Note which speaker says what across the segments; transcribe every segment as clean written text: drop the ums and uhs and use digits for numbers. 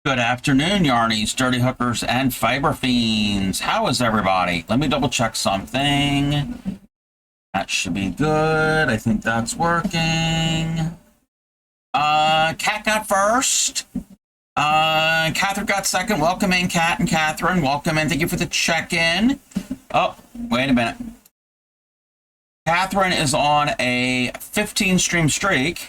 Speaker 1: Good afternoon, Yarnies, Dirty Hookers, and Fiber Fiends. How is everybody? Let me double check something. That should be good. I think that's working. Kat got first. Catherine got second. Welcome in, Kat and Catherine. Welcome in. Thank you for the check-in. Oh, wait a minute. Catherine is on a 15 stream streak.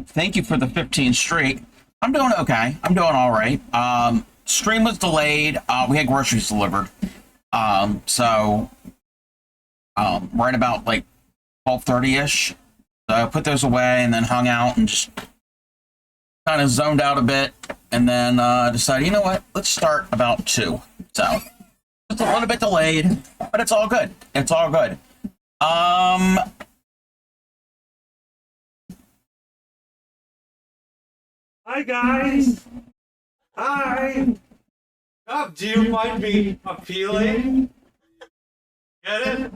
Speaker 1: Thank you for the 15 streak. I'm doing okay. I'm doing all right. Stream was delayed. We had groceries delivered. So right about like 12:30-ish. So I put those away and then hung out and just kind of zoned out a bit, and then decided, you know what? Let's start about 2. So it's a little bit delayed, but it's all good. It's all good.
Speaker 2: Hi guys! Hi! Do you find me appealing? Get it?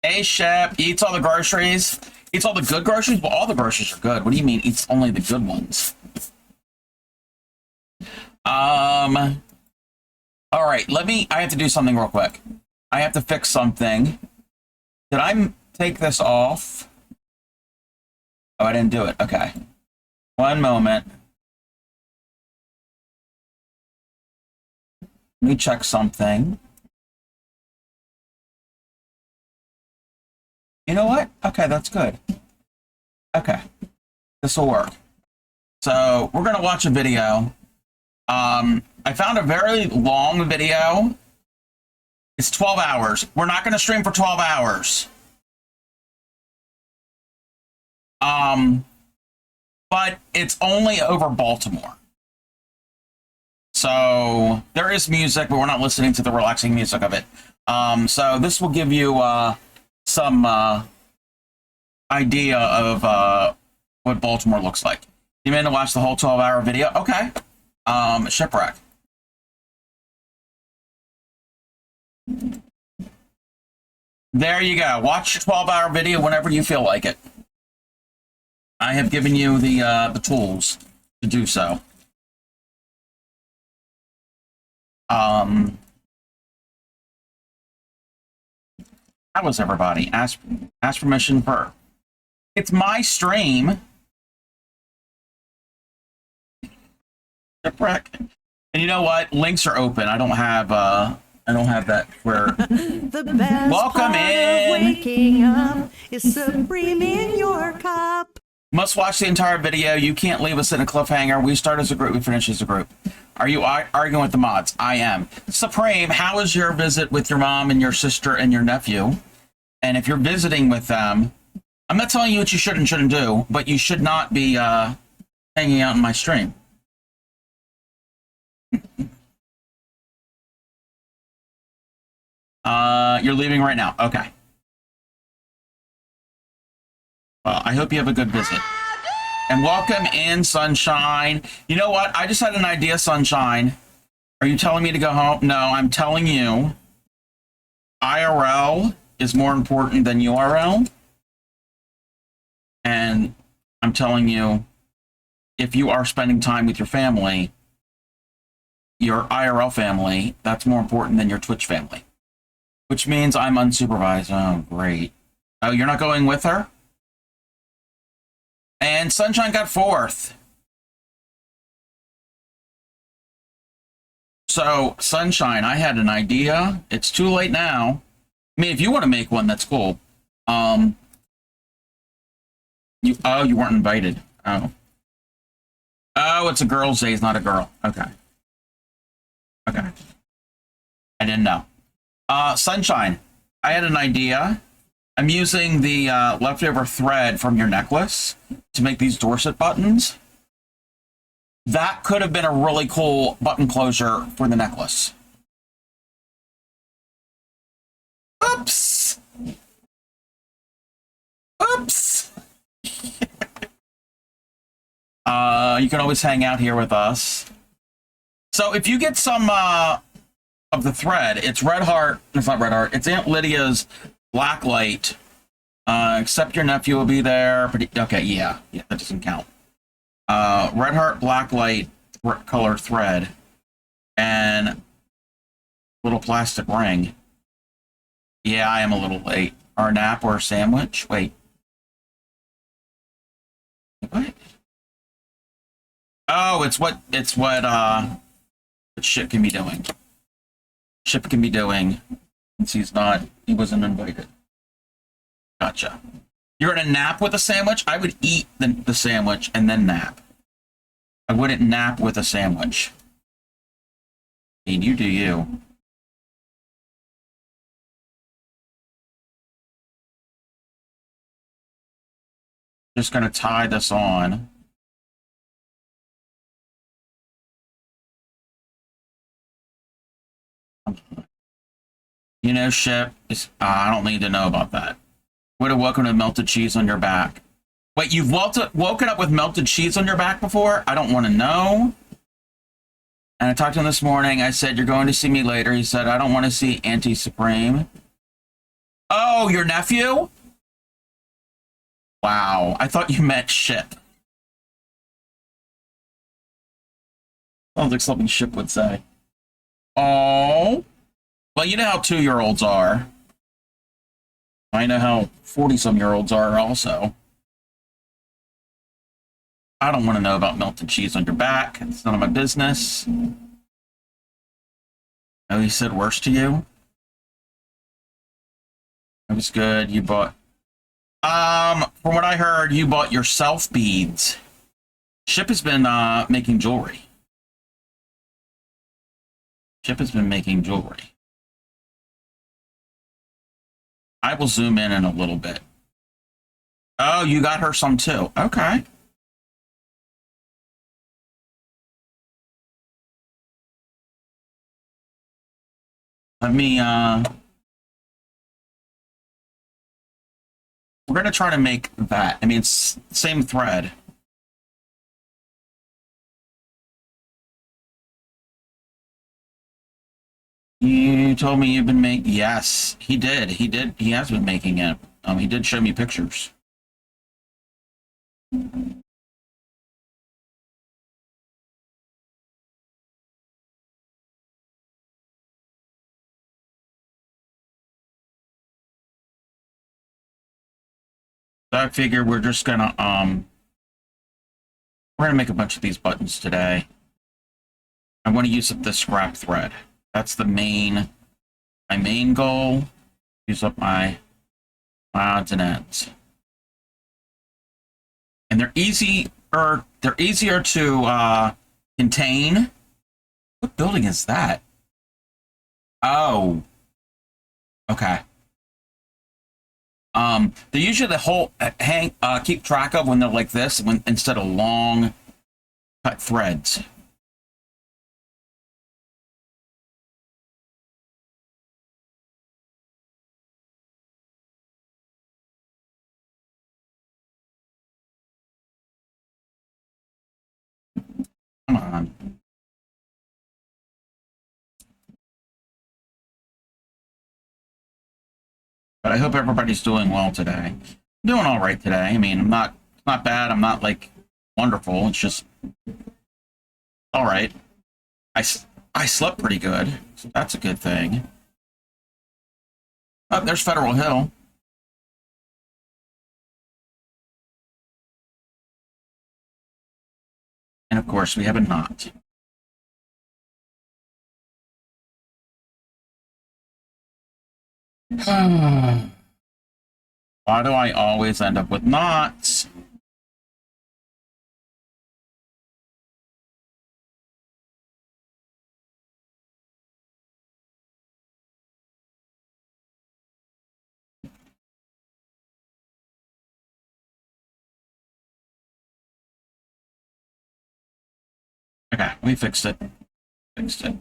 Speaker 1: Hey, Shep, eats all the groceries. Eats all the good groceries? Well, all the groceries are good. What do you mean eats only the good ones? All right, I have to do something real quick. I have to fix something. Did I take this off? Oh, I didn't do it. Okay. One moment. Let me check something. You know what? Okay, that's good. Okay. This will work. So we're going to watch a video. I found a very long video. It's 12 hours. We're not going to stream for 12 hours. But it's only over Baltimore. So there is music, but we're not listening to the relaxing music of it. So this will give you some idea of what Baltimore looks like. You mean to watch the whole 12-hour video? Okay. Shipwreck. There you go. Watch your 12-hour video whenever you feel like it. I have given you the tools to do so. How was everybody? Ask permission for. It's my stream. Shipwreck. And you know what? Links are open. I don't have that where.
Speaker 3: The best
Speaker 1: Welcome
Speaker 3: part
Speaker 1: in.
Speaker 3: Of waking up is supreme in your cup.
Speaker 1: Must watch the entire video. You can't leave us in a cliffhanger. We start as a group. We finish as a group. Are you arguing with the mods? I am. Supreme, how was your visit with your mom and your sister and your nephew? And if you're visiting with them, I'm not telling you what you should and shouldn't do, but you should not be hanging out in my stream. You're leaving right now. Okay. Well, I hope you have a good visit. And welcome in, Sunshine. You know what? I just had an idea, Sunshine. Are you telling me to go home? No, I'm telling you IRL is more important than URL. And I'm telling you, if you are spending time with your family, your IRL family, that's more important than your Twitch family. Which means I'm unsupervised. Oh, great. Oh, you're not going with her? And Sunshine got 4th. So, Sunshine, I had an idea. It's too late now. I mean, if you want to make one, that's cool. You weren't invited. Oh, it's a girl's day. It's not a girl. Okay. Okay. I didn't know. Sunshine, I had an idea. I'm using the leftover thread from your necklace to make these Dorset buttons. That could have been a really cool button closure for the necklace. Oops. Oops. You can always hang out here with us. So if you get some of the thread, it's Red Heart. It's not Red Heart. It's Aunt Lydia's Black Light. Except your nephew will be there. Okay, yeah, that doesn't count. Red Heart Black Light color thread and little plastic ring. Yeah, I am a little late. Or a nap or a sandwich. Wait. What? Oh, it's what Ship can be doing. Ship can be doing since he wasn't invited. Gotcha. You're gonna nap with a sandwich? I would eat the sandwich and then nap. I wouldn't nap with a sandwich. I mean, you do you. Just gonna tie this on. You know, Ship, I don't need to know about that. Would have woken with melted cheese on your back. Wait, you've woken up with melted cheese on your back before? I don't want to know. And I talked to him this morning. I said, you're going to see me later. He said, I don't want to see Auntie Supreme. Oh, your nephew? Wow, I thought you meant Ship. Sounds like something Ship would say. Oh. Well, you know how 2-year-olds are. I know how 40-some-year-olds are also. I don't want to know about melted cheese on your back. It's none of my business. Oh, he said worse to you? It was good. You bought... from what I heard, you bought yourself beads. Ship has been making jewelry. Ship has been making jewelry. I will zoom in a little bit. Oh, you got her some too. Okay. Let me, we're going to try to make that. I mean, it's same thread. You told me you've been making... Yes, he did. He did. He has been making it. He did show me pictures. So I figure we're just gonna we're gonna make a bunch of these buttons today. I want to use up this scrap thread. That's my main goal. Use up my odds and ends. And they're easier to contain. What building is that? Oh. Okay. They're usually the whole keep track of when they're like this, instead of long cut threads. Come on. But I hope everybody's doing well today. I'm doing all right today. I mean, it's not bad. I'm not like wonderful. It's just all right. I slept pretty good, so that's a good thing. Oh, there's Federal Hill. And of course, we have a knot. Why do I always end up with knots? Okay, we fixed it. Fixed it.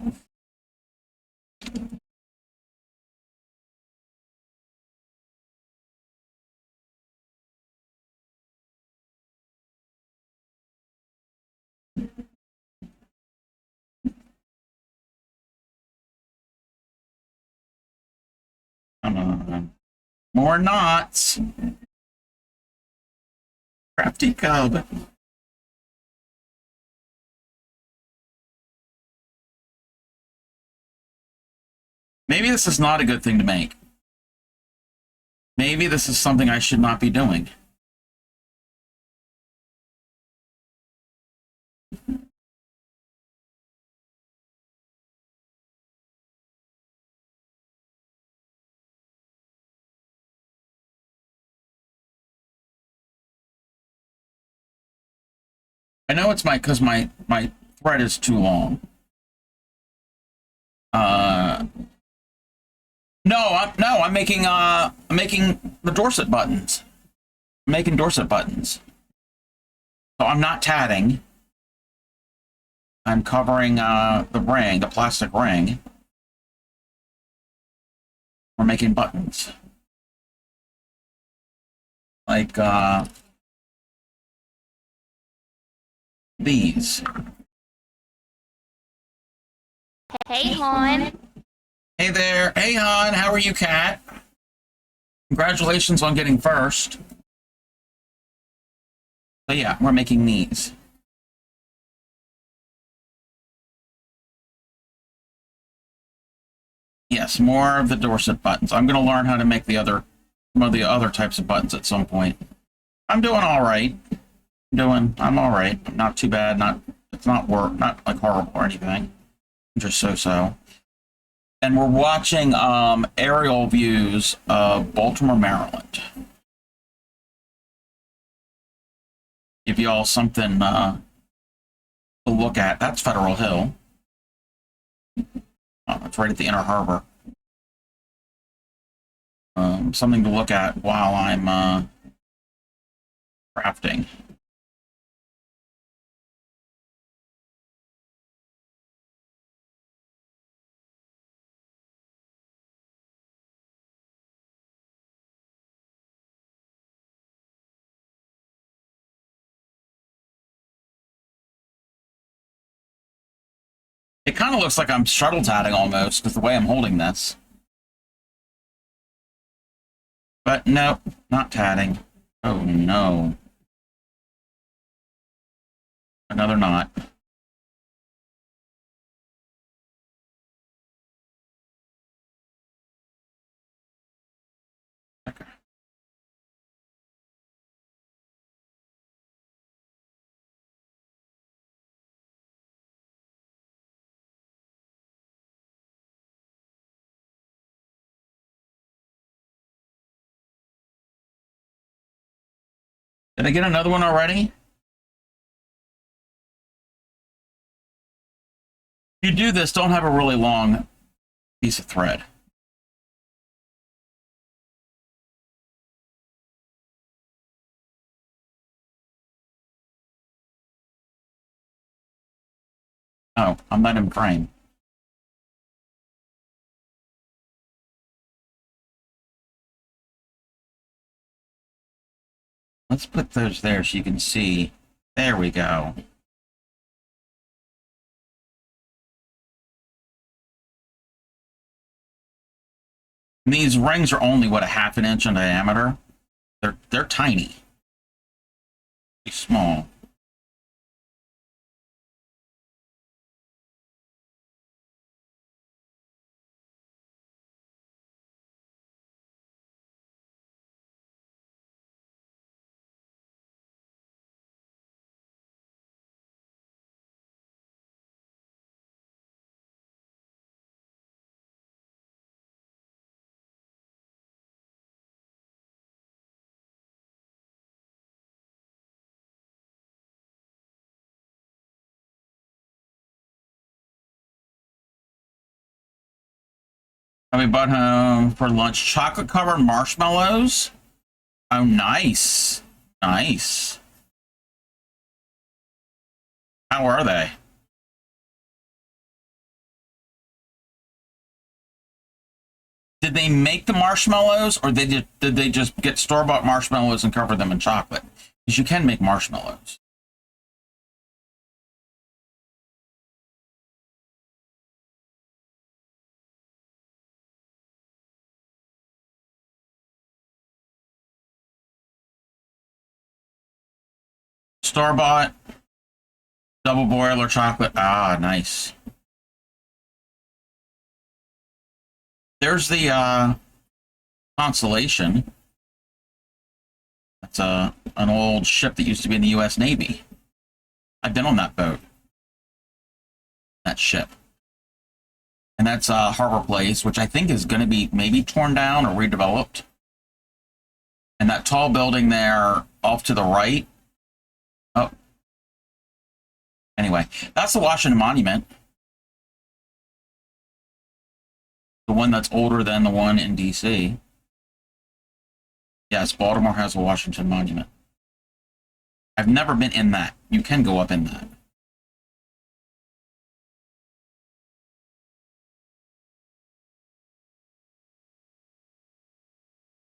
Speaker 1: Come on. More knots. Crafty cub. Maybe this is not a good thing to make. Maybe this is something I should not be doing. I know it's because my thread is too long. I'm making the Dorset buttons. I'm making Dorset buttons. So I'm not tatting. I'm covering the ring, the plastic ring. We're making buttons. Like these.
Speaker 4: Hey, hon.
Speaker 1: Hey there. Hey, hon. How are you, Kat? Congratulations on getting first. So yeah, we're making these. Yes, more of the Dorset buttons. I'm going to learn how to make some of the other types of buttons at some point. I'm doing all right. I'm all right. I'm not too bad. It's not not like horrible or anything. Just so. And we're watching aerial views of Baltimore, Maryland. Give you all something to look at. That's Federal Hill. Oh, it's right at the Inner Harbor. Something to look at while I'm crafting. It kind of looks like I'm shuttle tatting almost, because the way I'm holding this. But no, not tatting. Oh no. Another knot. Okay. Did I get another one already? If you do this, don't have a really long piece of thread. Oh, I'm not in frame. Let's put those there so you can see. There we go. And these rings are only, what, a half an inch in diameter? They're tiny. They're small. We brought home for lunch chocolate covered marshmallows. Oh, nice. Nice. How are they? Did they make the marshmallows, or did they just get store-bought marshmallows and cover them in chocolate? Because you can make marshmallows. Store-bought, double boiler chocolate. Ah, nice. There's the Constellation. That's an old ship that used to be in the U.S. Navy. I've been on that boat. That ship. And that's Harbor Place, which I think is going to be maybe torn down or redeveloped. And that tall building there off to the right. Oh. Anyway, that's the Washington Monument. The one that's older than the one in D.C. Yes, Baltimore has a Washington Monument. I've never been in that. You can go up in that.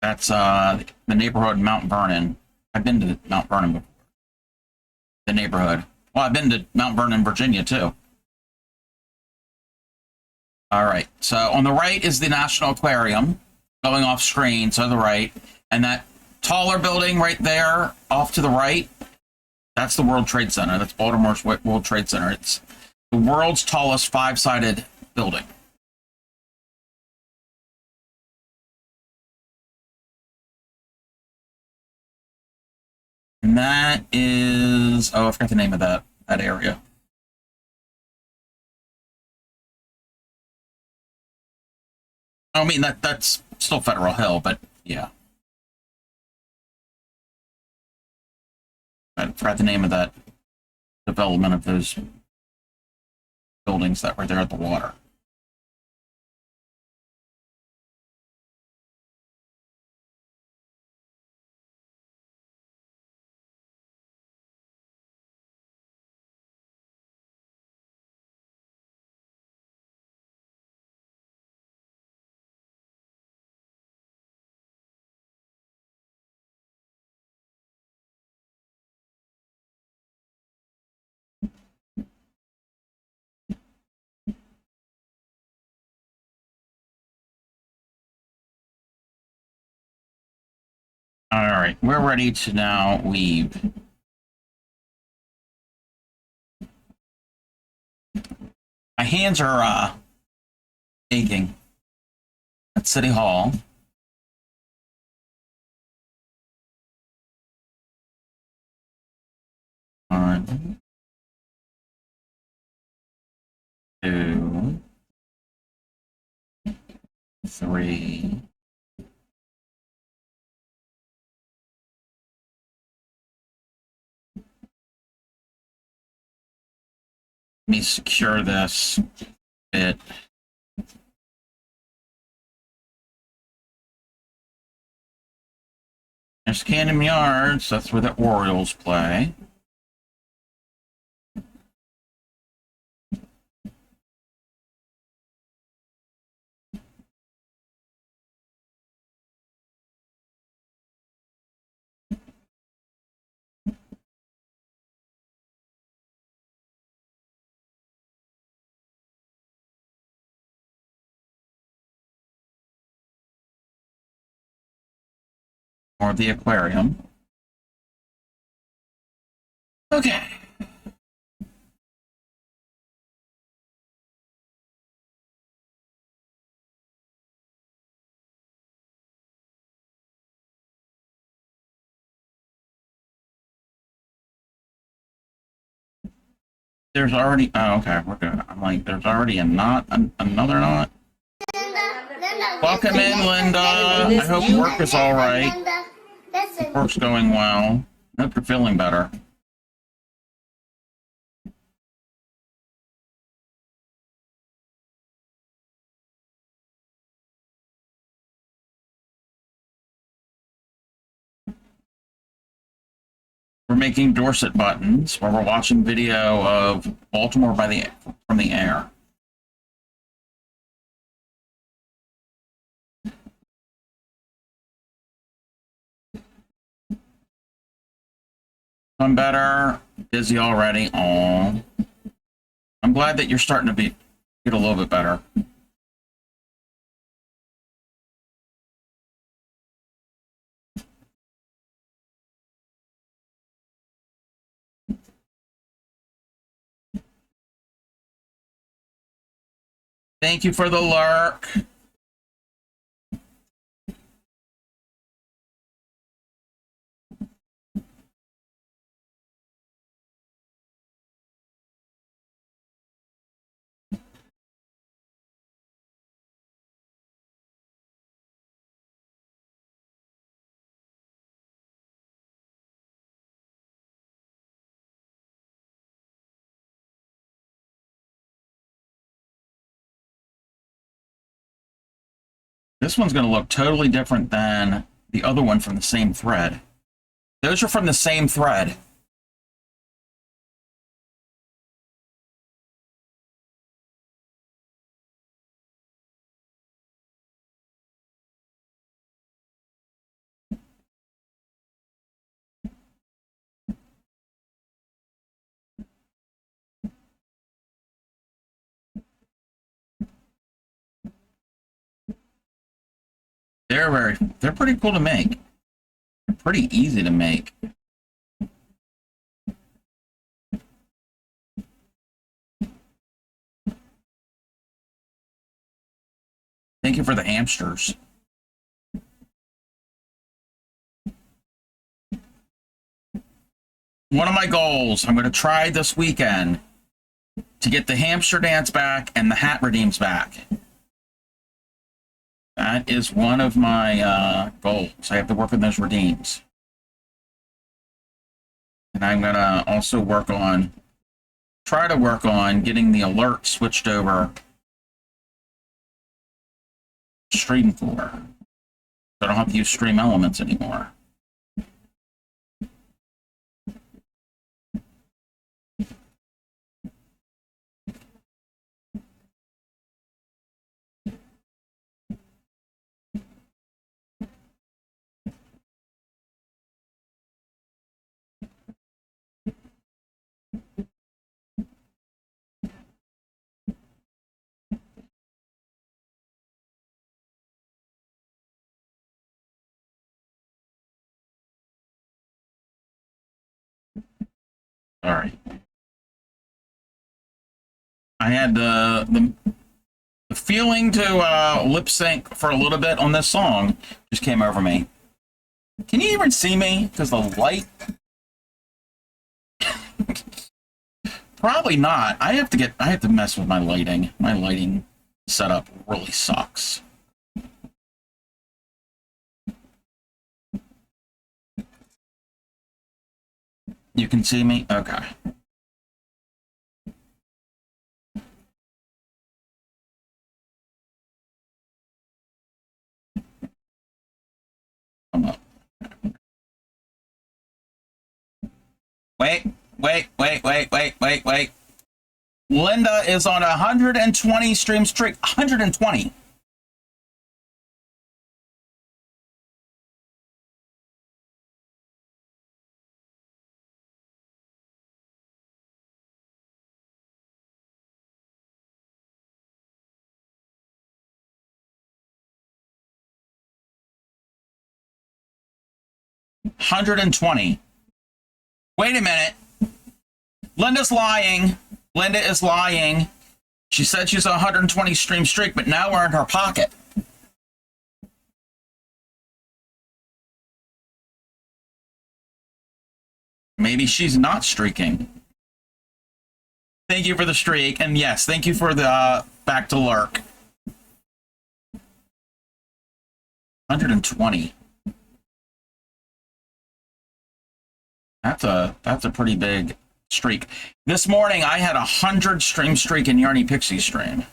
Speaker 1: That's the neighborhood Mount Vernon. I've been to Mount Vernon before. The neighborhood. Well, I've been to Mount Vernon, Virginia, too. All right. So on the right is the National Aquarium, going off screen, so the right. And that taller building right there off to the right, that's the World Trade Center. That's Baltimore's World Trade Center. It's the world's tallest five-sided building. And that is, oh, I forgot the name of that area. I mean, that's still Federal Hill, but yeah. I forgot the name of that development of those buildings that were there at the water. All right, we're ready to now leave. My hands are aching at City Hall. One, two, three. Let me secure this bit. There's Camden Yards. That's where the Orioles play. Or the aquarium. Okay. There's already, oh, okay, we're good. I'm like, there's already a knot, another knot. Welcome in, Linda. I hope work is all right. Work's going well. I hope you're feeling better. We're making Dorset buttons where we're watching video of Baltimore from the air. I'm better. Busy already. Oh, I'm glad that you're starting to get a little bit better. Thank you for the lurk. This one's going to look totally different than the other one from the same thread. Those are from the same thread. They're pretty cool to make. They're pretty easy to make. Thank you for the hamsters. One of my goals, I'm going to try this weekend to get the hamster dance back and the hat redeems back. That is one of my goals. I have to work on those redeems. And I'm going to also try to work on getting the alert switched over Stream 4. So I don't have to use Stream Elements anymore. All right. I had the feeling to lip sync for a little bit on this song just came over me. Can you even see me? Because the light. Probably not. I have to mess with my lighting. My lighting setup really sucks. You can see me? Okay. Come up. Wait. Linda is on 120 stream streak. 120. Wait a minute. Linda's lying. Linda is lying. She said she's a 120 stream streak, but now we're in her pocket. Maybe she's not streaking. Thank you for the streak. And yes, thank you for the back to lurk. 120. That's a pretty big streak. This morning I had 100 stream streak in Yarny Pixie stream.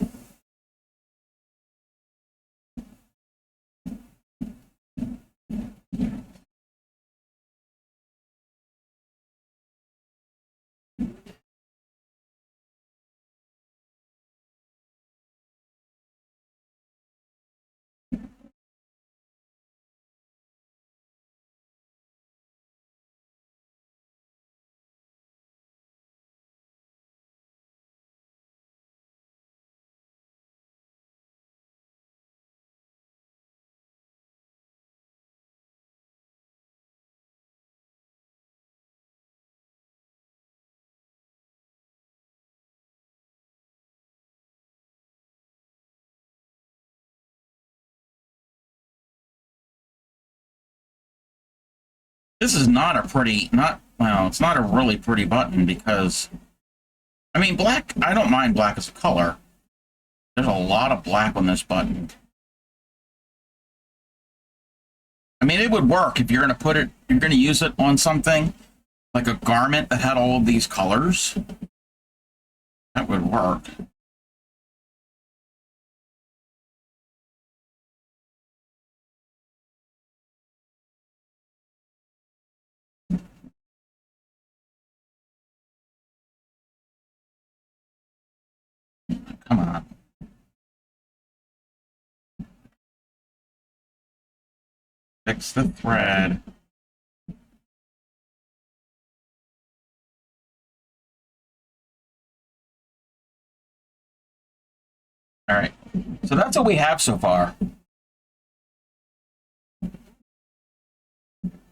Speaker 1: This is not a pretty, not, well, it's not a really pretty button because, I mean, black, I don't mind black as a color. There's a lot of black on this button. I mean, it would work if you're going to put it, you're going to use it on something like a garment that had all of these colors. That would work. Come on. Fix the thread. All right. So that's what we have so far.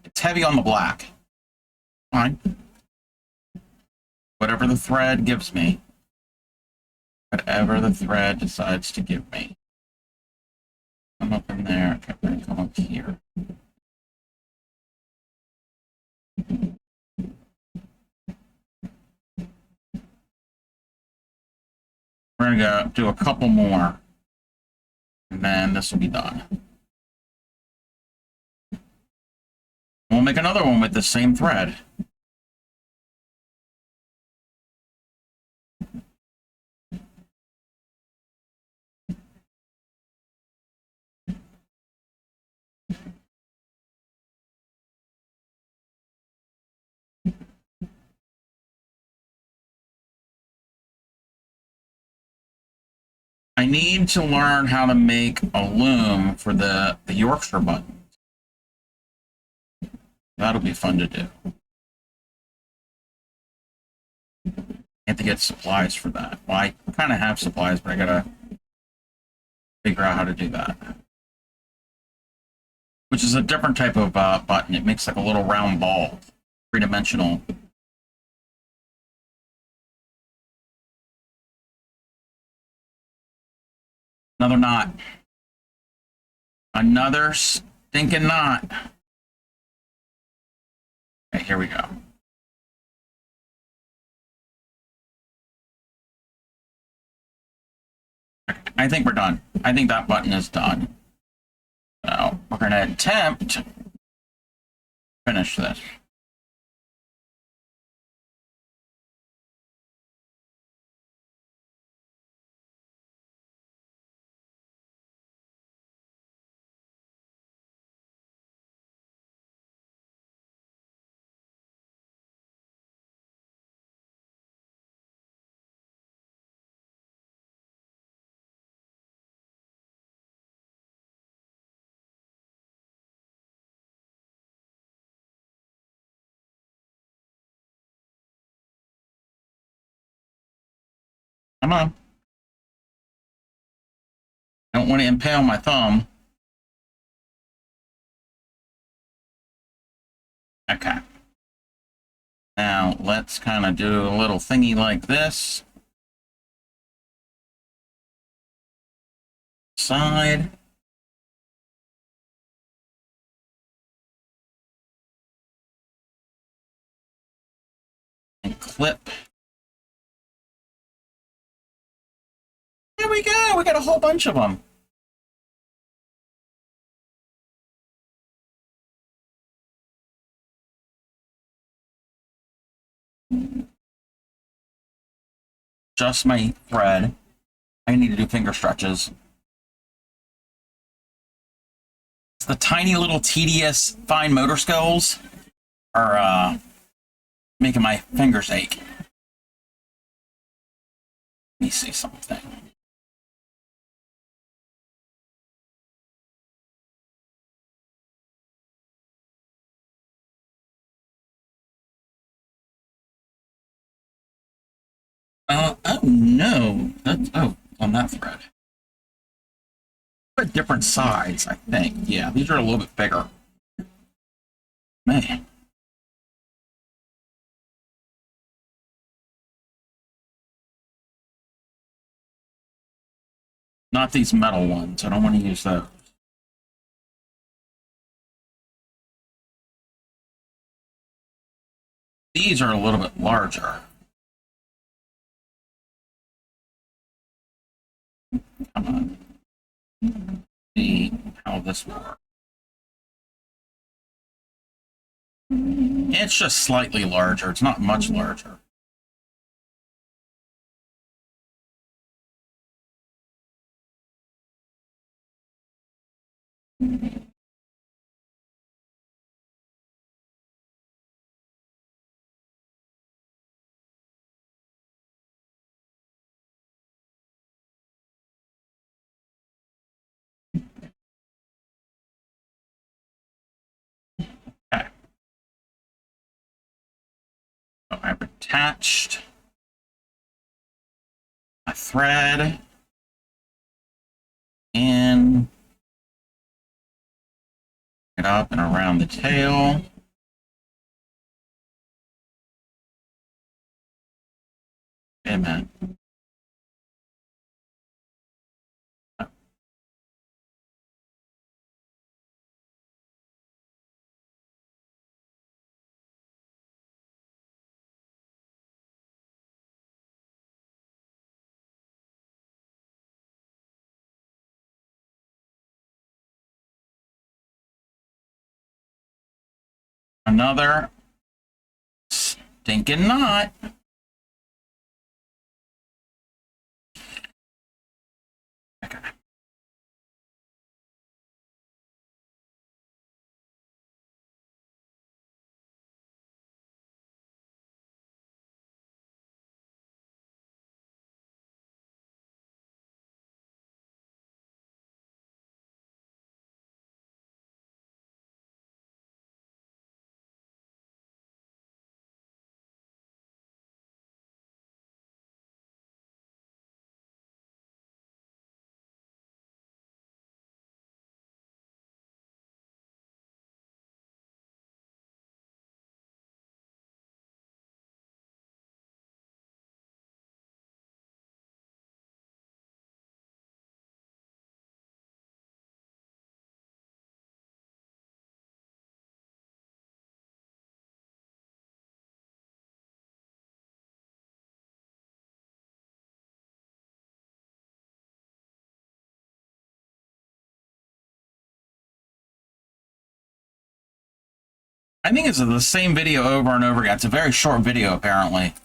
Speaker 1: It's heavy on the black. Fine. Whatever the thread gives me. Whatever the thread decides to give me. Come up in there. Okay, come up here. We're going to go do a couple more. And then this will be done. We'll make another one with the same thread. I need to learn how to make a loom for the Yorkshire buttons. That'll be fun to do. I have to get supplies for that. Well, I kind of have supplies, but I gotta figure out how to do that. Which is a different type of button. It makes like a little round ball, three-dimensional. Another knot. Another stinking knot. Okay, here we go. Okay, I think we're done. I think that button is done. So we're going to attempt to finish this. Come on. I don't want to impale my thumb. Okay. Now let's kind of do a little thingy like this. Side. And clip. There we go. We got a whole bunch of them. Just my thread. I need to do finger stretches. It's the tiny little tedious fine motor skills are making my fingers ache. Let me see something. Oh no, that's, oh, on that thread. But different sides, I think. Yeah, these are a little bit bigger. Man. Not these metal ones. I don't want to use those. These are a little bit larger. Come on. See how this works. It's just slightly larger. It's not much larger. Okay. So I've attached a thread in it up and around the tail. Wait a minute. Another stinking knot. Okay. I think it's the same video over and over again. It's a very short video, apparently.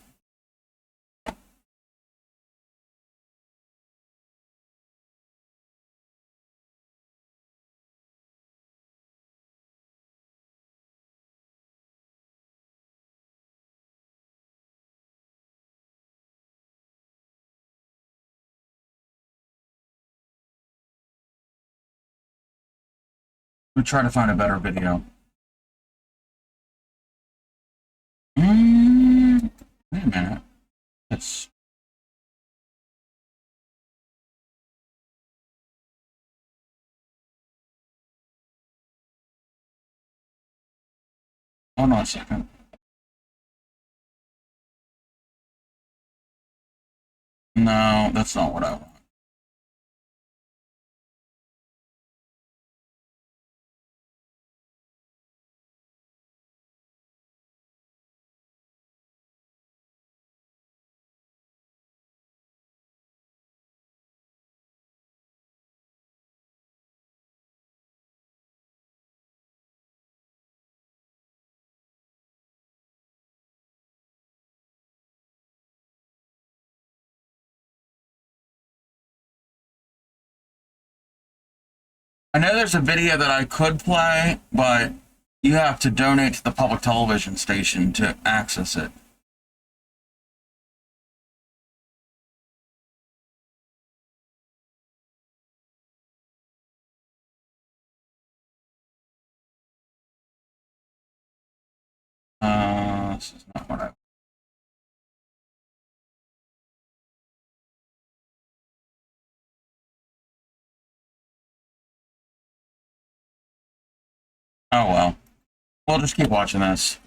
Speaker 1: We'll try to find a better video. Wait a minute. It's hold on a second. No, that's not what I want. I know there's a video that I could play, but you have to donate to the public television station to access it. This is not what I. Oh well. We'll just keep watching this.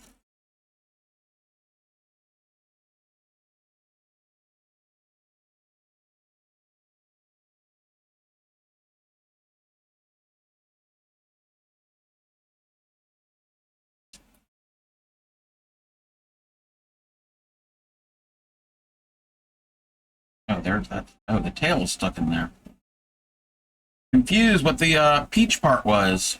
Speaker 1: there's that. Oh, the tail is stuck in there. Confused what the peach part was.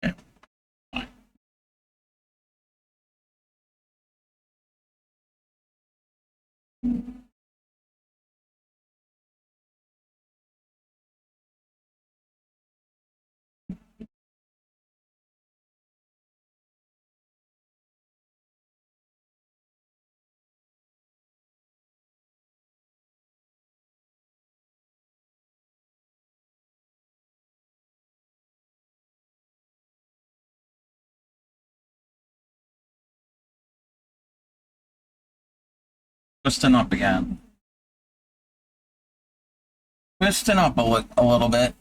Speaker 1: Okay, fine. Twisting up again. Twisting up a little bit.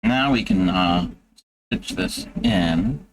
Speaker 1: Now we can stitch this in.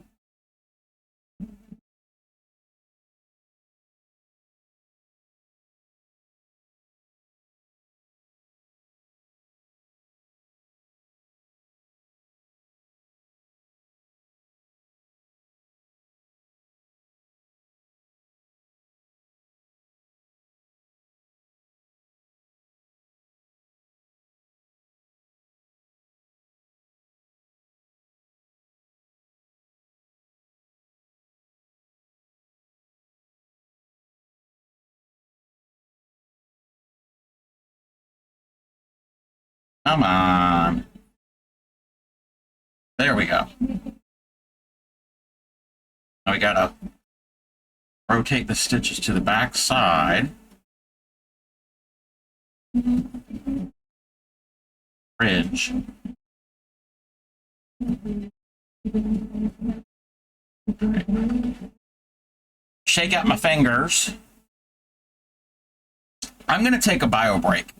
Speaker 1: Come on. There we go. Now we gotta rotate the stitches to the back side. Bridge. Shake out my fingers. I'm going to take a bio break.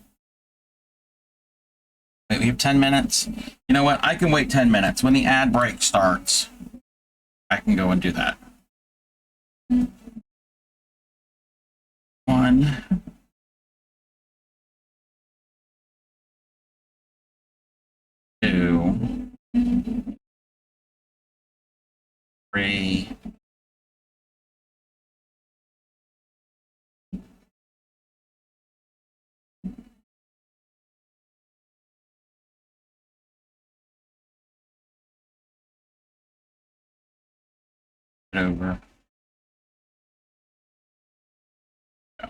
Speaker 1: Wait, we have 10 minutes. You know what? I can wait 10 minutes. When the ad break starts, I can go and do that. 1, 2, 3. Over. Go.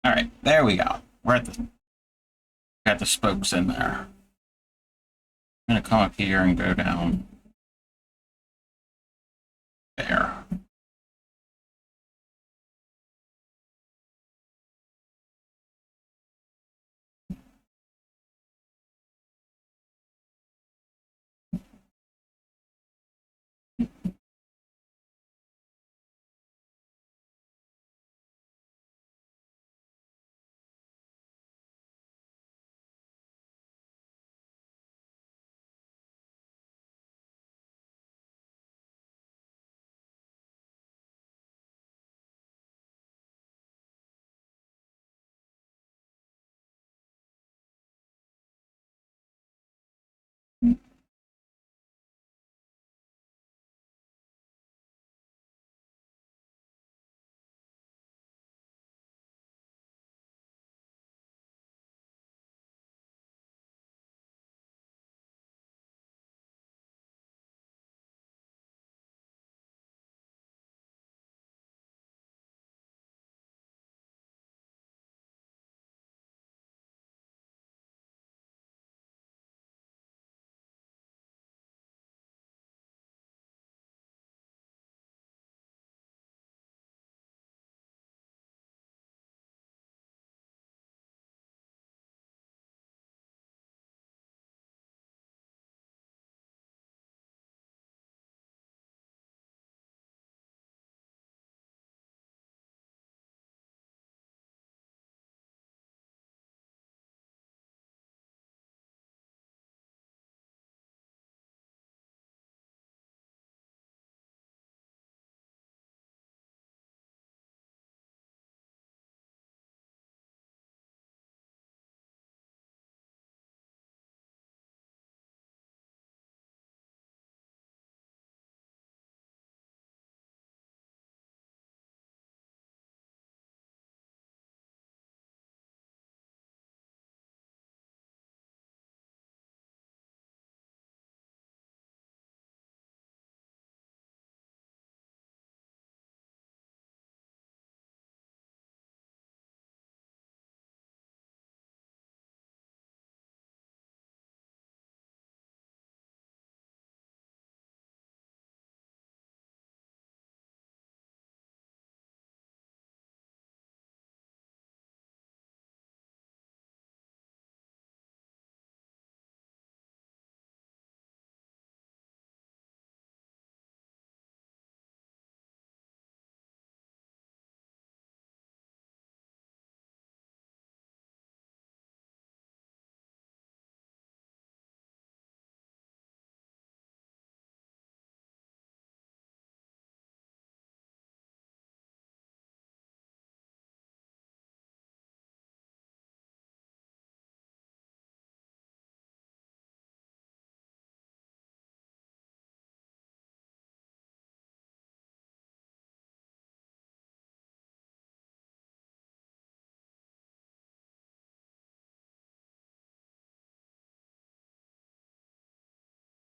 Speaker 1: All right, there we go. We're at the got the spokes in there. I'm gonna come up here and go down there.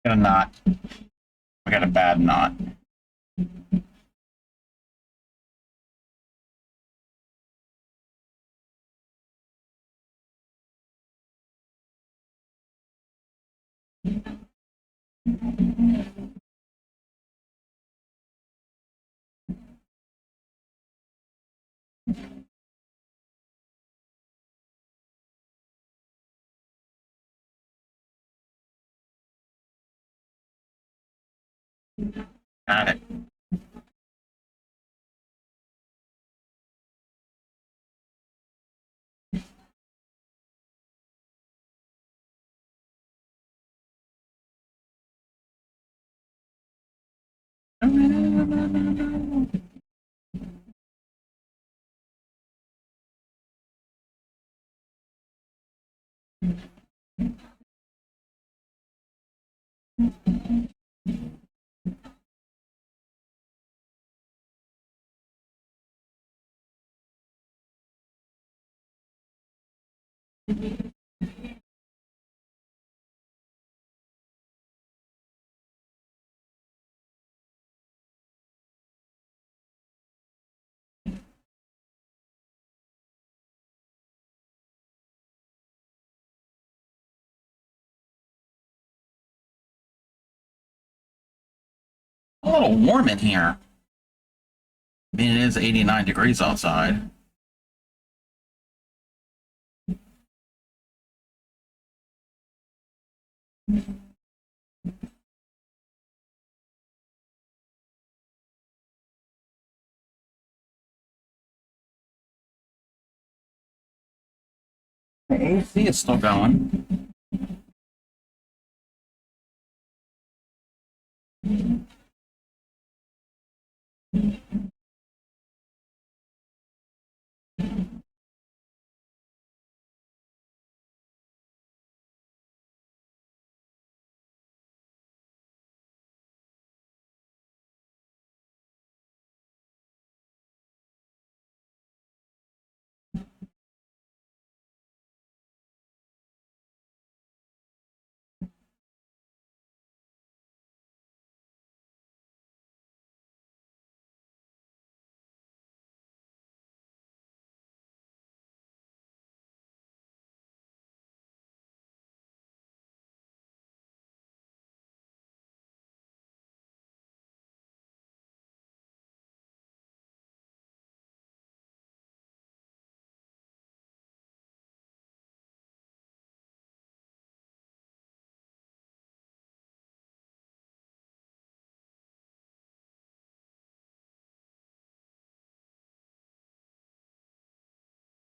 Speaker 1: Got a knot. I got a bad knot. Got it. A little warm in here. I mean, it is 89 degrees outside. The AC is still going.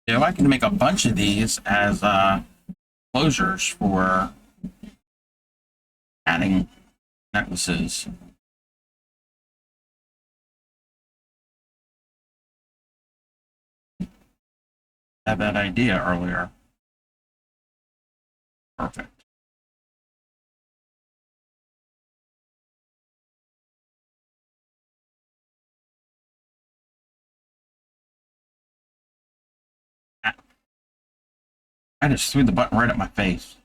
Speaker 1: Yeah, I can make a bunch of these as closures for adding necklaces. Had that idea earlier. Perfect. I just threw the button right at my face.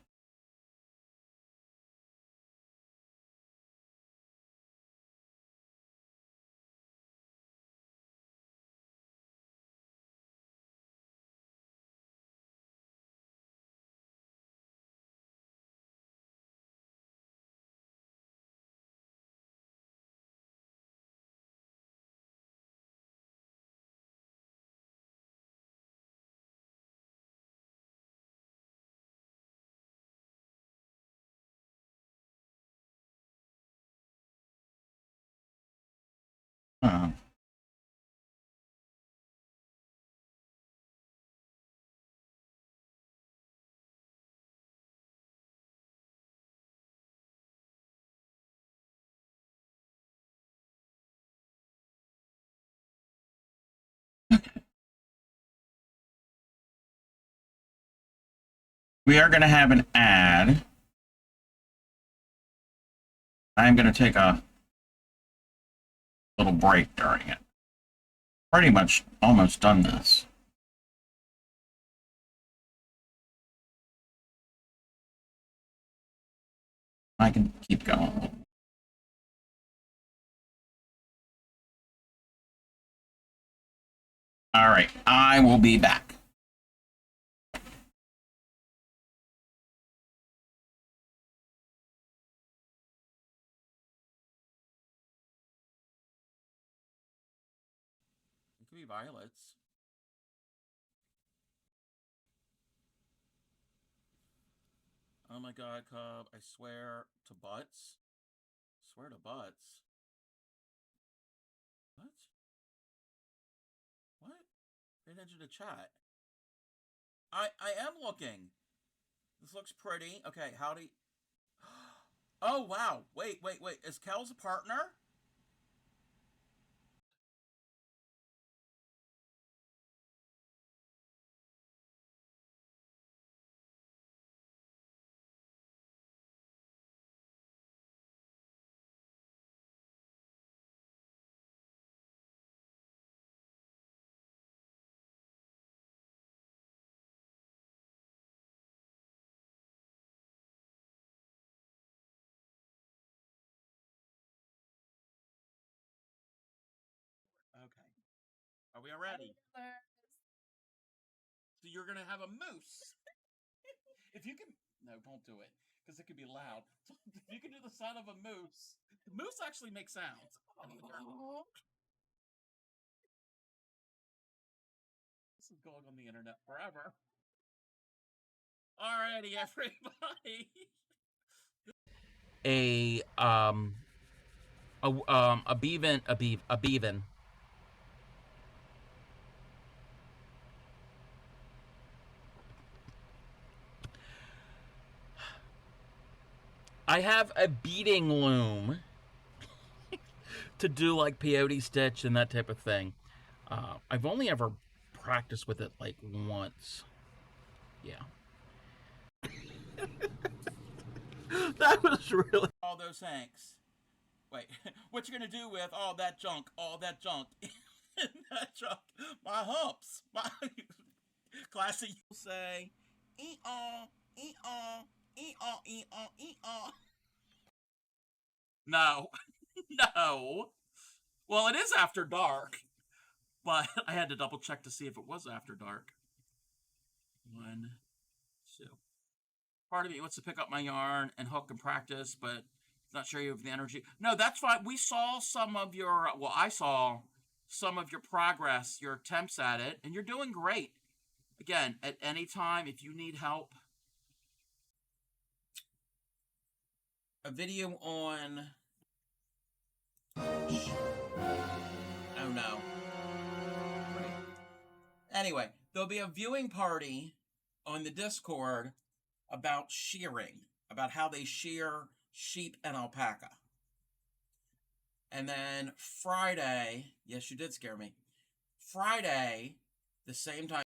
Speaker 1: Uh, we are going to have an ad. I'm going to take a little break during it. Pretty much almost done this. I can keep going. All right, I will be back. It could be violets. Oh my god, Cub, I swear to butts. I swear to butts. Pay attention to chat. I am looking. This looks pretty. Okay, howdy. Oh wow! Wait. Is Kel's a partner? Okay. Are we ready? So you're gonna have a moose. If you can, no, don't do it because it could be loud. So if you can do the sound of a moose, the moose actually makes sounds. This is going on the internet forever. Alrighty, everybody. A beaven. I have a beading loom to do like peyote stitch and that type of thing. I've only ever practiced with it like once. Yeah. That was really all those thanks. Wait, what you gonna do with all that junk? All that junk. That junk. My humps. My classy. Say, ee-aw, ee-aw, ee-aw, ee-aw, ee-aw. No. No. Well, it is after dark, but I had to double check to see if it was after dark. 1, 2. Part of me wants to pick up my yarn and hook and practice, but not sure you have the energy. No, that's fine. We saw some of your, well, I saw some of your progress, your attempts at it, and you're doing great. Again, at any time, if you need help. A video on. Oh no. Anyway, there'll be a viewing party on the Discord about shearing, about how they shear sheep and alpaca. And then Friday, yes, you did scare me. Friday, the same time.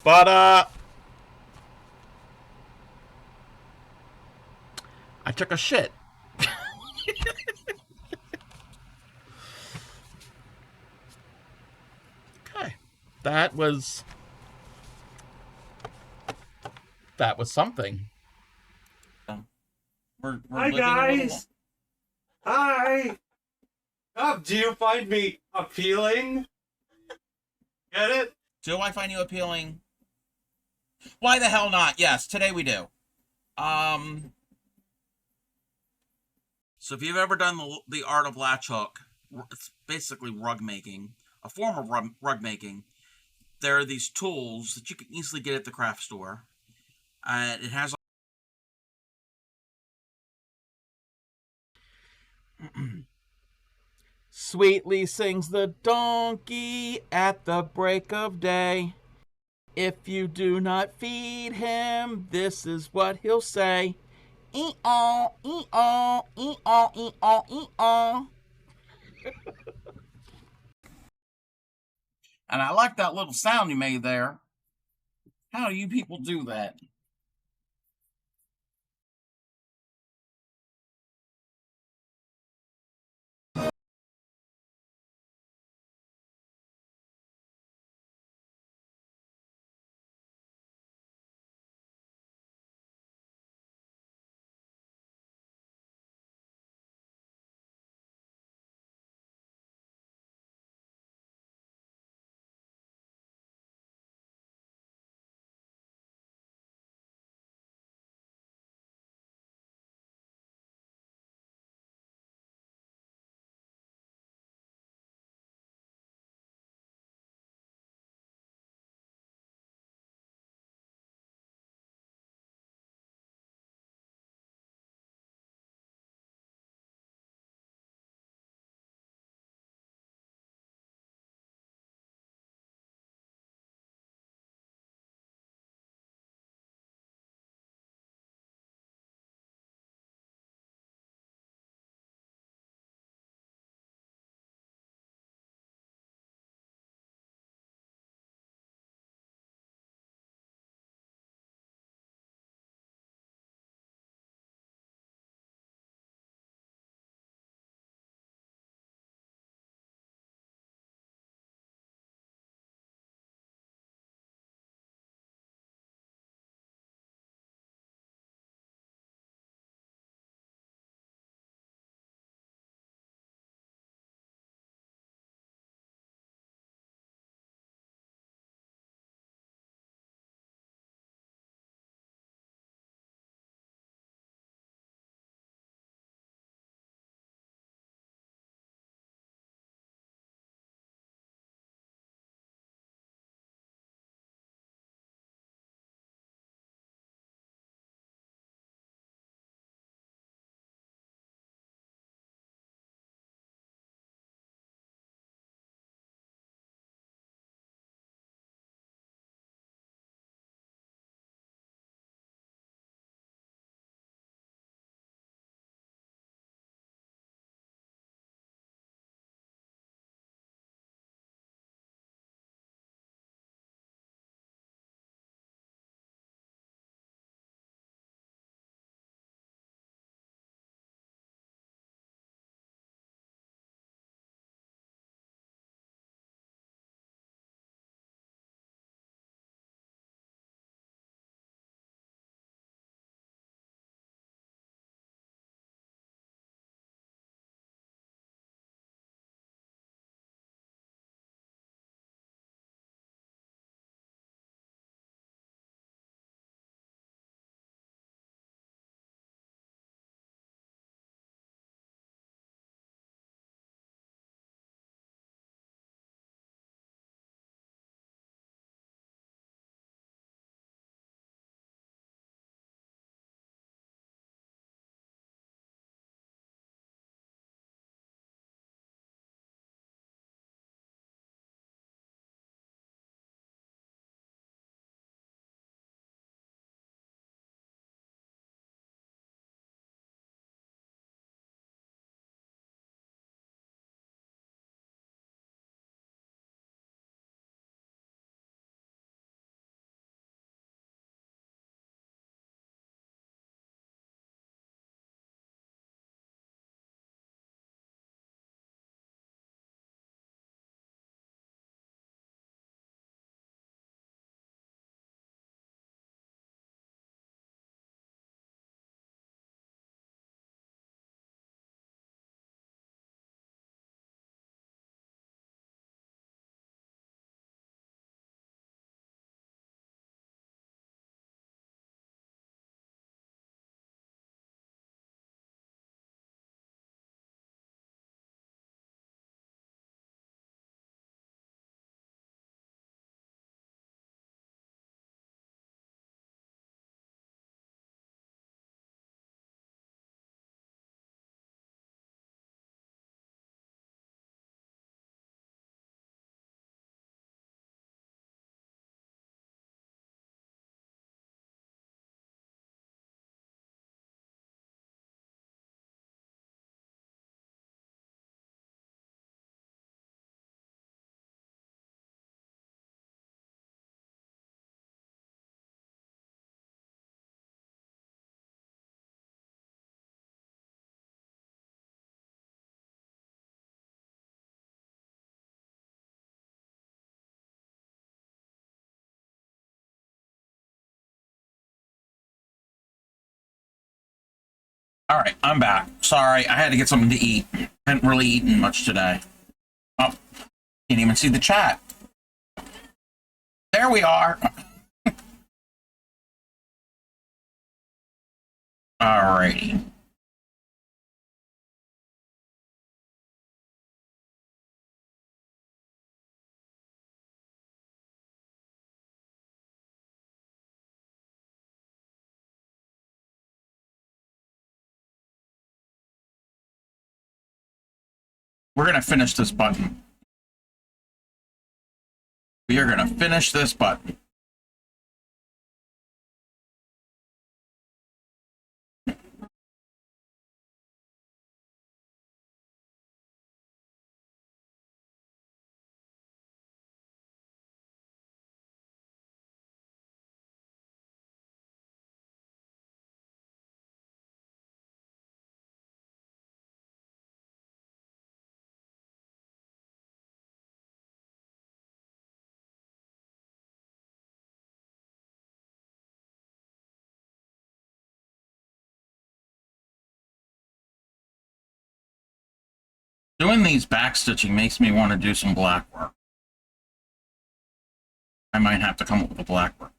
Speaker 5: But I took a shit. Okay. That was something.
Speaker 1: We're
Speaker 2: Hi
Speaker 1: living a little.
Speaker 2: guys. Hi. Do you find me appealing? Get it?
Speaker 1: Do I find you appealing? Why the hell not? Yes, today we do. So if you've ever done the art of latch hook, it's basically rug making, a form of rug making. There are these tools that you can easily get at the craft store. It has.
Speaker 5: Sweetly sings the donkey at the break of day. If you do not feed him, this is what he'll say. E-aw, e-aw, e-aw, e-aw, e-aw.
Speaker 1: And I like that little sound you made there. How do you people do that? All right, I'm back. Sorry, I had to get something to eat. Hadn't really eaten much today. Oh, can't even see the chat. There we are. Alrighty. We're going to finish this button. We are going to finish this button. Doing these backstitching makes me want to do some black work. I might have to come up with a black work.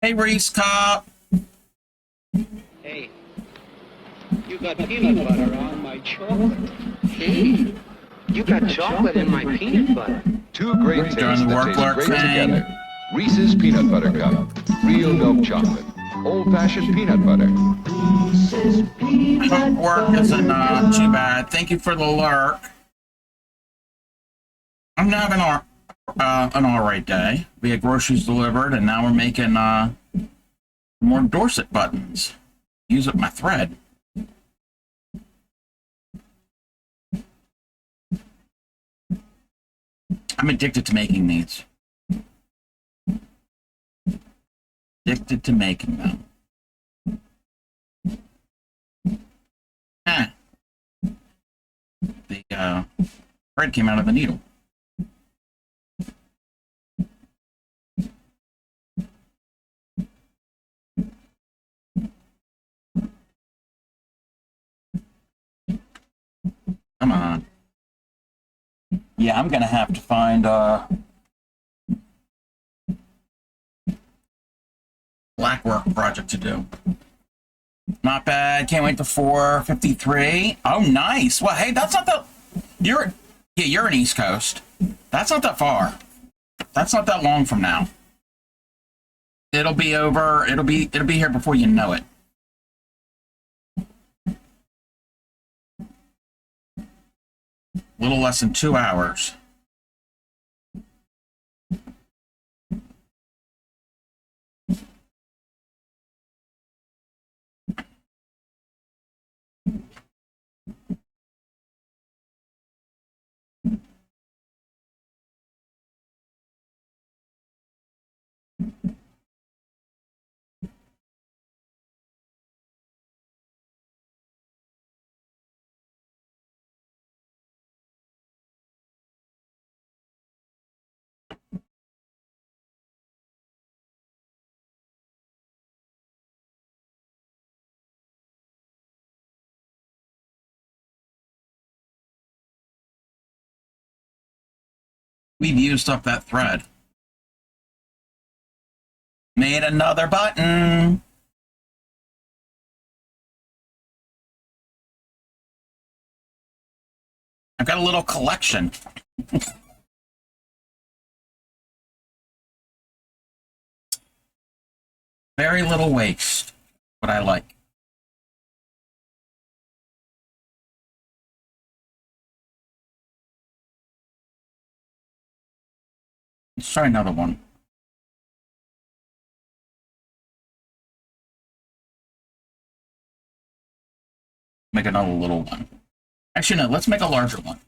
Speaker 1: Hey, Reese Cop.
Speaker 6: Hey, you got peanut butter on my chocolate. Hey, you got chocolate in my peanut butter.
Speaker 7: Two great tastes
Speaker 1: During the
Speaker 7: that
Speaker 1: work
Speaker 7: taste
Speaker 1: lurk
Speaker 7: great
Speaker 1: thing.
Speaker 7: together. Reese's Peanut Butter Cup. Real milk chocolate. Old-fashioned peanut butter.
Speaker 1: Hope work isn't too bad. Thank you for the lurk. I'm having an alright day. We had groceries delivered, and now we're making more Dorset buttons. Use up my thread. I'm addicted to making these. Addicted to making them. The thread came out of the needle. Come on. Yeah, I'm gonna have to find black work project to do. Not bad. Can't wait to 4:53. Oh, nice. Well, hey, that's not that. You're an East Coast. That's not that far. That's not that long from now. It'll be over. It'll be here before you know it. A little less than 2 hours. We've used up that thread. Made another button. I've got a little collection. Very little waste. What I like. Let's try another one. Make another little one. Actually, no, let's make a larger one.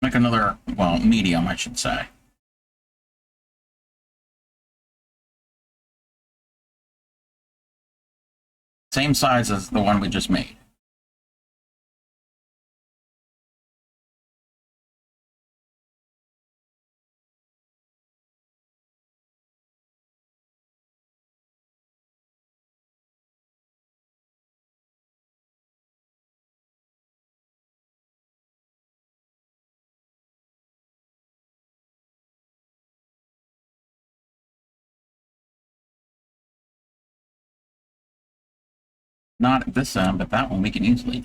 Speaker 1: Make another, well, medium, I should say. Same size as the one we just made. Not at this end, but that one we can easily.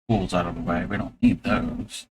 Speaker 1: Pools out of the way. We don't need those.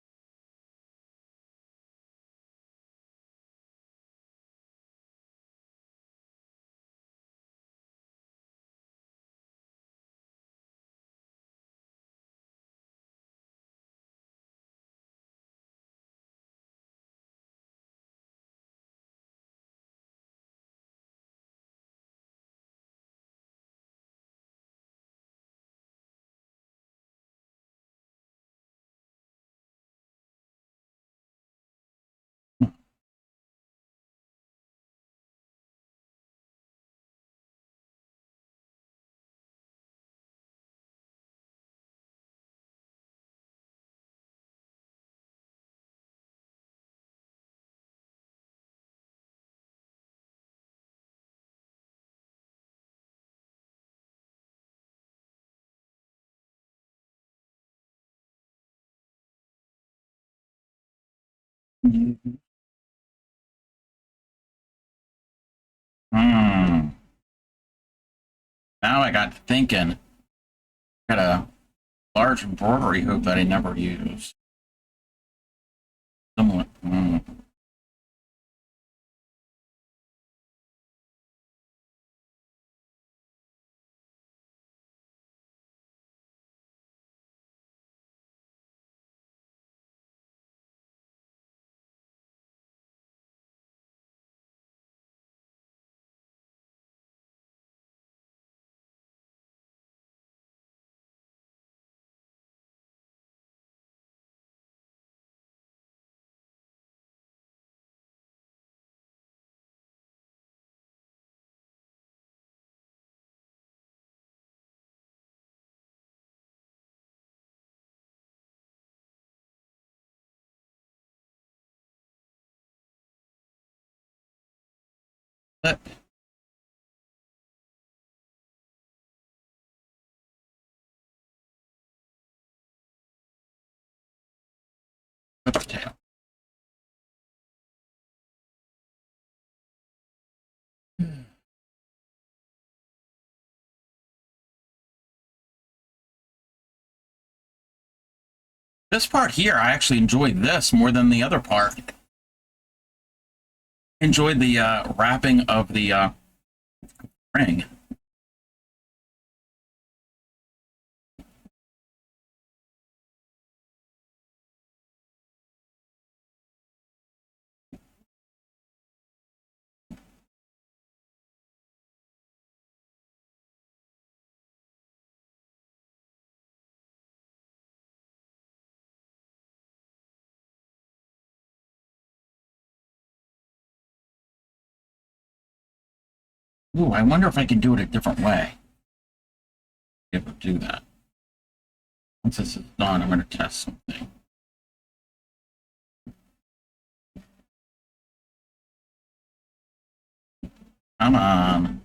Speaker 1: Hmm. Now I got thinking. Got a large embroidery hoop that I never used. Someone. Flip. Flip the tail. This part here, I actually enjoyed this more than the other part. Enjoyed the wrapping of the ring. Ooh, I wonder if I can do it a different way. Be able to do that. Once this is done, I'm going to test something. Come on.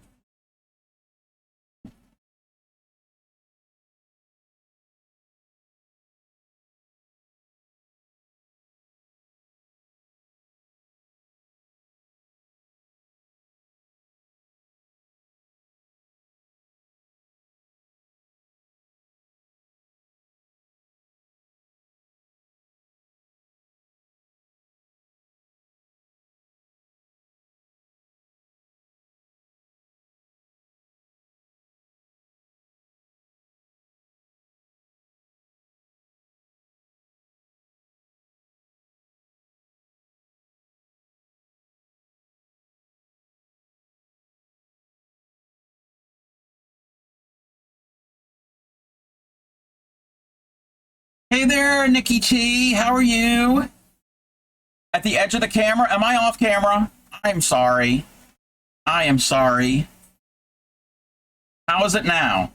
Speaker 1: Hey there, Nikki T. How are you? At the edge of the camera? Am I off camera? I'm sorry. I am sorry. How is it now?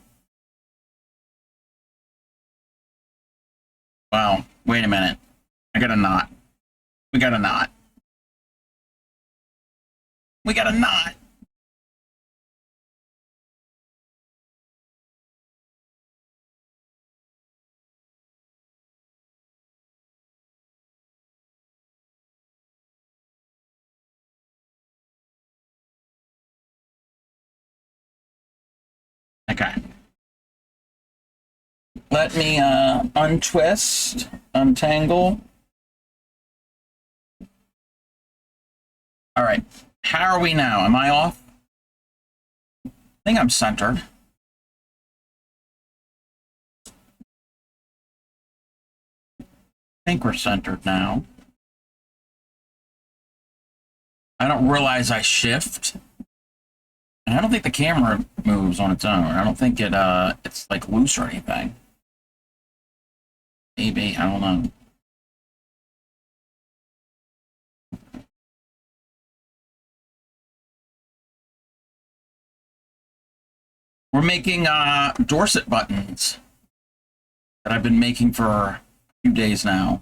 Speaker 1: Wow. Wait a minute. I got a knot. We got a knot. We got a knot. Okay. Let me untwist, untangle. All right. How are we now? Am I off? I think I'm centered. I think we're centered now. I don't realize I shift. And I don't think the camera moves on its own. I don't think it's like loose or anything. Maybe, I don't know. We're making Dorset buttons that I've been making for a few days now.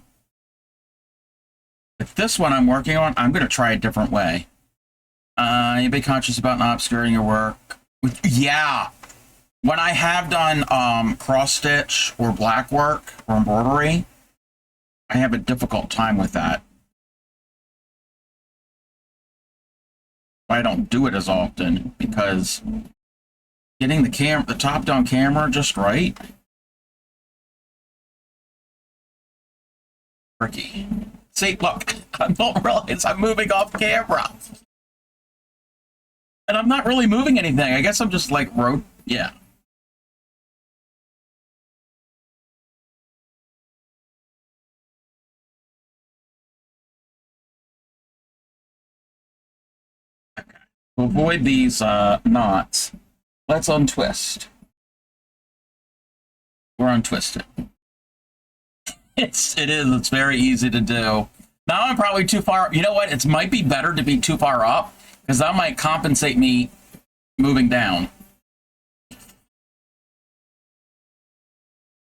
Speaker 1: If this one I'm working on, I'm going to try a different way. Anybody conscious about not obscuring your work? Yeah. When I have done cross stitch or black work or embroidery, I have a difficult time with that. I don't do it as often because getting the top-down camera just right, tricky. See, look, I don't realize I'm moving off camera. And I'm not really moving anything. I guess I'm just like, yeah. Okay. To avoid these knots, let's untwist. We're untwisted. It's very easy to do. Now I'm probably too far. You know what? It might be better to be too far up because that might compensate me moving down.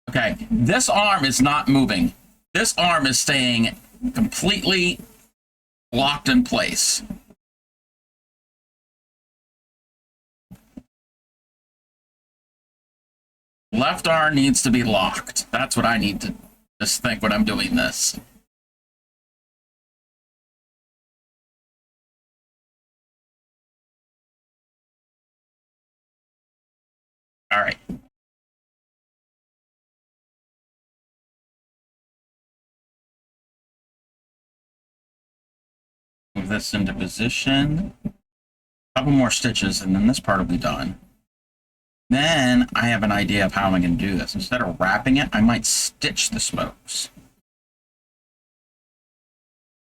Speaker 1: Okay, this arm is not moving. This arm is staying completely locked in place. Left arm needs to be locked. That's what I need to just think when I'm doing this. All right. Move this into position. A couple more stitches, and then this part will be done. Then I have an idea of how I'm going to do this. Instead of wrapping it, I might stitch the spokes.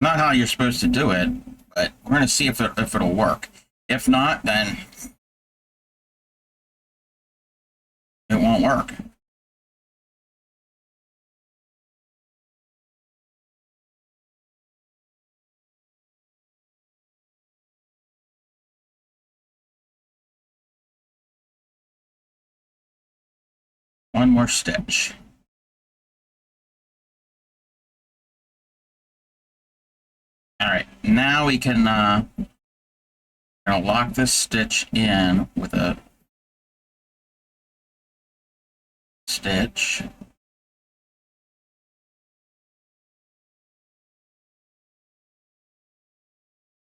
Speaker 1: Not how you're supposed to do it, but we're going to see if it'll work. If not, then it won't work. One more stitch. All right, now we can lock this stitch in with a stitch.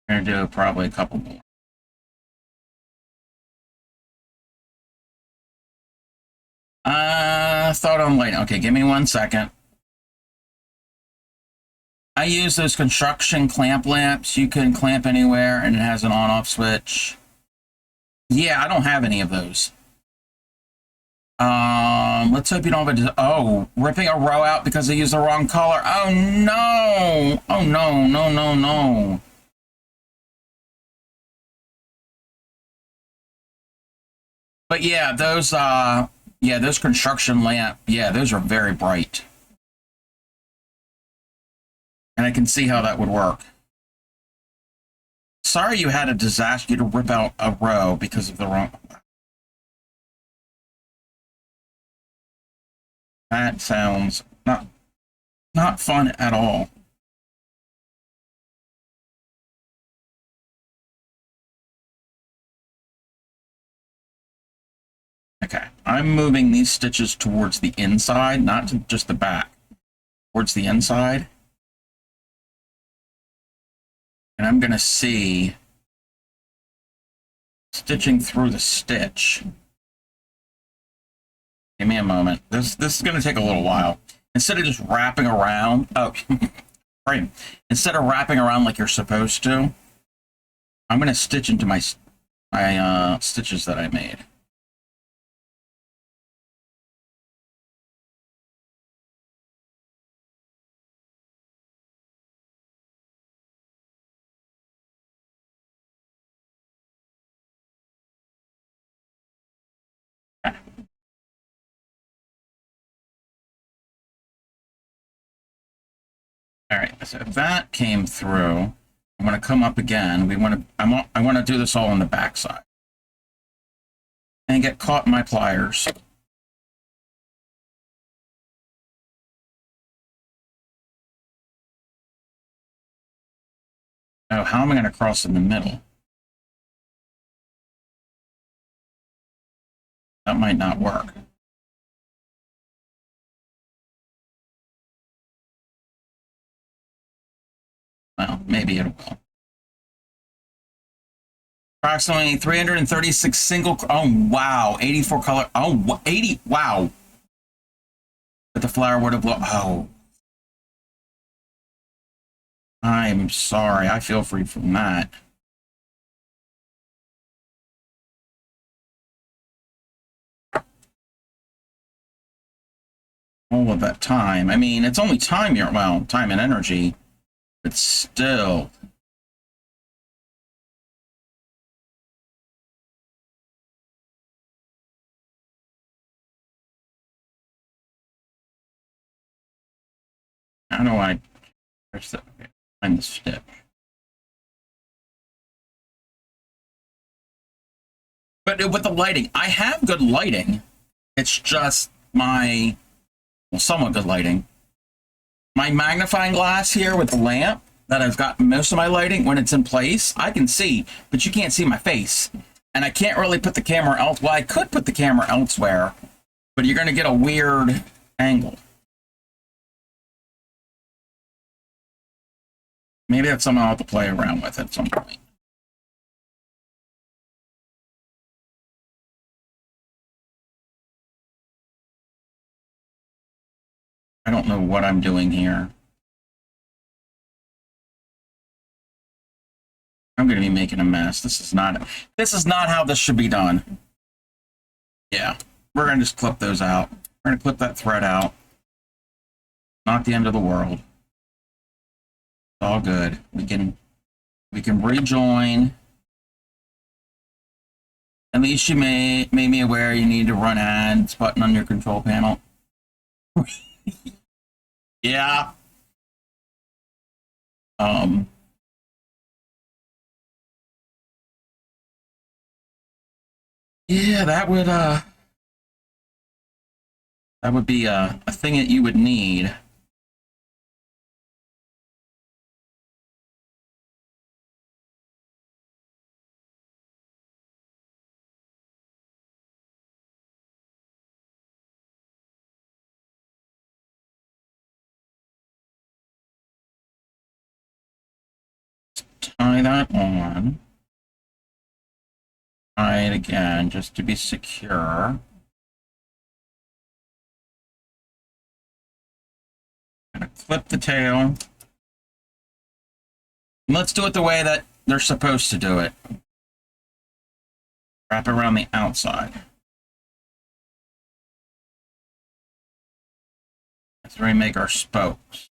Speaker 1: I'm gonna do probably a couple more. Thought on lighting. Okay, give me 1 second. I use those construction clamp lamps. You can clamp anywhere, and it has an on-off switch. Yeah, I don't have any of those. Let's hope you don't have a... Oh, ripping a row out because I used the wrong color. Oh, no! Oh, no, no, no, no. But yeah, those construction lamp, yeah, those are very bright. And I can see how that would work. Sorry you had a disaster to rip out a row because of the wrong... That sounds not fun at all. Okay, I'm moving these stitches towards the inside, not to just the back, towards the inside. And I'm going to see stitching through the stitch. Give me a moment. This is going to take a little while. Instead of just wrapping around, right. Instead of wrapping around like you're supposed to, I'm going to stitch into my stitches that I made. All right, so if that came through, I'm going to come up again. I want to do this all on the back side. And get caught in my pliers. Oh, how am I going to cross in the middle? That might not work. Well, maybe it will. Approximately 336 single... Oh, wow. 84 color... Oh, 80... Wow. But the flower would have... Oh. I'm sorry. I feel free from that. All of that time. I mean, it's only time here. Well, time and energy. But still. How do I... Where's the... Okay, find the stitch. But with the lighting, I have good lighting. It's just my... Well, somewhat good lighting. My magnifying glass here with the lamp that I've got most of my lighting, when it's in place, I can see, but you can't see my face. And I can't really put the camera else. Well, I could put the camera elsewhere, but you're going to get a weird angle. Maybe that's something I'll have to play around with at some point. I don't know what I'm doing here. I'm going to be making a mess. This is not how this should be done. Yeah, we're going to just clip those out. We're going to clip that thread out. Not the end of the world. It's all good. We can rejoin. At least you made me aware you need to run ads button on your control panel. Yeah. Yeah, that would be a thing that you would need. Tie that on. Tie it again just to be secure. Gonna clip the tail. And let's do it the way that they're supposed to do it. Wrap it around the outside. That's where we make our spokes.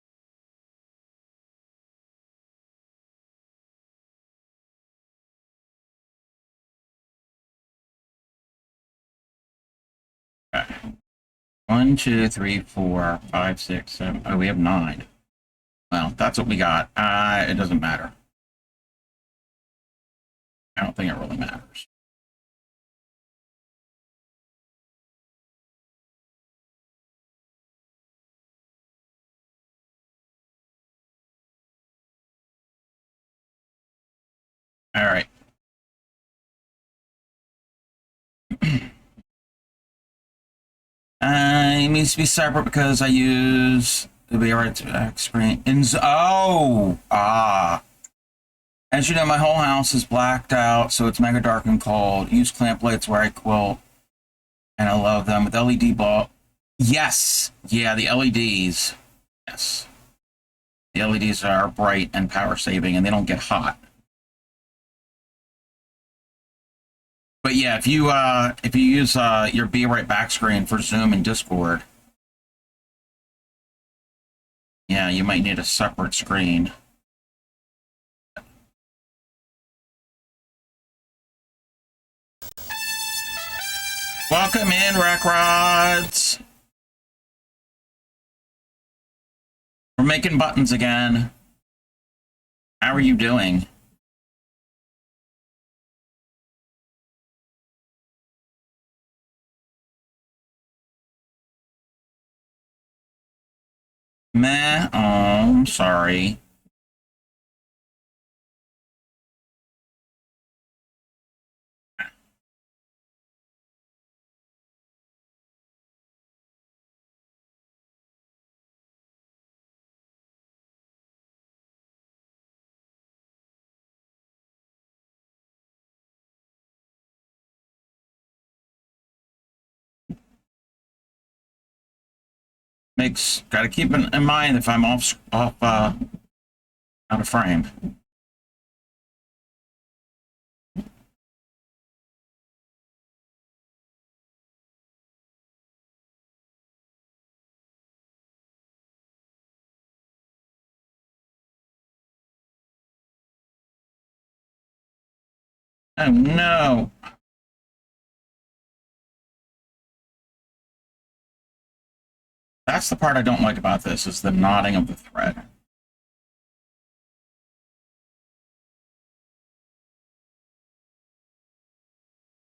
Speaker 1: Okay. 1, 2, 3, 4, 5, 6, 7. Oh, we have 9. Well, that's what we got. It doesn't matter. I don't think it really matters. All right. It needs to be separate because I use the right back screen. As you know, my whole house is blacked out, so it's mega dark and cold. Use clamp lights where I quilt, and I love them with LED bulb. Yes, yeah, the LEDs. Yes, the LEDs are bright and power saving, and they don't get hot. But yeah, if you use your Be Right back screen for Zoom and Discord, yeah, you might need a separate screen. Welcome in, Rack Rods. We're making buttons again. How are you doing? Meh. Oh, I'm sorry. Gotta keep in mind if I'm off out of frame. Oh no. That's the part I don't like about this, is the knotting of the thread.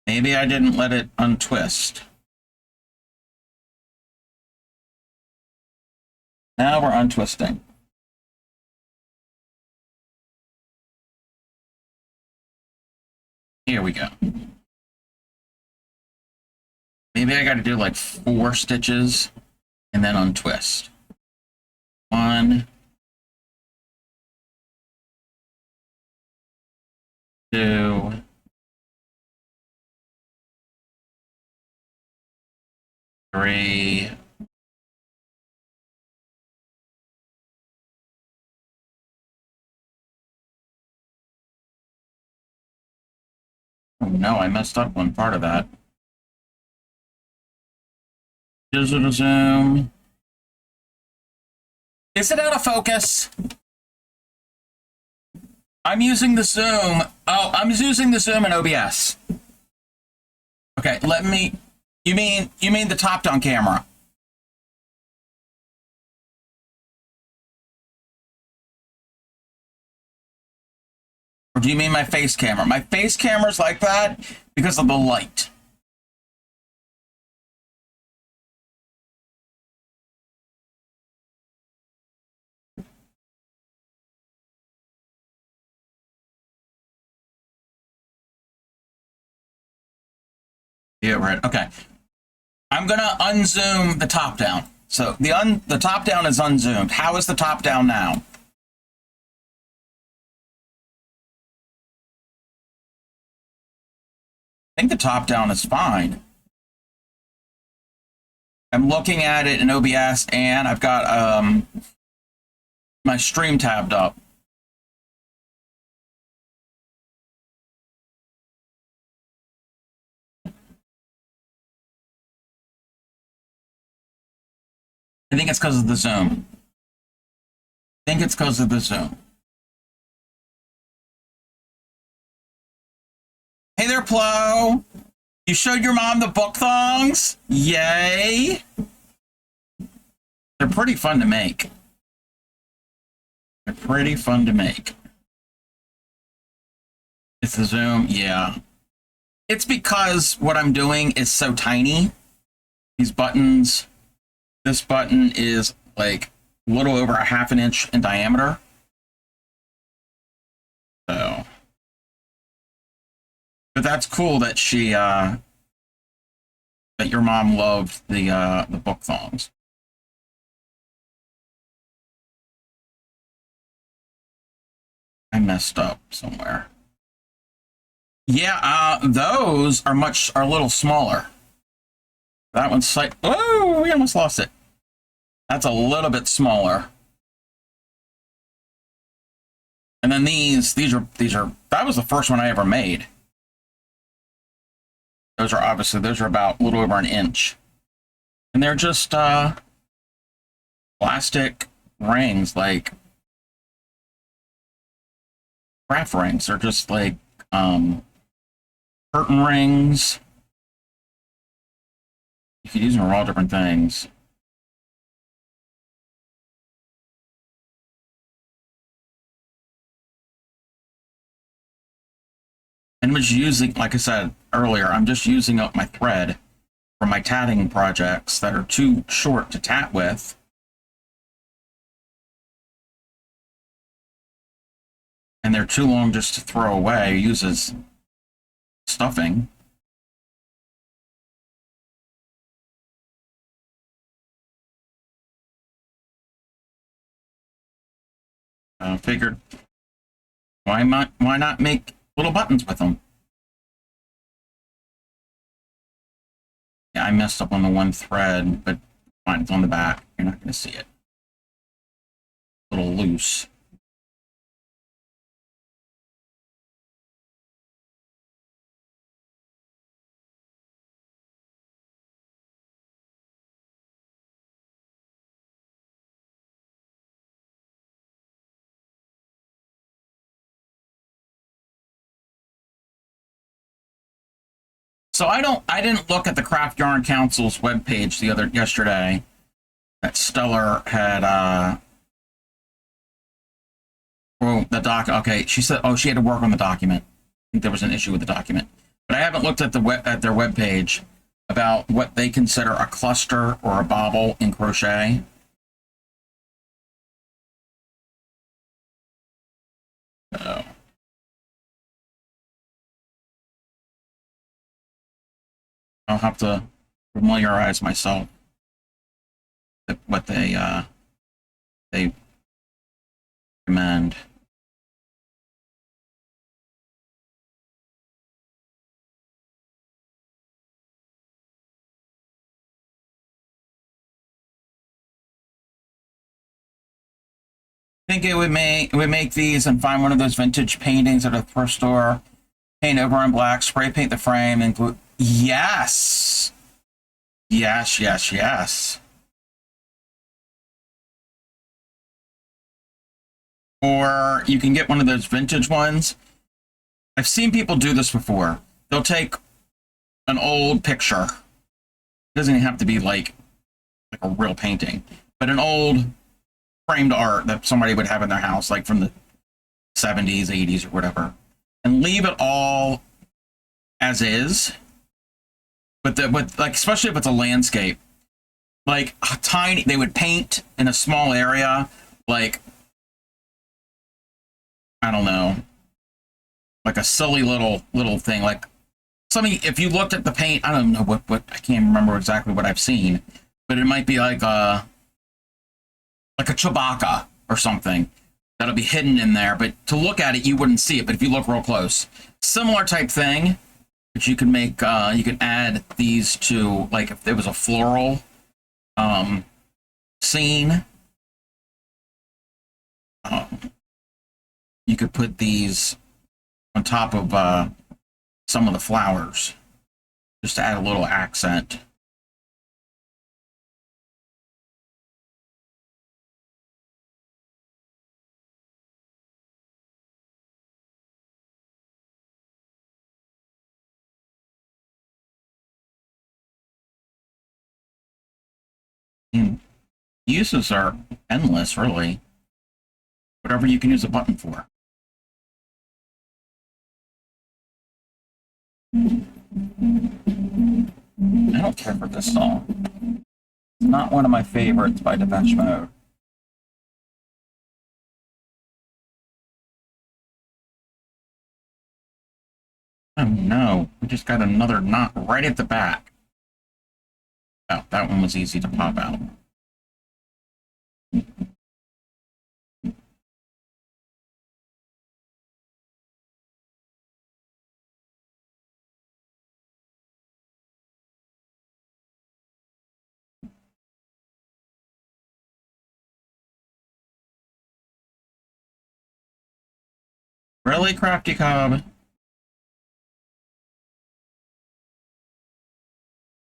Speaker 1: Maybe I didn't let it untwist. Now we're untwisting. Here we go. Maybe I got to do like 4 stitches and then untwist. 1, 2, 3, 4. Oh no, I messed up one part of that. Digital zoom. Is it out of focus? I'm using the zoom. Oh, I'm using the zoom in OBS. Okay, let me. You mean the top-down camera? Or do you mean my face camera? My face camera's like that because of the light. Yeah, right. Okay. I'm gonna unzoom the top down. So the top down is unzoomed. How is the top down now? I think the top down is fine. I'm looking at it in OBS and I've got my stream tabbed up. I think it's because of the zoom. I think it's because of the zoom. Hey there, Plo. You showed your mom the book thongs? Yay. They're pretty fun to make. They're pretty fun to make. It's the zoom, yeah. It's because what I'm doing is so tiny. These buttons, this button is like a little over a ½ inch in diameter. So, but that's cool that she, that your mom loved the book thongs. I messed up somewhere. Yeah, those are a little smaller. That one's like, oh, we almost lost it. That's a little bit smaller. And then these are, that was the first one I ever made. Those are about a little over an inch. And they're just, plastic rings, like craft rings. They're just like, curtain rings. You could use them for all different things. And I'm just using, like I said earlier, I'm just using up my thread for my tatting projects that are too short to tat with. And they're too long just to throw away, use as stuffing. I figured, why not make little buttons with them? Yeah, I messed up on the one thread, but fine, it's on the back. You're not going to see it. A little loose. So I didn't look at the Craft Yarn Council's webpage yesterday. That Stellar had okay, she said she had to work on the document. I think there was an issue with the document. But I haven't looked at their webpage about what they consider a cluster or a bobble in crochet. So I'll have to familiarize myself with what they recommend. I think it would make these and find one of those vintage paintings at a thrift store, paint over in black, spray paint the frame, and glue. Yes, yes, yes, yes. Or you can get one of those vintage ones. I've seen people do this before. They'll take an old picture. It doesn't even have to be like a real painting, but an old framed art that somebody would have in their house, like from the 70s, 80s, or whatever, and leave it all as is. But like, especially if it's a landscape, like a tiny, they would paint in a small area, like, I don't know, like a silly little thing, like something. If you looked at the paint, I don't know what I can't remember exactly what I've seen, but it might be like a Chewbacca or something that'll be hidden in there. But to look at it, you wouldn't see it. But if you look real close, similar type thing. But you can make you can add these to, like, if there was a floral scene. You could put these on top of some of the flowers, just to add a little accent. And uses are endless, really. Whatever you can use a button for. I don't care for this song. It's not one of my favorites by Depeche Mode. Oh no, we just got another knot right at the back. Oh, that one was easy to pop out. Really, Crafty Cobb?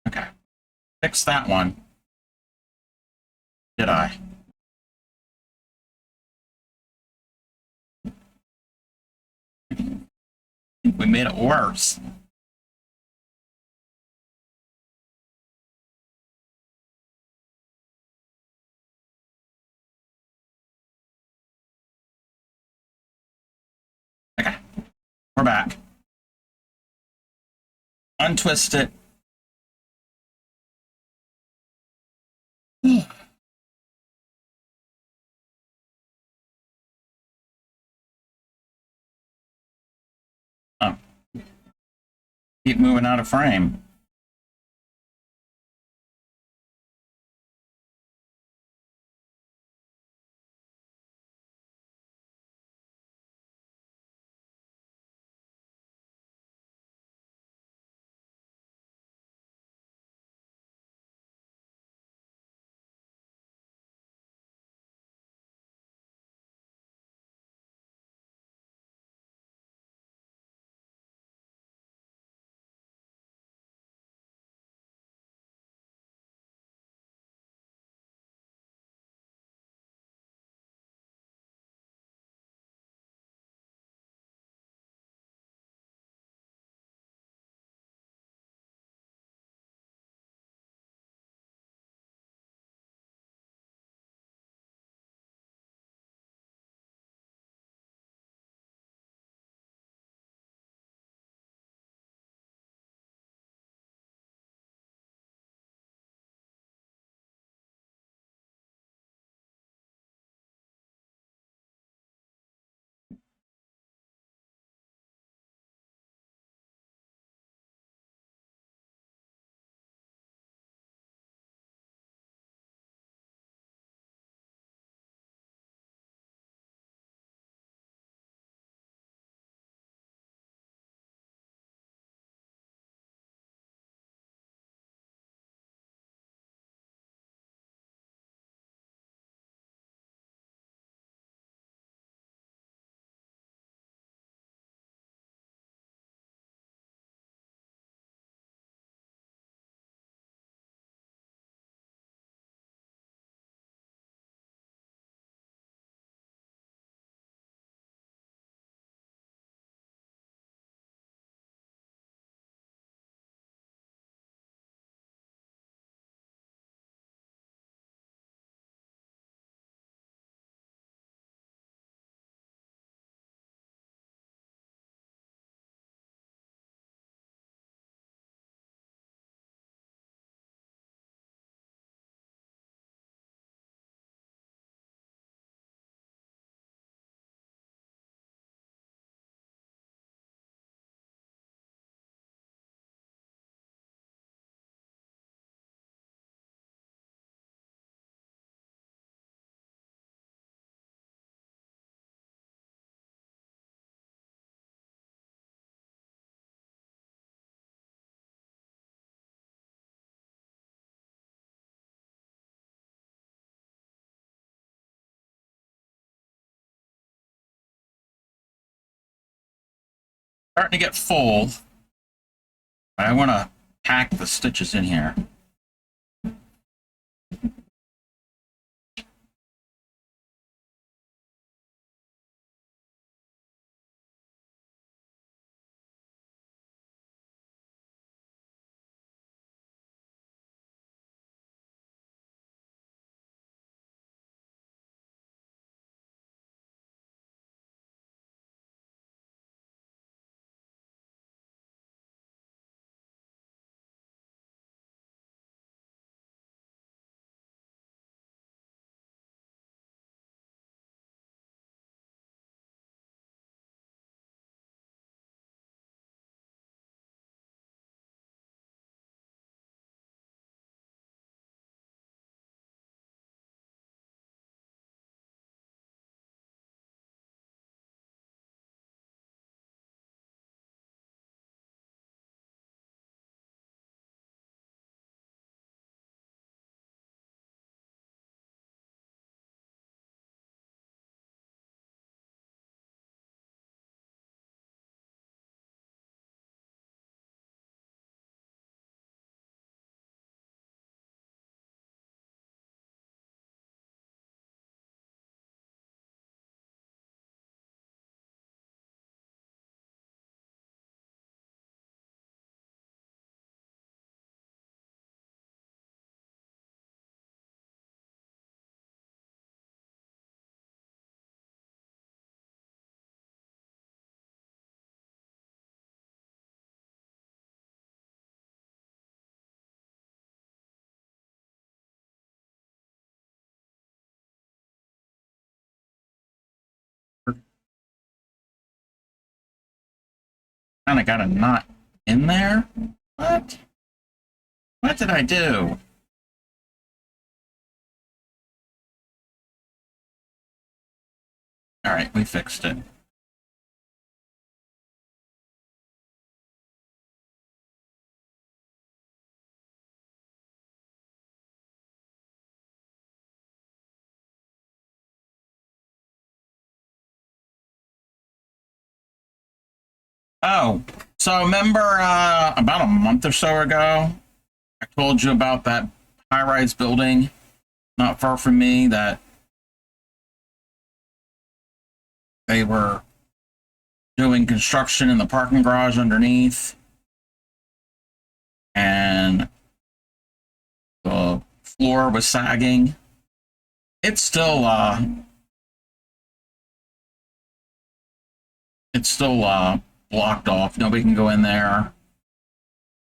Speaker 1: Okay. Fix that one. Did I? We made it worse. Okay. We're back. Untwist it. Oh. Keep moving out of frame. Starting to get full. I want to pack the stitches in here. Kind of got a knot in there. What? What did I do? All right, we fixed it. Oh, so remember about a month or so ago, I told you about that high-rise building not far from me that they were doing construction in the parking garage underneath, and the floor was sagging. It's still blocked off. Nobody can go in there.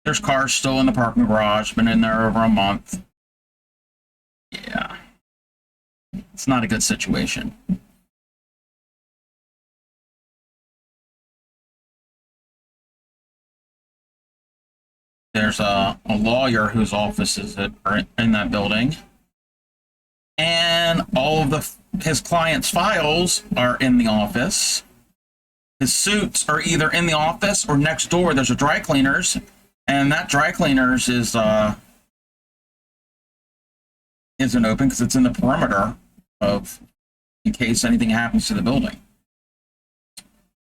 Speaker 1: There's cars still in the parking garage. Been in there over a month. Yeah, it's not a good situation. There's a lawyer whose office is in that building, and all of his clients' files are in the office. His suits are either in the office or next door. There's a dry cleaners, and that dry cleaners isn't open because it's in the perimeter of in case anything happens to the building.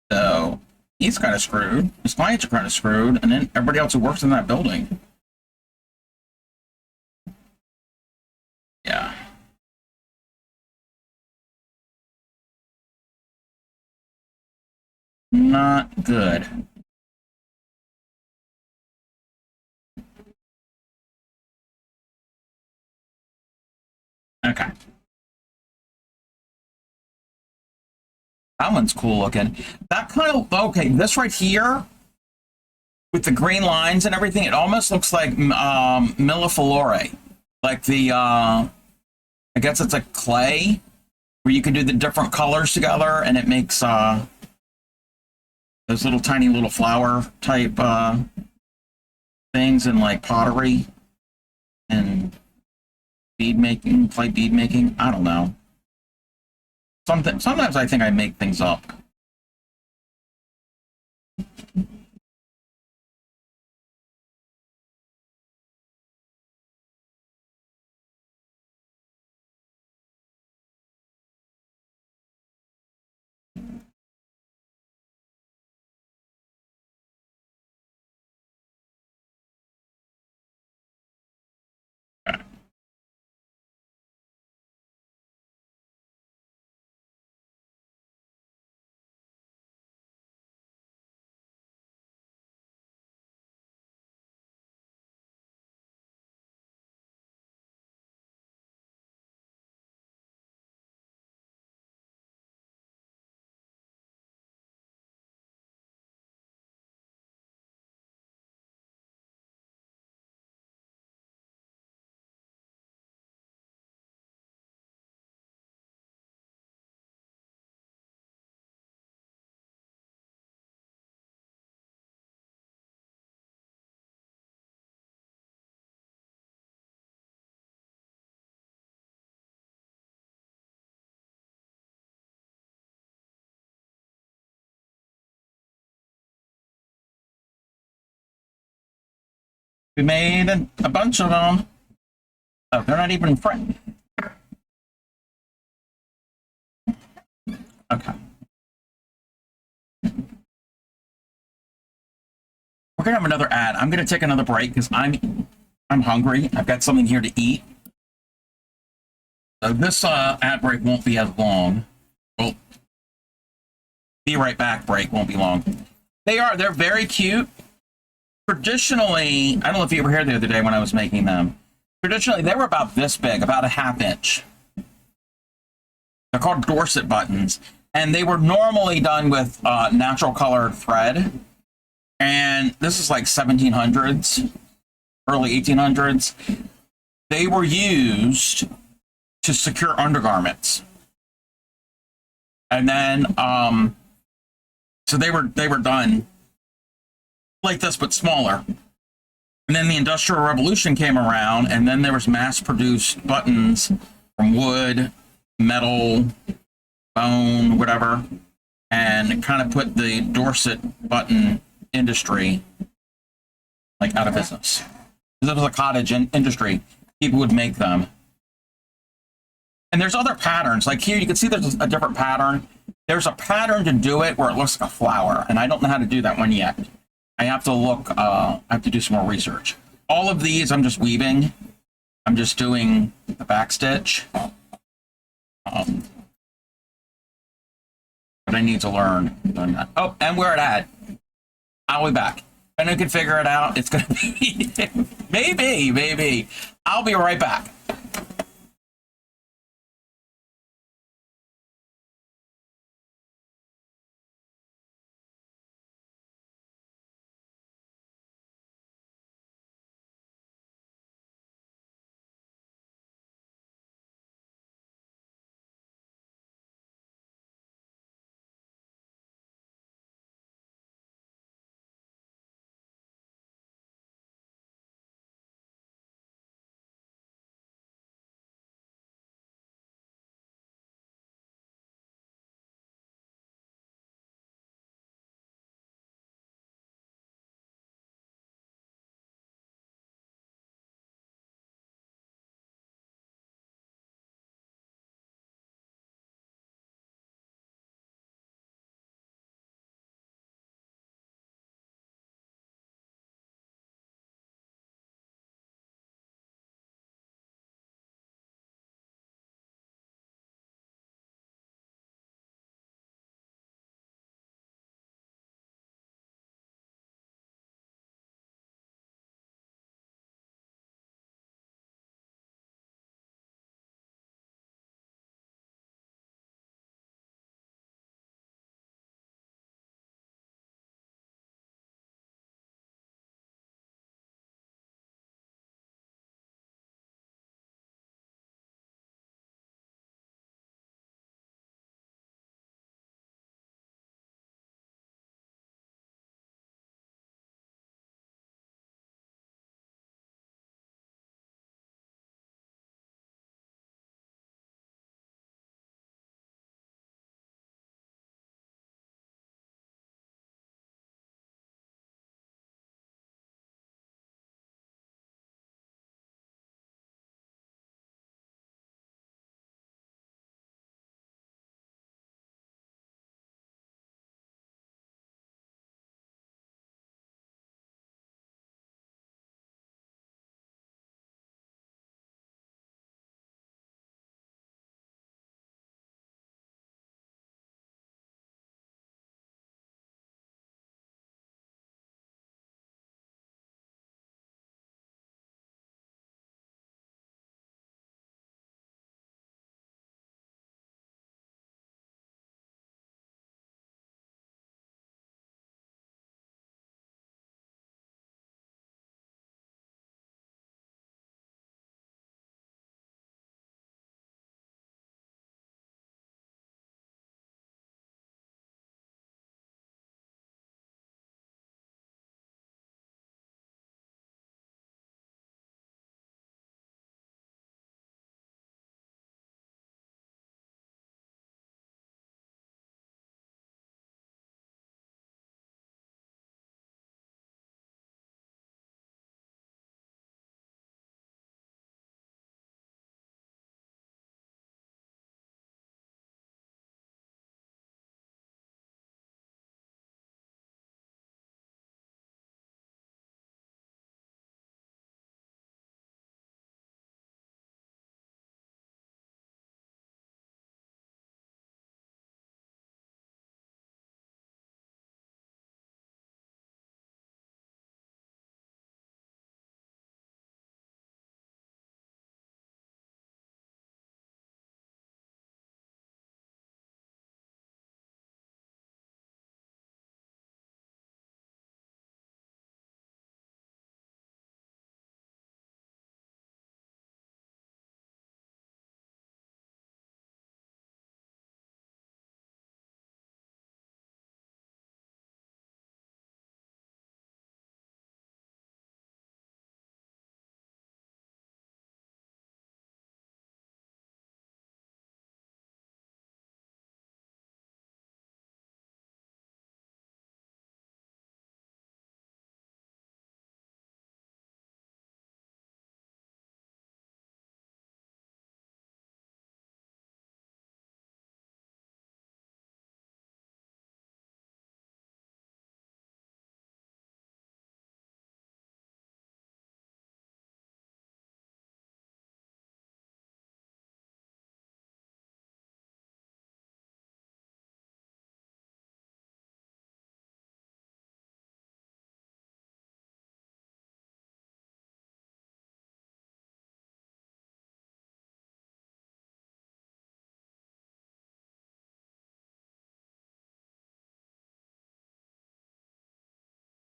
Speaker 1: So he's kind of screwed. His clients are kind of screwed, and then everybody else who works in that building. Yeah. Not good. Okay. That one's cool looking. That kind of, okay, this right here with the green lines and everything, it almost looks like milleflora. Like the, I guess it's a clay where you can do the different colors together and it makes those little tiny little flower type things in like pottery and bead making, clay bead making. I don't know. Sometimes I think I make things up. We made a bunch of them. Oh, they're not even friend. Okay. We're gonna have another ad. I'm gonna take another break because I'm hungry. I've got something here to eat. So this ad break won't be as long. Well, be right back. Break won't be long. They're very cute. Traditionally, I don't know if you were here the other day when I was making them. Traditionally, they were about this big, about a half inch. They're called Dorset buttons, and they were normally done with natural colored thread. And this is like 1700s, early 1800s. They were used to secure undergarments. And then, so they were done like this, but smaller. And then the Industrial Revolution came around, and then there was mass-produced buttons from wood, metal, bone, whatever, and it kind of put the Dorset button industry like out of business. This was a cottage industry. People would make them. And there's other patterns. Like here, you can see there's a different pattern. There's a pattern to do it where it looks like a flower, and I don't know how to do that one yet. I have to look, I have to do some more research. All of these, I'm just weaving. I'm just doing the back stitch. But I need to learn that. Oh, and we're at ad. I'll be back. If anyone can figure it out, it's going to be, maybe. I'll be right back.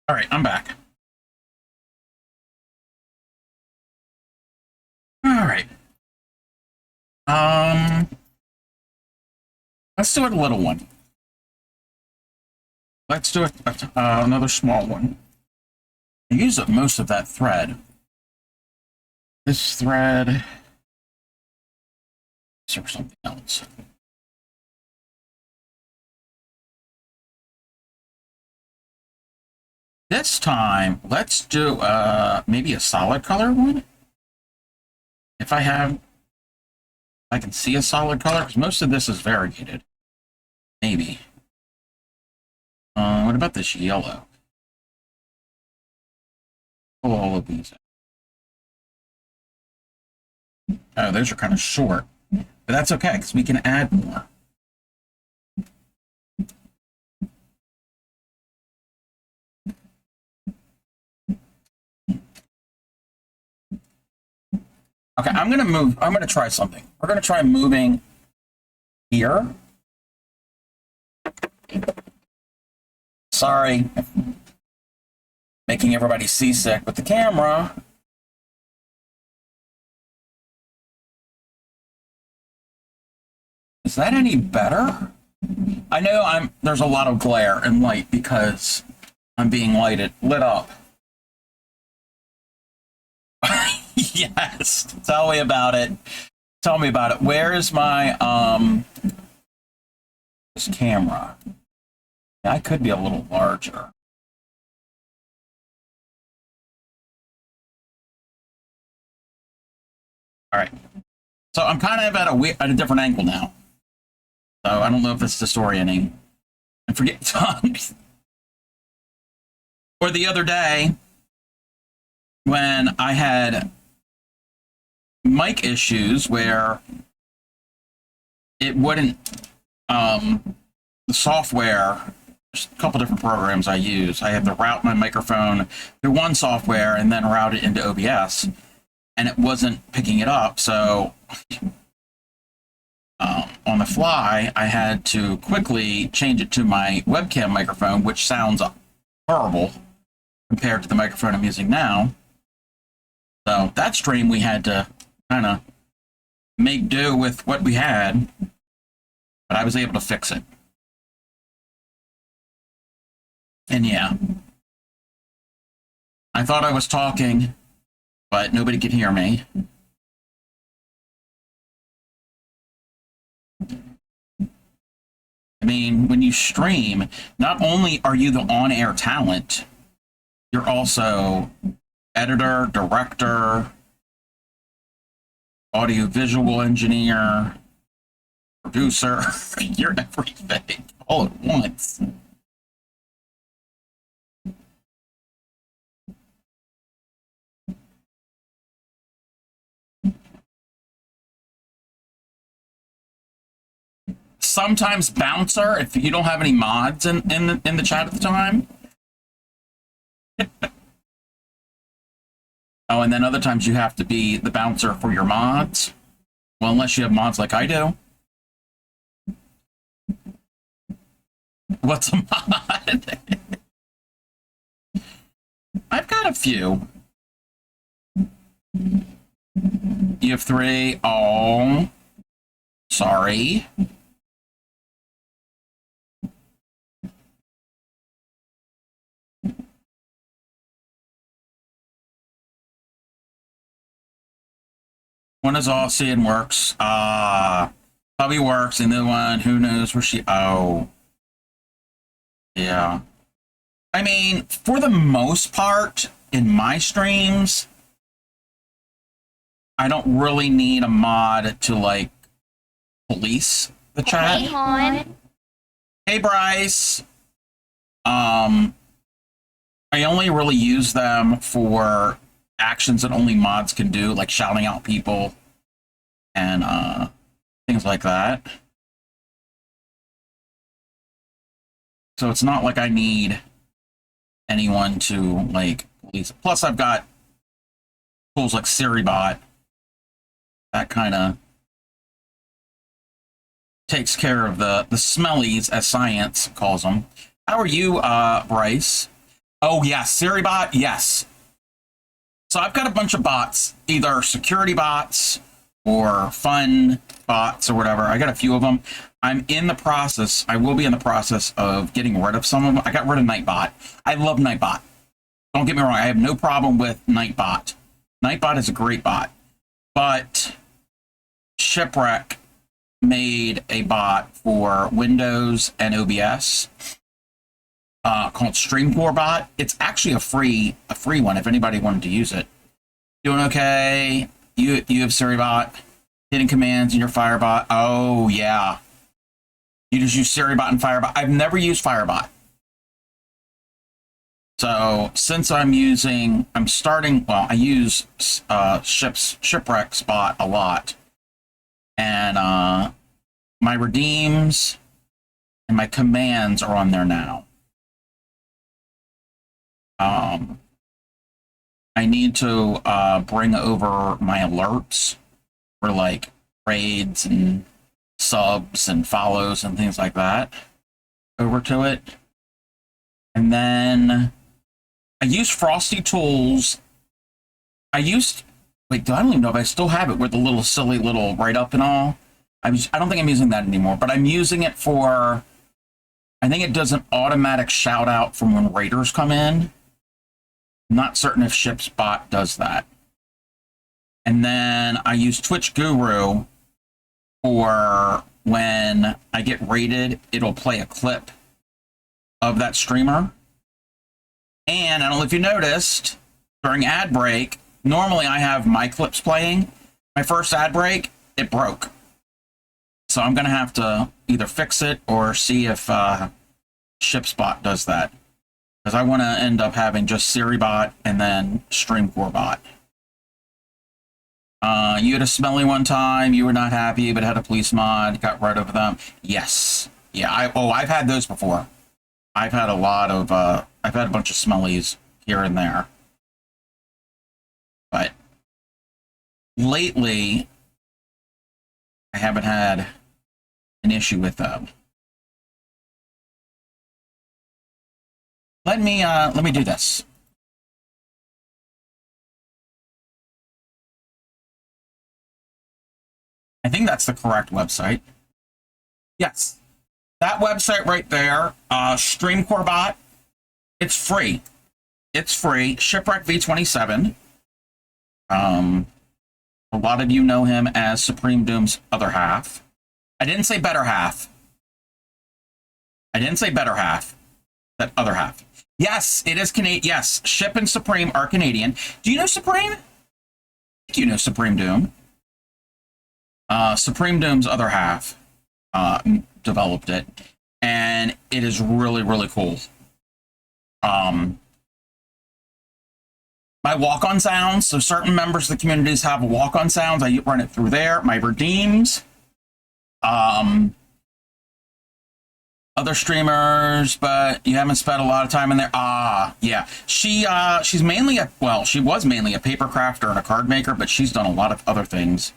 Speaker 1: All right, I'm back. All right. Let's do it a little one. Let's do it another small one. I use up most of that thread. This thread is or something else. This time, let's do maybe a solid color one. If I can see a solid color, because most of this is variegated. Maybe. What about this yellow? Pull all of these out. Oh, those are kind of short. But that's okay, because we can add more. Okay, I'm going to try something. We're going to try moving here. Sorry, making everybody seasick with the camera. Is that any better? I know there's a lot of glare and light because I'm being lit up. Yes, tell me about it. Tell me about it. Where is my this camera? I could be a little larger. All right. So I'm kind of at a different angle now. So I don't know if it's disorienting. I forget times. Or the other day when I had mic issues where it wouldn't the software, there's a couple different programs I use. I had to route my microphone through one software and then route it into OBS, and it wasn't picking it up. So on the fly, I had to quickly change it to my webcam microphone, which sounds horrible compared to the microphone I'm using now. So that stream we had to kind of make do with what we had, but I was able to fix it. And yeah, I thought I was talking, but nobody could hear me. I mean, when you stream, not only are you the on-air talent, you're also editor, director, audio-visual engineer, producer. You're everything all at once. Sometimes bouncer if you don't have any mods in the chat at the time. Oh, and then other times you have to be the bouncer for your mods. Well, unless you have mods like I do. What's a mod? I've got a few. You have 3. Oh, sorry. One is Aussie and works. Hubby works, and the one who knows where she. Oh, yeah. I mean, for the most part, in my streams, I don't really need a mod to like police the chat.
Speaker 4: Hey, hon.
Speaker 1: Hey, Bryce. I only really use them for actions that only mods can do, like shouting out people and things like that. So it's not like I need anyone to like police. Plus, I've got tools like SiriBot that kind of takes care of the smellies, as science calls them. How are you, Bryce? Oh, yes. Siri bot, yes. So I've got a bunch of bots, either security bots or fun bots or whatever. I got a few of them. I'm in the process. I will be in the process of getting rid of some of them. I got rid of Nightbot. I love Nightbot. Don't get me wrong. I have no problem with Nightbot. Nightbot is a great bot. But Shipwreck made a bot for Windows and OBS called Streamcore Bot. It's actually a free one if anybody wanted to use it. Doing okay. You have Siri bot, hitting commands in your Firebot. Oh yeah. You just use Siri bot and Firebot. I've never used Firebot. So since I use Shipwreck's bot a lot. And my redeems and my commands are on there now. I need to bring over my alerts for like raids and subs and follows and things like that over to it. And then I use Frosty Tools. I don't even know if I still have it with the little silly little write-up and all. I don't think I'm using that anymore, but I'm using it for, I think it does an automatic shout out from when raiders come in. I'm not certain if Ship's bot does that. And then I use Twitch Guru for when I get raided, it'll play a clip of that streamer. And I don't know if you noticed, during ad break, normally I have my clips playing. My first ad break, it broke. So I'm going to have to either fix it or see if ShipSpot does that. Because I want to end up having just SiriBot and then Streamcore Bot. You had a smelly one time, you were not happy, but had a police mod, got rid of them. Yes. Yeah, I've had those before. I've had a lot of, I've had a bunch of smellies here and there. But lately, I haven't had an issue with them. Let me do this. I think that's the correct website. Yes. That website right there, Streamcore Bot, it's free. It's free. Shipwreck V27. A lot of you know him as Supreme Doom's other half. I didn't say better half. I didn't say better half. That other half. Yes, it is Canadian. Yes, Ship and Supreme are Canadian. Do you know Supreme? I think you know Supreme Doom. Supreme Doom's other half developed it, and it is really, really cool. My walk-on sounds, so certain members of the communities have walk-on sounds. I run it through there. My redeems. Other streamers, but you haven't spent a lot of time in there. Yeah. She's mainly she was mainly a paper crafter and a card maker, but she's done a lot of other things.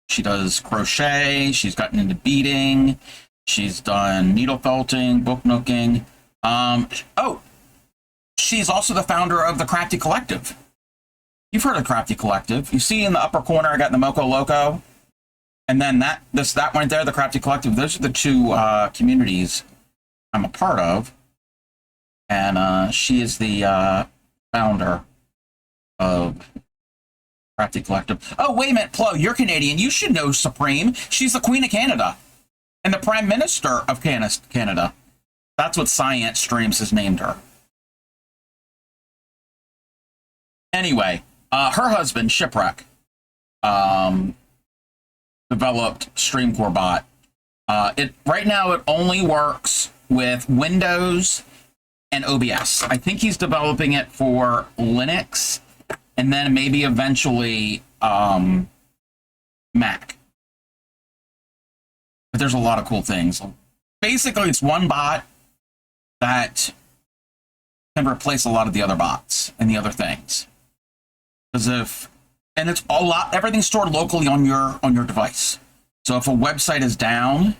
Speaker 1: She does crochet, she's gotten into beading, she's done needle felting, book nooking. She's also the founder of the Crafty Collective. You've heard of Crafty Collective. You see in the upper corner, I got the Moco Loco. And then that one right there, the Crafty Collective, those are the two communities I'm a part of. And she is the founder of Crafty Collective. Oh, wait a minute, Plo, you're Canadian. You should know Supreme. She's the Queen of Canada and the Prime Minister of Canada. That's what Science Streams has named her. Anyway, her husband, Shipwreck, developed Streamcore Bot. Right now, it only works with Windows and OBS. I think he's developing it for Linux, and then maybe eventually Mac. But there's a lot of cool things. Basically, it's one bot that can replace a lot of the other bots and the other things. And it's everything's stored locally on your device. So if a website is down,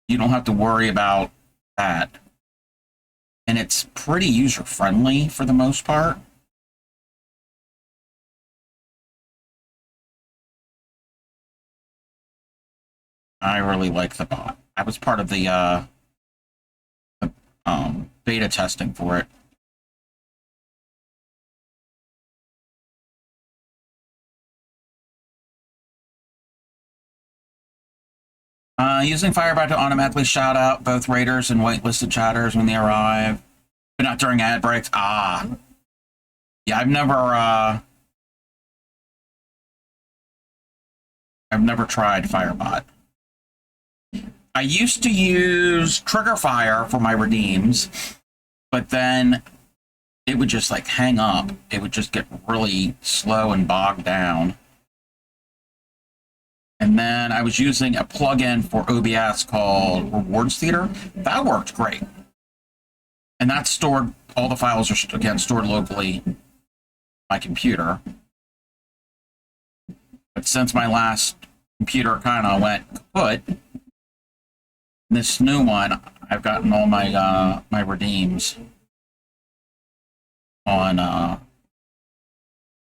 Speaker 1: you don't have to worry about that. and it's pretty user-friendly for the most part. I really like the bot. I was part of the beta testing for it. Using Firebot to automatically shout out both raiders and whitelisted chatters when they arrive, but not during ad breaks. Ah, yeah, I've never tried Firebot. I used to use Trigger Fire for my redeems, but then it would just like hang up. It would just get really slow and bogged down. And then I was using a plugin for OBS called Rewards Theater. That worked great. And that's stored, all the files are, again, stored locally on my computer. But since my last computer kind of went kaput, this new one, I've gotten all my my redeems on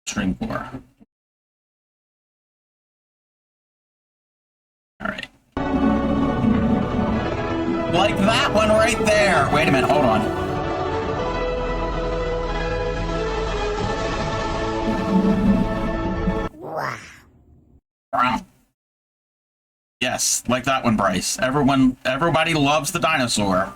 Speaker 1: Streamcore. All right. Like that one right there. Wait a minute, hold on. Wow. Yes, like that one, Bryce. Everybody loves the dinosaur.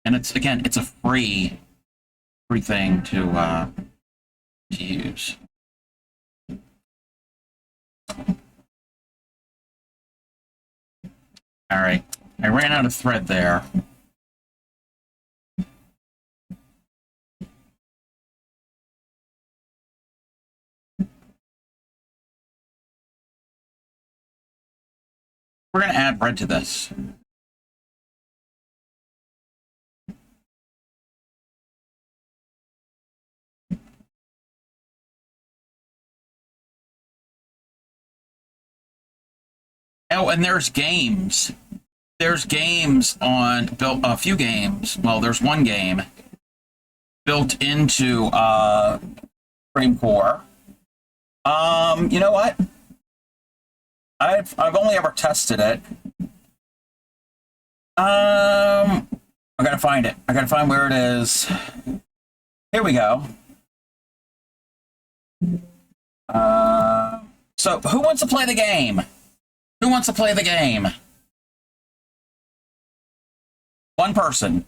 Speaker 1: And it's, again, it's a free thing to use. All right, I ran out of thread there. We're going to add red to this. Oh, and there's games. There's games on built a few games. Well, there's one game built into Dreamcore. You know what? I've only ever tested it. I gotta find it. I gotta find where it is. Here we go. So who wants to play the game? Who wants to play the game? One person.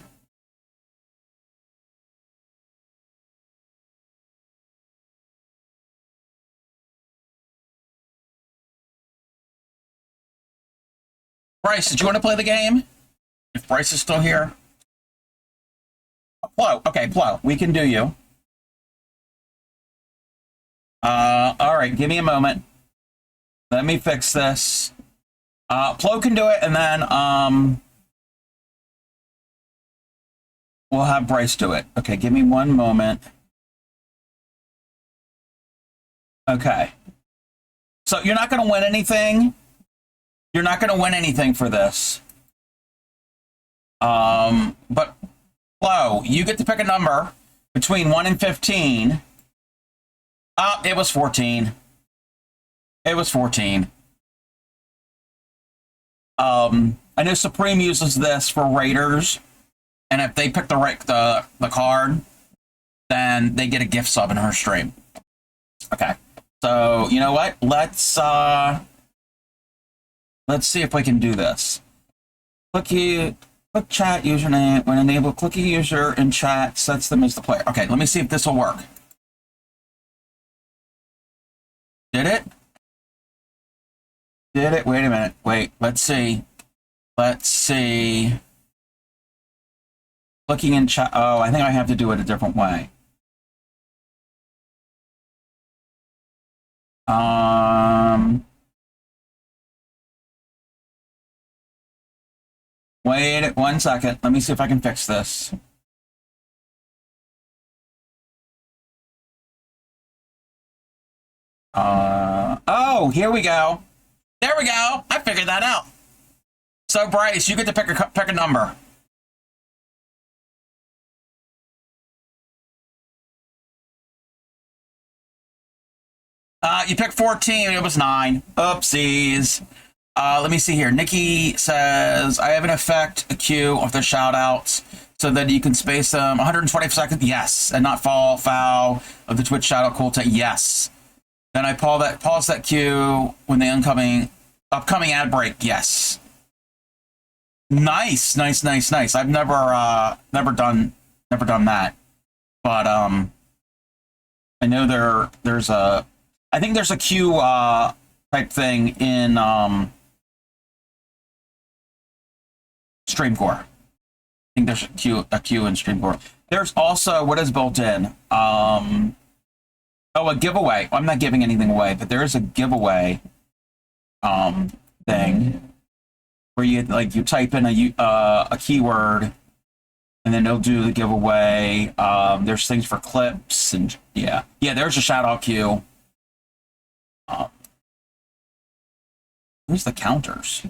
Speaker 1: Bryce, did you want to play the game? If Bryce is still here. Plo, okay, Plo, we can do you. All right, give me a moment. Let me fix this. Plo can do it, and then we'll have Bryce do it. Okay, give me one moment. Okay. So you're not going to win anything. You're not going to win anything for this. But Flo, you get to pick a number between 1 and 15. It was 14. It was 14. I know Supreme uses this for raiders, and if they pick the card, then they get a gift sub in her stream. Okay. So, you know what? Let's see if we can do this. Click chat username. When enabled, click a user in chat sets them as the player. Okay, let me see if this will work. Did it? Did it? Wait a minute. Wait, let's see. Let's see. Clicking in chat. Oh, I think I have to do it a different way. Wait 1 second. Let me see if I can fix this. Oh, here we go. There we go. I figured that out. So Bryce, you get to pick a number. You picked 14. It was 9. Oopsies. Let me see here. Nikki says, I have an effect, a cue of the shout outs so that you can space them 120 seconds. Yes. And not fall foul of the Twitch shout out quota. Yes. Then I pause that cue when the upcoming ad break. Yes. Nice. I've never done that. But I know there's a I think there's a queue type thing in Streamcore. I think there's a queue in Streamcore. There's also what is built in. Oh, a giveaway. I'm not giving anything away, but there is a giveaway thing where you type in a keyword and then they'll do the giveaway. There's things for clips and yeah. There's a shout out queue. Where's the counters?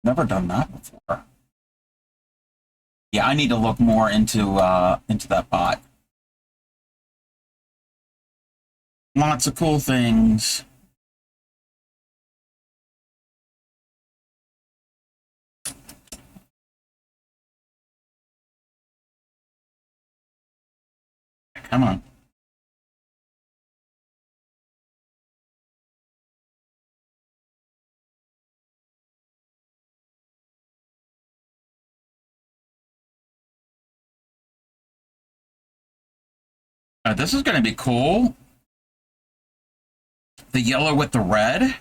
Speaker 1: Never done that before. Yeah, I need to look more into that bot. Lots of cool things. Come on. This is going to be cool. The yellow with the red.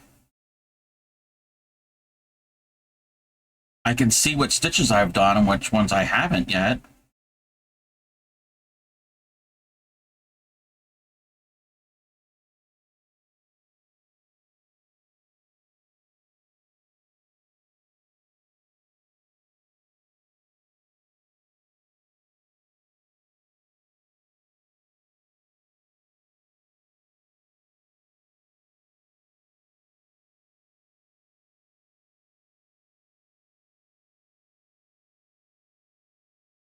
Speaker 1: I can see what stitches I've done and which ones I haven't yet.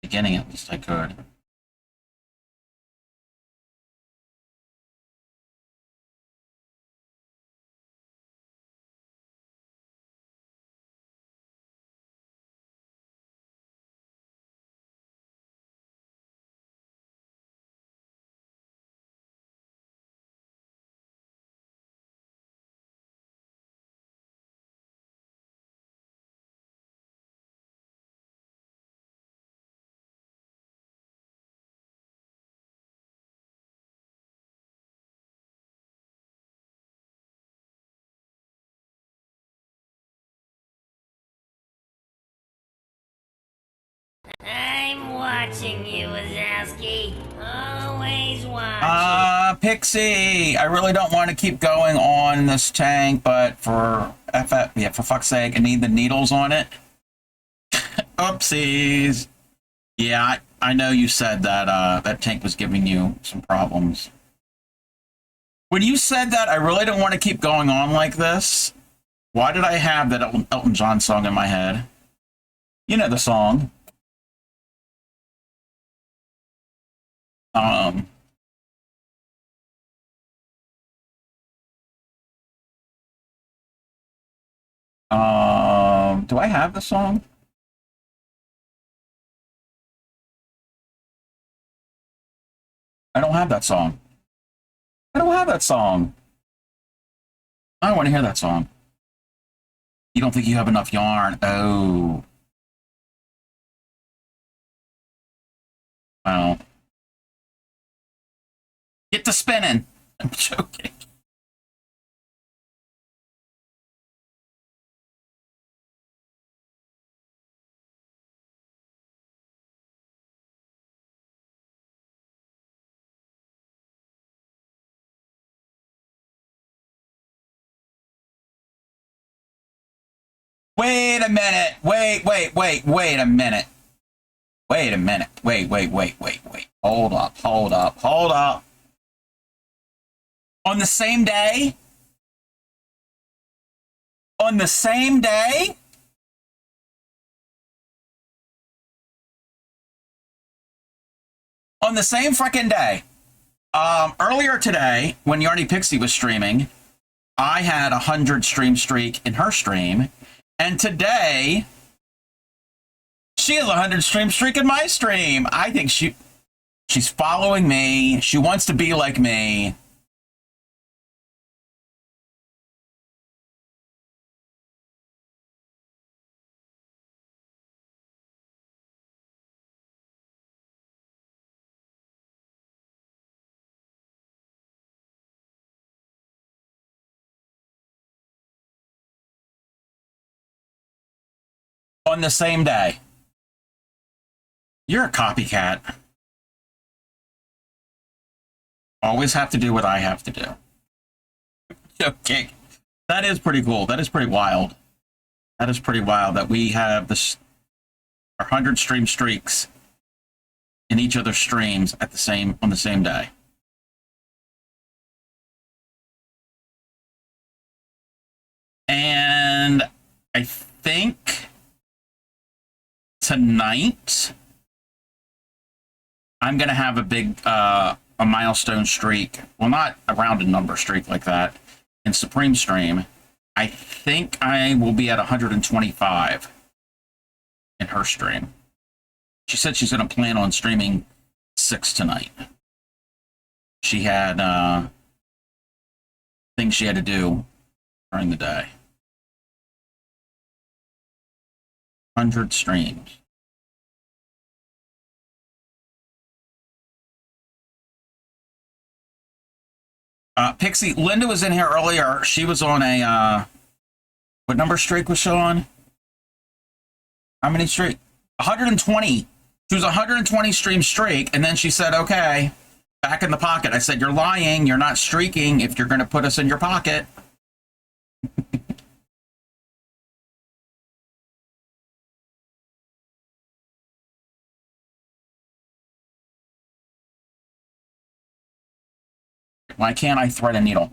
Speaker 1: Beginning, at least I could.
Speaker 3: I'm watching you, Wazowski. Always watching.
Speaker 1: Pixie, I really don't want to keep going on this tank, but for fuck's sake, I need the needles on it. Oopsies. Yeah, I know you said that that tank was giving you some problems. When you said that, I really don't want to keep going on like this. Why did I have that Elton John song in my head? You know the song. Do I have the song? I don't have that song. I don't have that song. I don't want to hear that song. You don't think you have enough yarn? Oh. Well. Get to spinning. I'm joking. Wait a minute. Wait a minute. Wait a minute. Wait. Hold up. On the same day? On the same day? On the same freaking day. Earlier today, when Yarny Pixie was streaming, I had 100 stream streak in her stream, and today she has 100 stream streak in my stream. I think she's following me. She wants to be like me. On the same day. You're a copycat. Always have to do what I have to do. Okay. That is pretty cool. That is pretty wild. That is pretty wild that we have this 100 stream streaks in each other's streams at on the same day. And I think tonight I'm gonna have a big a milestone streak. Well, not a rounded number streak like that in Supreme Stream. I think I will be at 125 in her stream. She said she's gonna plan on streaming 6 tonight. She had things she had to do during the day. 100 streams. Pixie, Linda was in here earlier. She was on a, what number streak was she on? How many streak? 120. She was 120 stream streak, and then she said, okay, back in the pocket. I said, you're lying. You're not streaking if you're going to put us in your pocket. Why can't I thread a needle?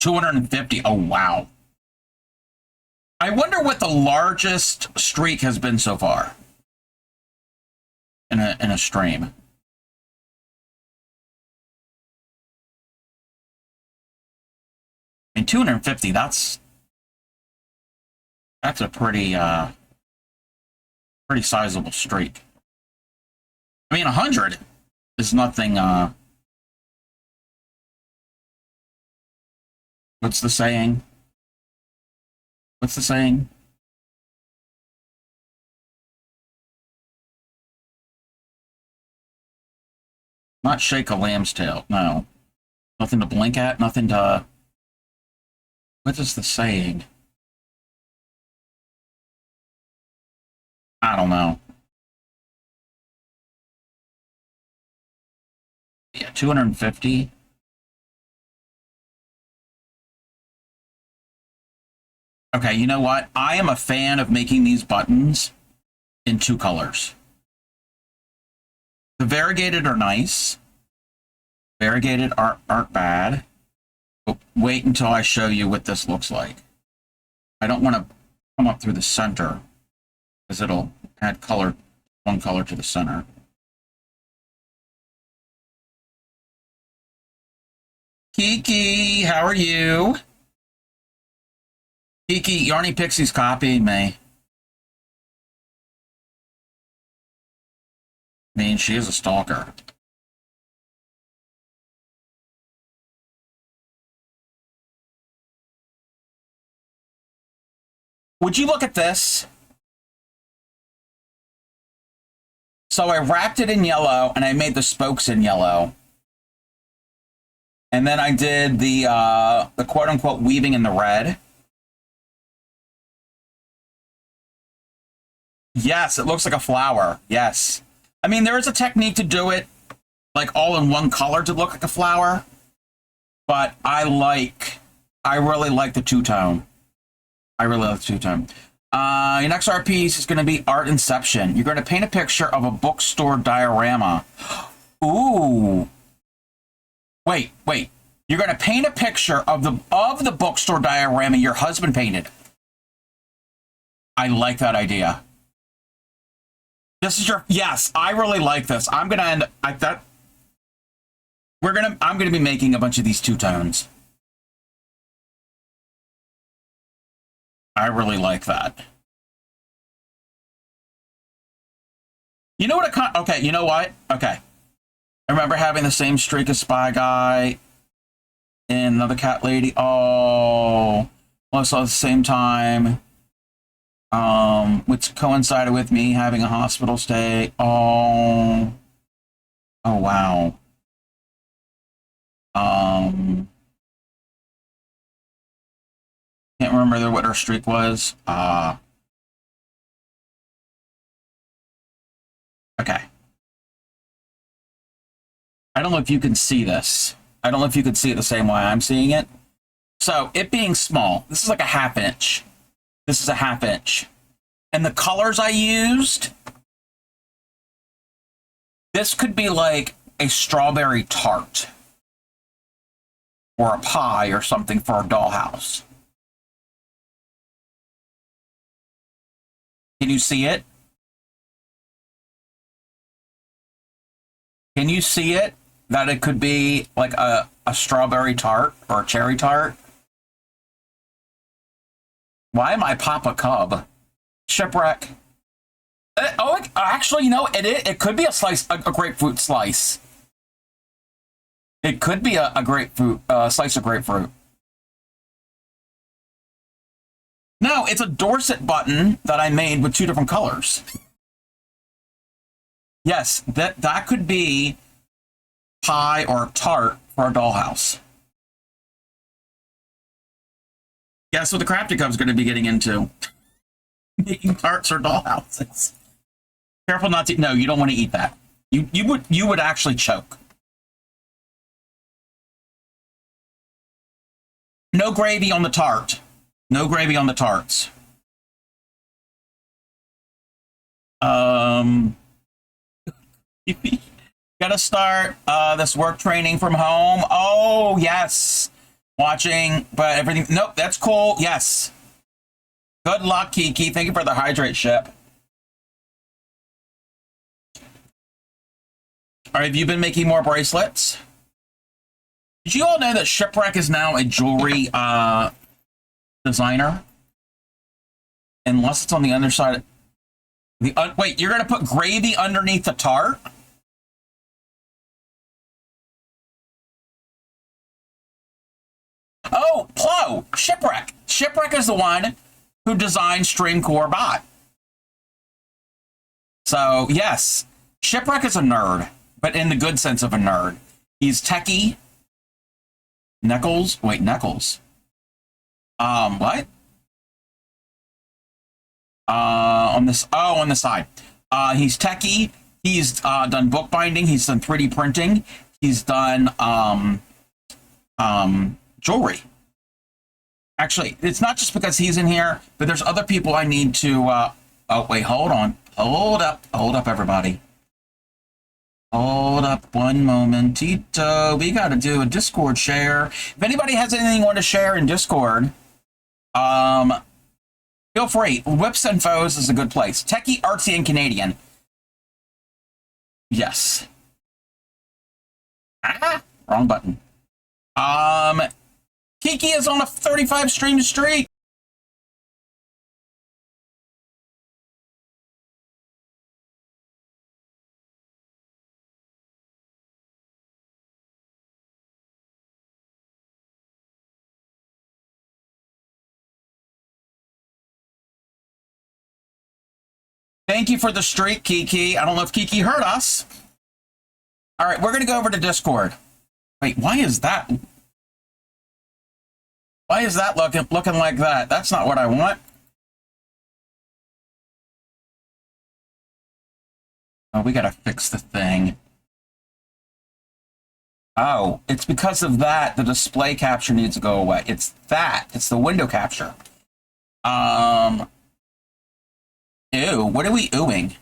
Speaker 1: 250. Oh, wow. I wonder what the largest streak has been so far in a stream. And 250, that's a pretty sizable streak. I mean, 100 is nothing. What's the saying? What's the saying? Not shake a lamb's tail. No. Nothing to blink at. Nothing to... What is the saying? I don't know. Yeah, 250. Okay, you know what? I am a fan of making these buttons in 2 colors. The variegated are nice. Variegated aren't bad. But wait until I show you what this looks like. I don't want to come up through the center because it'll add color, one color to the center. Kiki, how are you? Kiki, Yarny Pixie's copying me. I mean, she is a stalker. Would you look at this? So I wrapped it in yellow, and I made the spokes in yellow. And then I did the quote-unquote weaving in the red. Yes, it looks like a flower. Yes. I mean, there is a technique to do it, like, all in one color to look like a flower. But I really like the two-tone. I really like the two-tone. Your next art piece is going to be Art Inception. You're going to paint a picture of a bookstore diorama. Ooh. Wait. You're going to paint a picture of the bookstore diorama your husband painted. I like that idea. This is yes, I really like this. I'm going to end at that. I'm going to be making a bunch of these two-tones. I really like that. You know what? Okay, you know what? Okay. I remember having the same streak as Spy Guy and Another Cat Lady. Oh, also at the same time, which coincided with me having a hospital stay. Oh, wow. Can't remember what her streak was. Okay. I don't know if you can see this. I don't know if you can see it the same way I'm seeing it. So, it being small, this is like a ½ inch. This is a ½ inch. And the colors I used, this could be like a strawberry tart. Or a pie or something for a dollhouse. Can you see it? Can you see it? That it could be like a strawberry tart or a cherry tart? Why am I Papa Cub? Shipwreck. Actually, you know, it could be a grapefruit slice. It could be a grapefruit, slice of grapefruit. No, it's a Dorset button that I made with 2 different colors. Yes, that could be pie or tart for a dollhouse. Guess what the Crafty Cub's going to be getting into? Making tarts or dollhouses. Careful not to. No, you don't want to eat that. You would actually choke. No gravy on the tart. No gravy on the tarts. Gotta start this work training from home. Oh, yes. Watching, but everything. Nope, that's cool. Yes. Good luck, Kiki. Thank you for the hydrate ship. All right, have you been making more bracelets? Did you all know that Shipwreck is now a jewelry designer? Unless it's on the underside. Wait, you're going to put gravy underneath the tart? Oh, Plo! Shipwreck! Shipwreck is the one who designed Stream Core Bot. So, yes, Shipwreck is a nerd, but in the good sense of a nerd. He's techie. Neckles? Wait, Neckles. What? On the side. He's techie. He's done bookbinding. He's done 3D printing. He's done jewelry. Actually, it's not just because he's in here, but there's other people I need to. Oh wait, hold on, hold up, everybody. Hold up one momentito. We got to do a Discord share. If anybody has anything you want to share in Discord, feel free. Whips and Foes is a good place. Techie, artsy, and Canadian. Yes. Wrong button. Kiki is on a 35 stream streak. Thank you for the streak, Kiki. I don't know if Kiki heard us. All right, we're going to go over to Discord. Wait, why is that? Why is that looking like that? That's not what I want. Oh, we got to fix the thing. Oh, it's because of that the display capture needs to go away. It's that. It's the window capture. Ew, what are we oohing?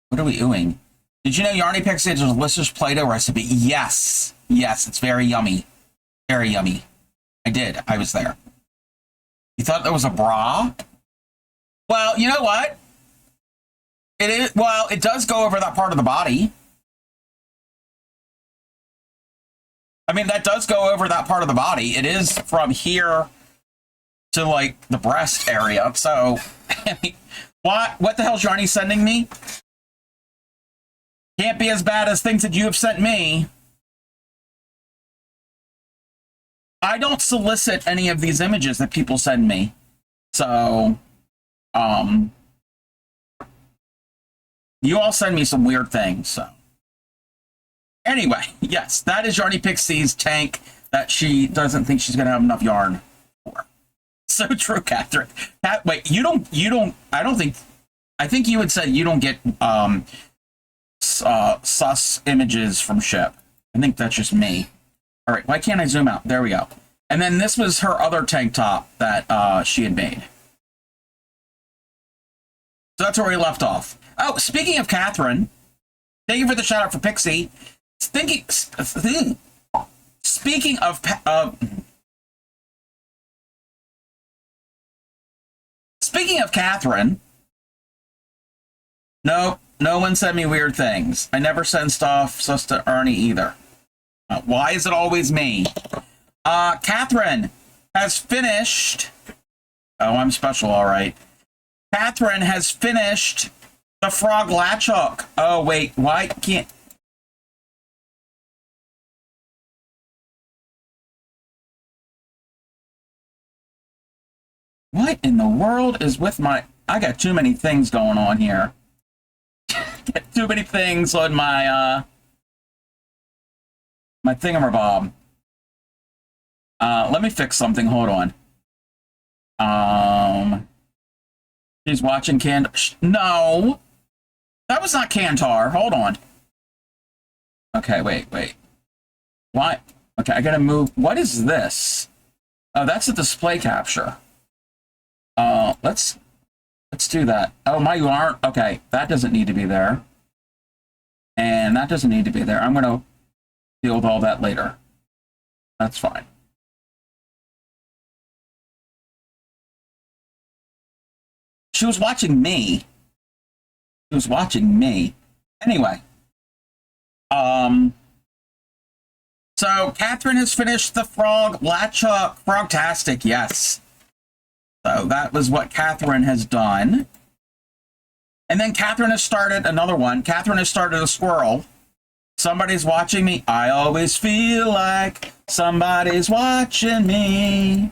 Speaker 1: What are we oohing? Did you know Yarny Pixie is a delicious Play-Doh recipe? Yes. Yes, it's very yummy. Very yummy. I did. I was there. You thought that was a bra? Well, you know what? It is. Well, it does go over that part of the body. I mean, that does go over that part of the body. It is from here to like the breast area. So, I mean, what the hell's Yarny sending me? Can't be as bad as things that you have sent me. I don't solicit any of these images that people send me. So, you all send me some weird things, so. Anyway, yes, that is Yarny Pixie's tank that she doesn't think she's going to have enough yarn for. So true, Catherine. Wait, I think you had said you don't get sus images from ship. I think that's just me. All right, why can't I zoom out? There we go. And then this was her other tank top that she had made. So that's where we left off. Oh, speaking of Catherine, thank you for the shout out for Pixie. Speaking of Catherine, no one sent me weird things. I never send stuff just to Ernie either. Why is it always me? Catherine has finished. Oh, I'm special, all right. Catherine has finished the frog latch hook. Oh, wait, why can't... What in the world is with my... I got too many things going on here. Got too many things on my, my thingamabob. Let me fix something. Hold on. She's watching No! That was not Kantar. Hold on. Okay, wait. What? Okay, I gotta move. What is this? Oh, that's a display capture. Let's do that. Oh, my yarn. Okay, that doesn't need to be there. And that doesn't need to be there. I'm gonna deal with all that later. That's fine. She was watching me. She was watching me. Anyway. So Catherine has finished the frog latch hook. Frogtastic, yes. So that was what Catherine has done. And then Catherine has started another one. Catherine has started a squirrel. Somebody's watching me. I always feel like somebody's watching me.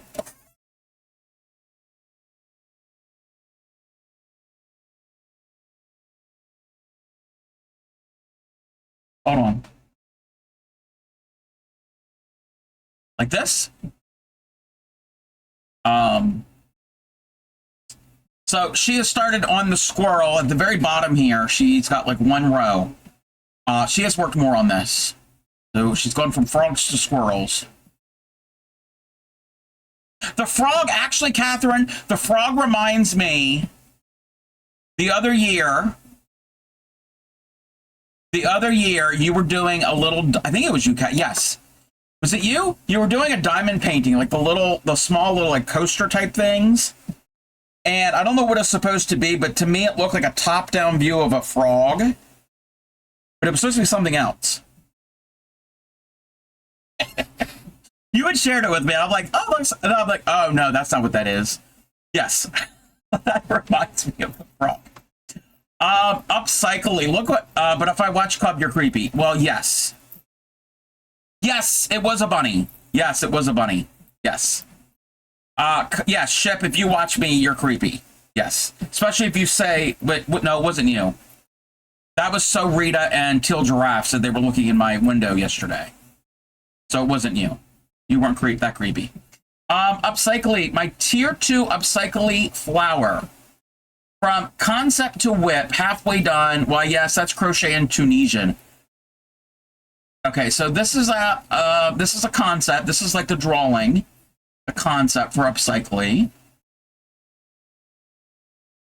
Speaker 1: Hold on. Like this? So she has started on the squirrel at the very bottom here. She's got like one row. She has worked more on this. So she's gone from frogs to squirrels. The frog, actually, Catherine, the frog reminds me the other year you were doing a little, I think it was you, Kat. Yes. Was it you? You were doing a diamond painting, like the small little like coaster type things. And I don't know what it's supposed to be, but to me it looked like a top-down view of a frog. But it was supposed to be something else. You had shared it with me. I'm like, oh, and I'm like, oh no, that's not what that is. Yes. That reminds me of the frog. Upcycling. Look what, but if I watch Cub, you're creepy. Well, yes. Yes, it was a bunny. Yes, it was a bunny. Yes. Yes, Shep, if you watch me, you're creepy. Yes. Especially if you say, but no, it wasn't you. That was so Rita and Teal Giraffe said they were looking in my window yesterday. So it wasn't you. You weren't that creepy. Upcycling, my tier 2 upcycling flower. From concept to whip, halfway done. Well, yes, that's crochet in Tunisian. Okay, so this is a concept. This is like the drawing, the concept for upcycling.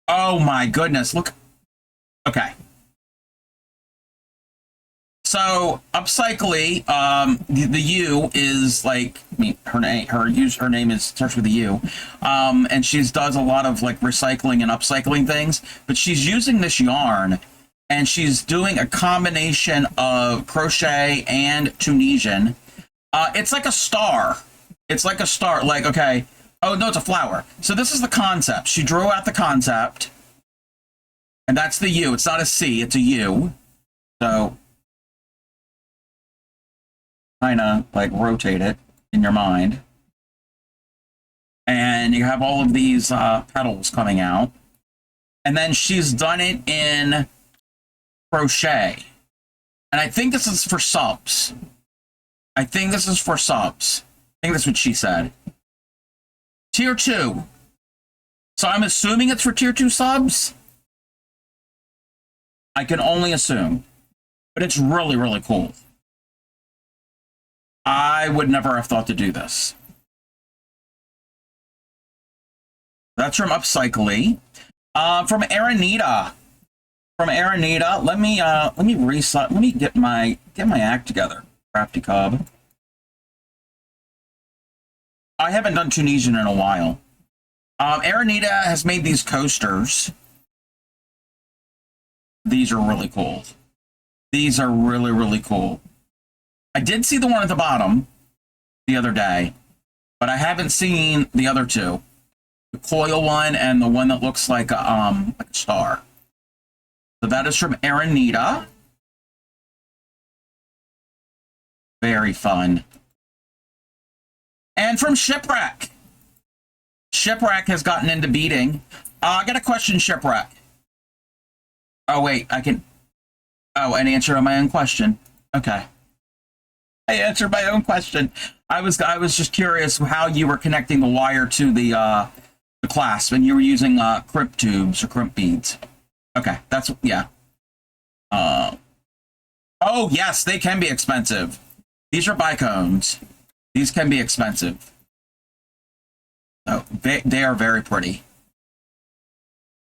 Speaker 1: Oh my goodness! Look. Okay. So upcycly, the U is like, I mean, her name is starts with a U, and she does a lot of like recycling and upcycling things. But she's using this yarn, and she's doing a combination of crochet and Tunisian. It's like a star. It's like a star. Like, okay, oh no, it's a flower. So this is the concept. She drew out the concept, and that's the U. It's not a C. It's a U. So kind of like rotate it in your mind, and you have all of these petals coming out, and then she's done it in crochet, and I think this is for subs. I think this is for subs. I think that's what she said. Tier 2. So I'm assuming it's for tier 2 subs. I can only assume, but it's really, really cool. I would never have thought to do this. That's from Upcycly. From Aranita. Let me reset. Let me get my act together. Crafty Cub. I haven't done Tunisian in a while. Aranita has made these coasters. These are really cool. These are really, really cool. I did see the one at the bottom the other day, but I haven't seen the other two. The coil one and the one that looks like a star. So that is from Aranita. Very fun. And from Shipwreck. Shipwreck has gotten into beading. I got a question, Shipwreck. Oh, wait, I can... Oh, an answer on my own question. Okay. I answered my own question. I was just curious how you were connecting the wire to the clasp, and you were using crimp tubes or crimp beads. Okay, that's, yeah. Oh, yes, they can be expensive. These are bicones. These can be expensive. So they are very pretty.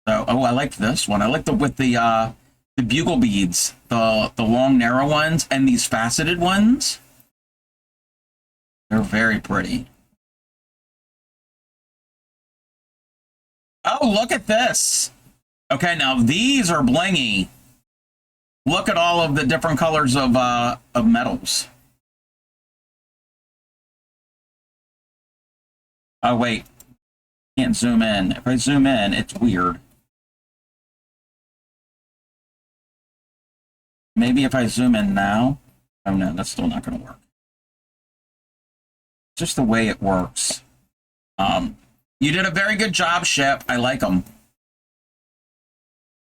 Speaker 1: So, oh, I like this one. I like with the bugle beads, the long narrow ones, and these faceted ones. They're very pretty. Oh, look at this. Okay, now these are blingy. Look at all of the different colors of metals. Oh, wait. Can't zoom in. If I zoom in, it's weird. Maybe if I zoom in now. Oh, no, that's still not going to work. Just the way it works. You did a very good job, Ship. I like them.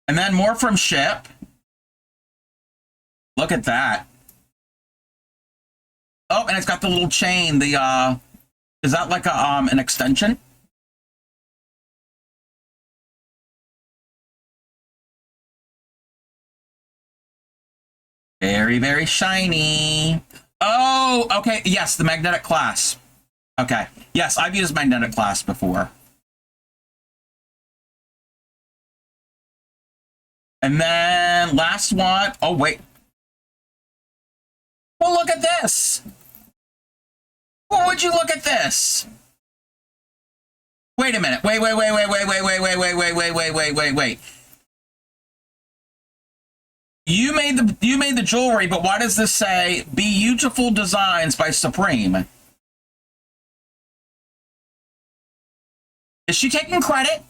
Speaker 1: And then more from Ship. Look at that. Oh, and it's got the little chain. The is that like a an extension? Very, very shiny. Oh, okay. Yes, the magnetic clasp. Okay. Yes, I've used magnetic clasp before. And then last one. Oh, wait. Well, look at this. Well, would you look at this? Wait a minute. Wait. You made the jewelry, but why does this say Beautiful Designs by Supreme? Is she taking credit?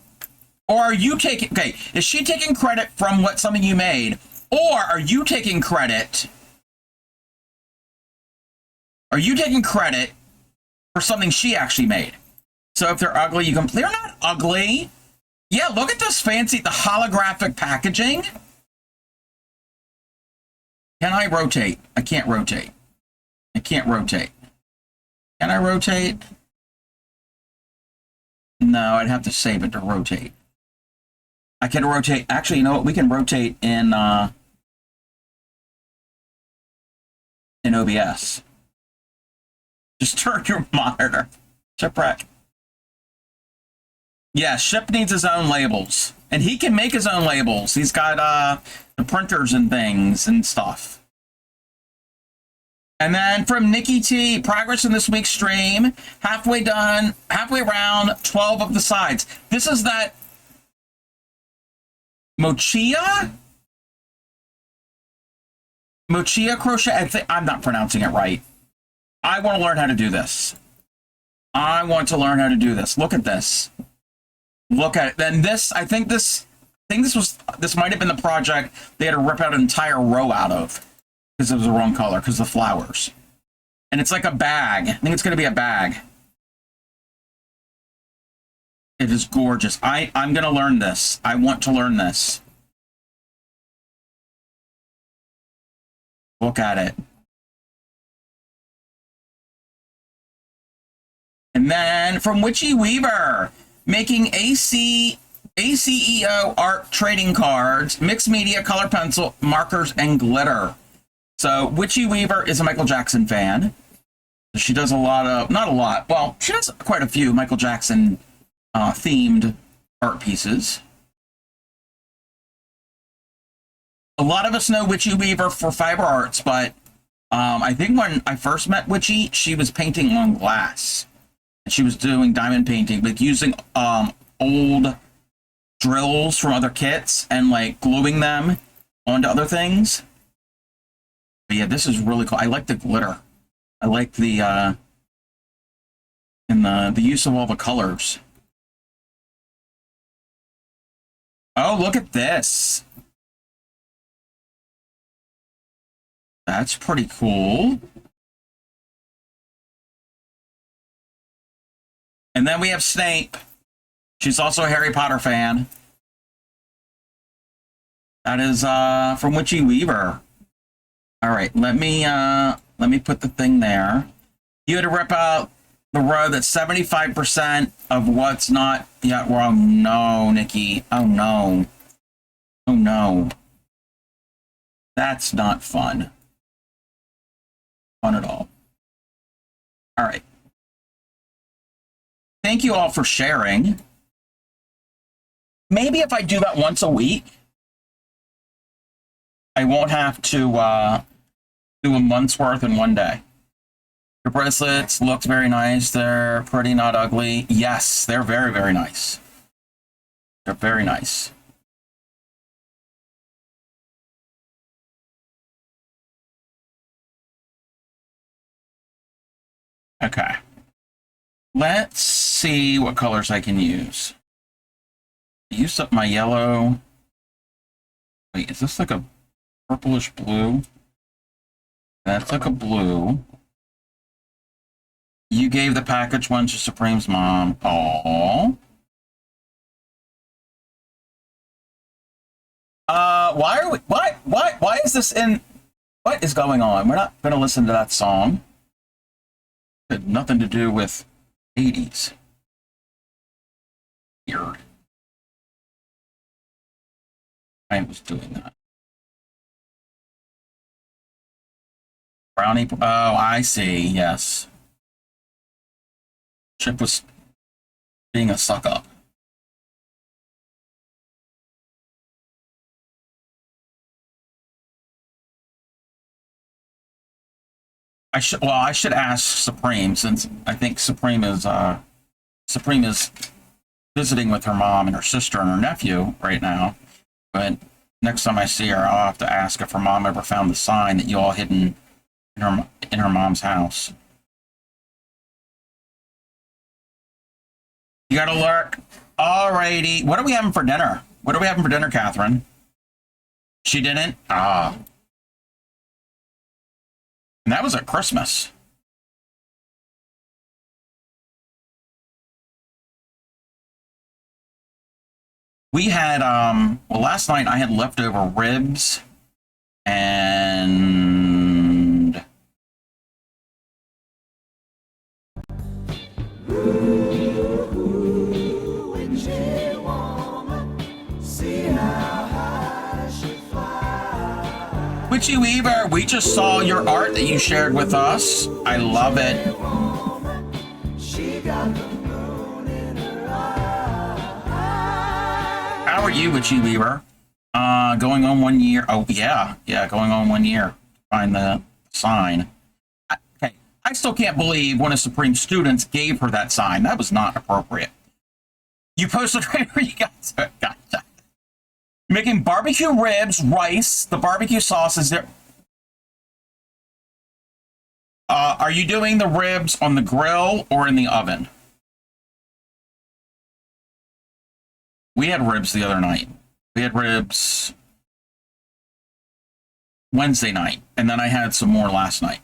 Speaker 1: Or are you taking... Okay, is she taking credit from something you made? Or are you taking credit... Are you taking credit for something she actually made? So if they're ugly, you can... They're not ugly. Yeah, look at this fancy... The holographic packaging. Can I rotate? I can't rotate. I can't rotate. Can I rotate? No, I'd have to save it to rotate. I can rotate. Actually, you know what? We can rotate in OBS. Just turn your monitor. Shipwreck. Yeah, Ship needs his own labels. And he can make his own labels. He's got the printers and things and stuff. And then from Nikki T, progress in this week's stream. Halfway done, halfway around 12 of the sides. This is that Mochia crochet. I'm not pronouncing it right. I want to learn how to do this. I want to learn how to do this. Look at this. Look at it. Then this, I think this might have been the project they had to rip out an entire row out of because it was the wrong color, because of the flowers. And it's like a bag. I think it's going to be a bag. It is gorgeous. I'm going to learn this. I want to learn this. Look at it. And then from Witchy Weaver, making ACEO art trading cards, mixed media, color pencil, markers, and glitter. So Witchy Weaver is a Michael Jackson fan. She does a lot of, not a lot, well, she does quite a few Michael Jackson themed art pieces. A lot of us know Witchy Weaver for fiber arts, but I think when I first met Witchy, she was painting on glass. She was doing diamond painting, like using old drills from other kits and like gluing them onto other things. But yeah, this is really cool. I like the glitter. I like the and the use of all the colors. Oh, look at this. That's pretty cool. And then we have Snape. She's also a Harry Potter fan. That is from Witchy Weaver. All right, let me put the thing there. You had to rip out the row that's 75% of what's not yet wrong. No, Nikki. Oh no. Oh no. That's not fun. Fun at all. All right. Thank you all for sharing. Maybe if I do that once a week, I won't have to do a month's worth in one day. Your bracelets look very nice. They're pretty, not ugly. Yes, they're very, very nice. They're very nice. Okay. Let's see what colors I can use. I used up my yellow. Wait, is this like a purplish blue? That's like a blue. You gave the package one to Supreme's mom. Aww. Why is this in, what is going on? We're not going to listen to that song. It had nothing to do with 80s. Weird. I was doing that. Brownie. Oh, I see. Yes. Chip was being a suck up. I should ask Supreme, since I think Supreme is visiting with her mom and her sister and her nephew right now. But next time I see her, I'll have to ask if her mom ever found the sign that you all hidden in her mom's house. You got alert. Alrighty. What are we having for dinner? What are we having for dinner, Catherine? She didn't? Ah. And that was at Christmas. We had, well, last night I had leftover ribs and Witchy Weaver, we just saw your art that you shared with us. I love it. How are you, Witchy Weaver? Going on 1 year. Oh, yeah. Yeah, going on 1 year. Find the sign. I still can't believe one of Supreme's students gave her that sign. That was not appropriate. You posted right where you guys gotcha. Making barbecue ribs, rice, the barbecue sauce is there. Are you doing the ribs on the grill or in the oven? We had ribs the other night. We had ribs Wednesday night, and then I had some more last night.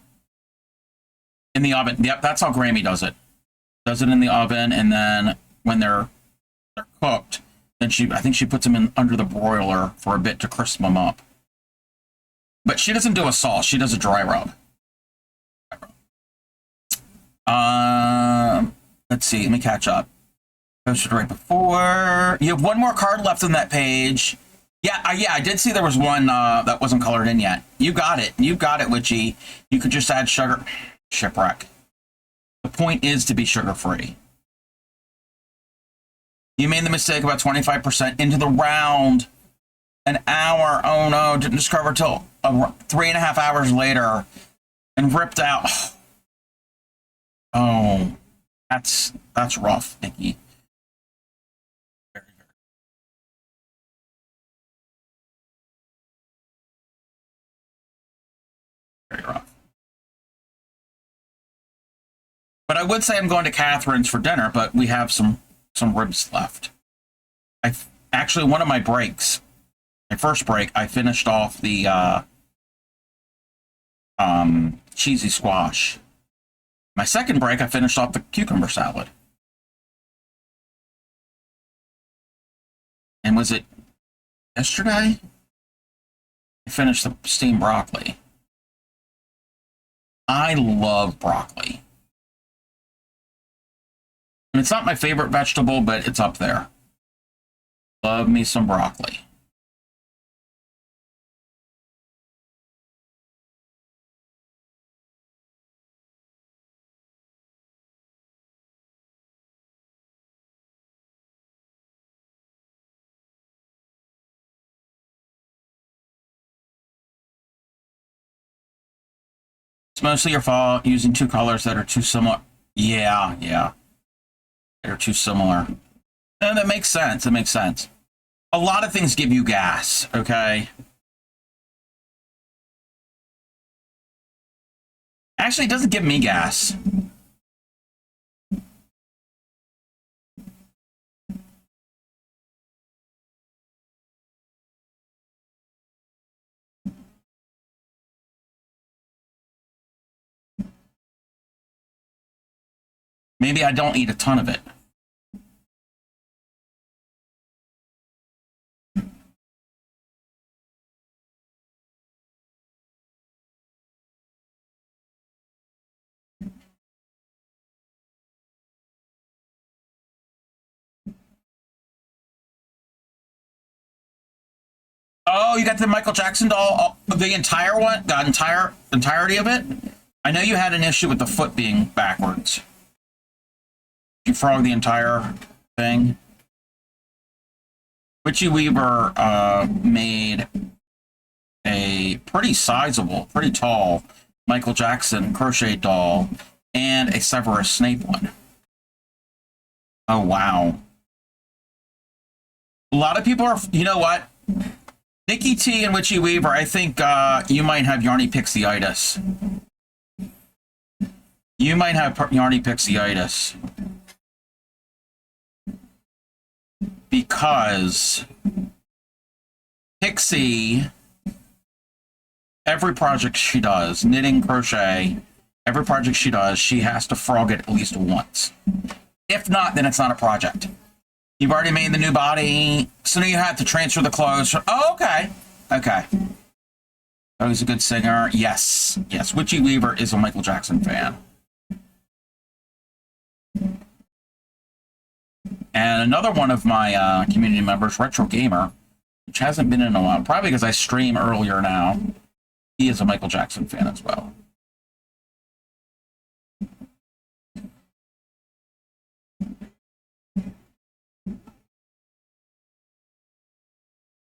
Speaker 1: In the oven. Yep, that's how Grammy does it. Does it in the oven, and then when they're cooked, then I think she puts them in under the broiler for a bit to crisp them up. But she doesn't do a sauce. She does a dry rub. Let's see. Let me catch up. Posted right before. You have one more card left on that page. Yeah, I did see there was one that wasn't colored in yet. You got it. You got it, Witchy. You could just add sugar. Shipwreck. The point is to be sugar-free. You made the mistake about 25% into the round. An hour. Oh no, didn't discover till 3.5 hours later and ripped out. Oh, that's rough, Nikki. Very, very rough. But I would say I'm going to Catherine's for dinner, but we have some ribs left. Actually, one of my breaks, my first break, I finished off the cheesy squash. My second break, I finished off the cucumber salad. And was it yesterday? I finished the steamed broccoli. I love broccoli. And it's not my favorite vegetable, but it's up there. Love me some broccoli. It's mostly your fault using two colors that are too similar. Yeah. They're too similar. And that makes sense. It makes sense. A lot of things give you gas, okay? Actually, it doesn't give me gas. Maybe I don't eat a ton of it. Oh, you got the Michael Jackson doll, the entire one, the entirety of it? I know you had an issue with the foot being backwards. You frog the entire thing. Witchy Weaver made a pretty sizable, pretty tall Michael Jackson crochet doll and a Severus Snape one. Oh, wow. A lot of people are, you know what? Nikki T and Witchy Weaver, I think you might have Yarny Pixie-itis. You might have Yarny Pixie-itis. Because Pixie, every project she does, knitting, crochet, every project she does, she has to frog it at least once. If not, then it's not a project. You've already made the new body, so now you have to transfer the clothes. Oh, okay. Okay. Oh, he's a good singer. Yes. Yes. Witchy Weaver is a Michael Jackson fan. And another one of my community members, Retro Gamer, which hasn't been in a while, probably because I stream earlier now, he is a Michael Jackson fan as well.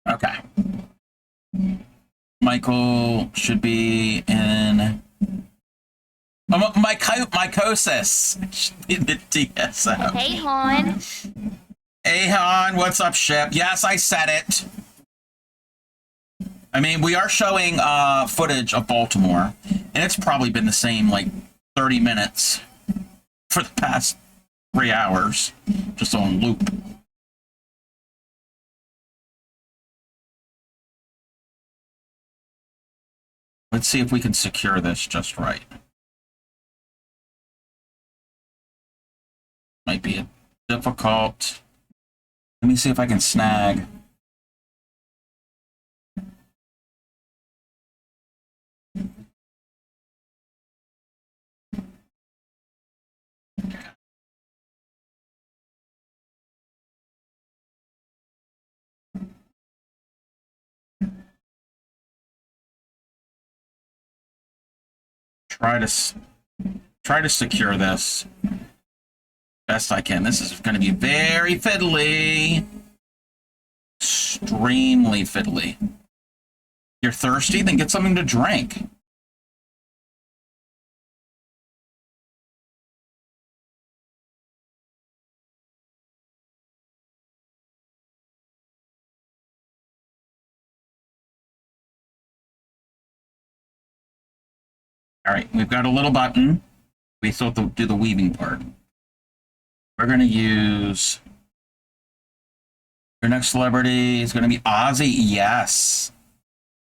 Speaker 1: Okay. Michael should be in Mycosis should be the TSO.
Speaker 4: Hey, hon.
Speaker 1: Hey, hon, what's up, ship? Yes, I said it. I mean, we are showing footage of Baltimore, and it's probably been the same, like, 30 minutes for the past 3 hours, just on loop. Let's see if we can secure this just right. Might be difficult. Let me see if I can snag. Try to secure this best I can. This is going to be very fiddly. Extremely fiddly. You're thirsty? Then get something to drink. All right, we've got a little button. We still have to do the weaving part. We're going to use... Your next celebrity is going to be Ozzy. Yes.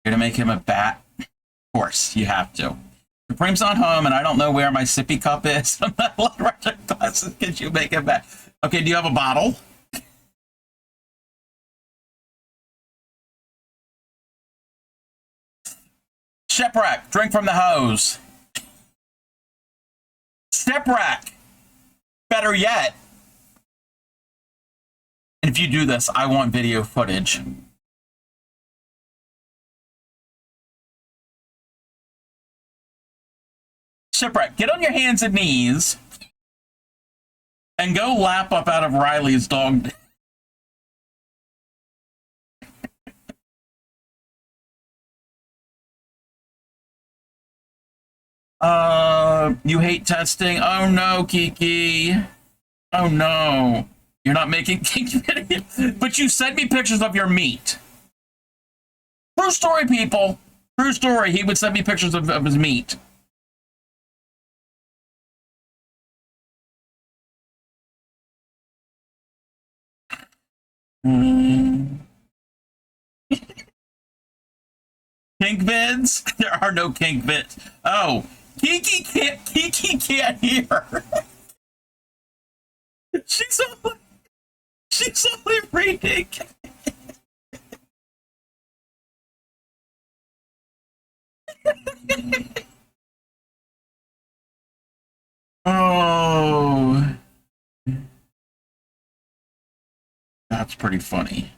Speaker 1: You're going to make him a bat? Of course, you have to. Supreme's not home, and I don't know where my sippy cup is. I'm not allowed to write your glasses. Can you make it back? Okay, do you have a bottle? Shipwreck, drink from the hose. Shipwreck. Better yet. And if you do this, I want video footage. Shipwreck, get on your hands and knees and go lap up out of Riley's dog. You hate testing? Oh no, Kiki. Oh no. You're not making cake videos. But you sent me pictures of your meat. True story, people. True story. He would send me pictures of his meat. Kink vids? There are no kink vids. Oh, Kiki can't hear. She's only reading. Oh, that's pretty funny.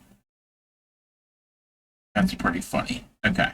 Speaker 1: That's pretty funny. Okay.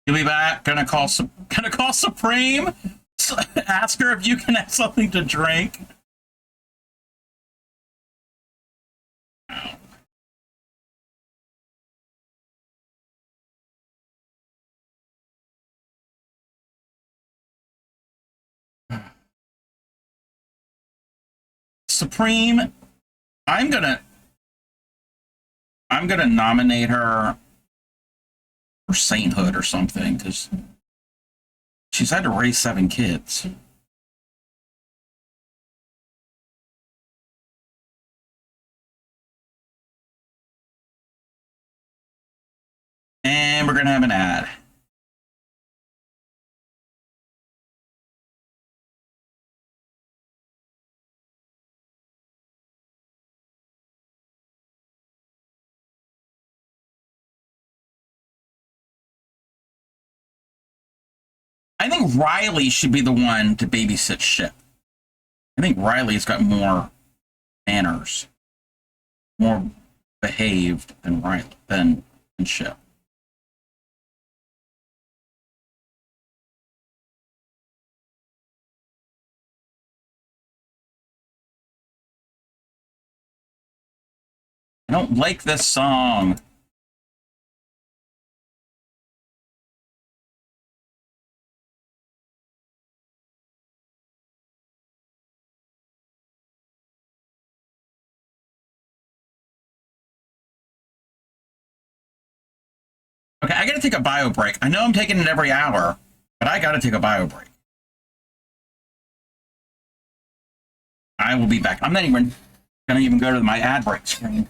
Speaker 1: You'll be back. Gonna call Supreme. Ask her if you can have something to drink. Supreme, I'm gonna nominate her for sainthood or something, because she's had to raise 7 kids. And we're gonna have an ad. I think Riley should be the one to babysit Ship. I think Riley's got more manners, more behaved than Riley than Ship. I don't like this song. Okay, I gotta take a bio break. I know I'm taking it every hour, but I gotta take a bio break. I will be back. I'm not even gonna even go to my ad break screen.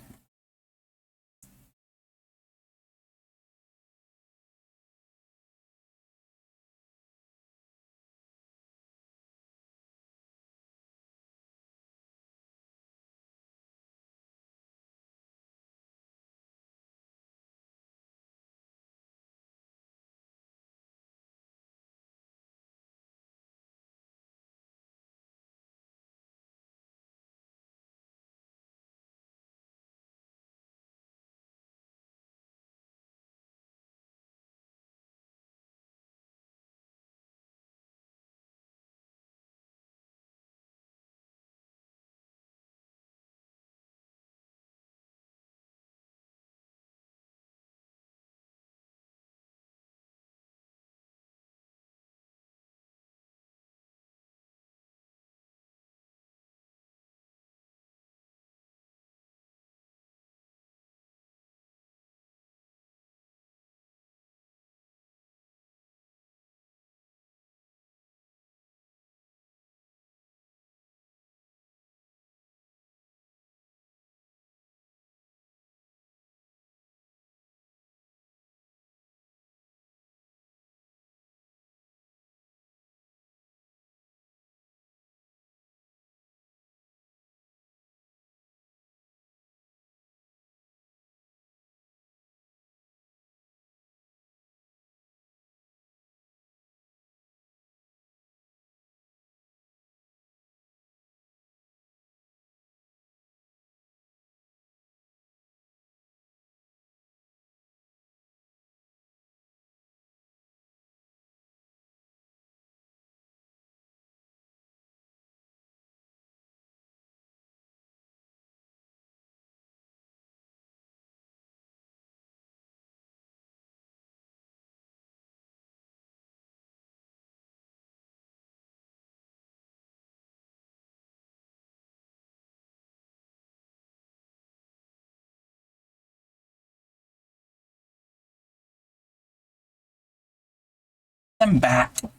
Speaker 1: I'm back. Let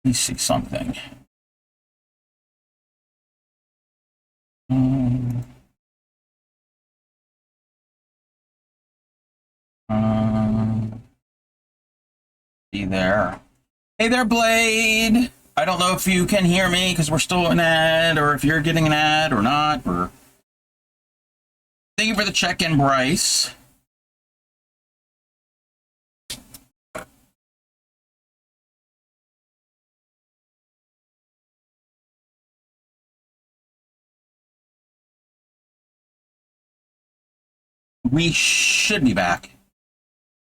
Speaker 1: me see something. Um, see there. Hey there, Blade. I don't know if you can hear me because we're still an ad, or if you're getting an ad or not. Or thank you for the check-in, Bryce. We should be back.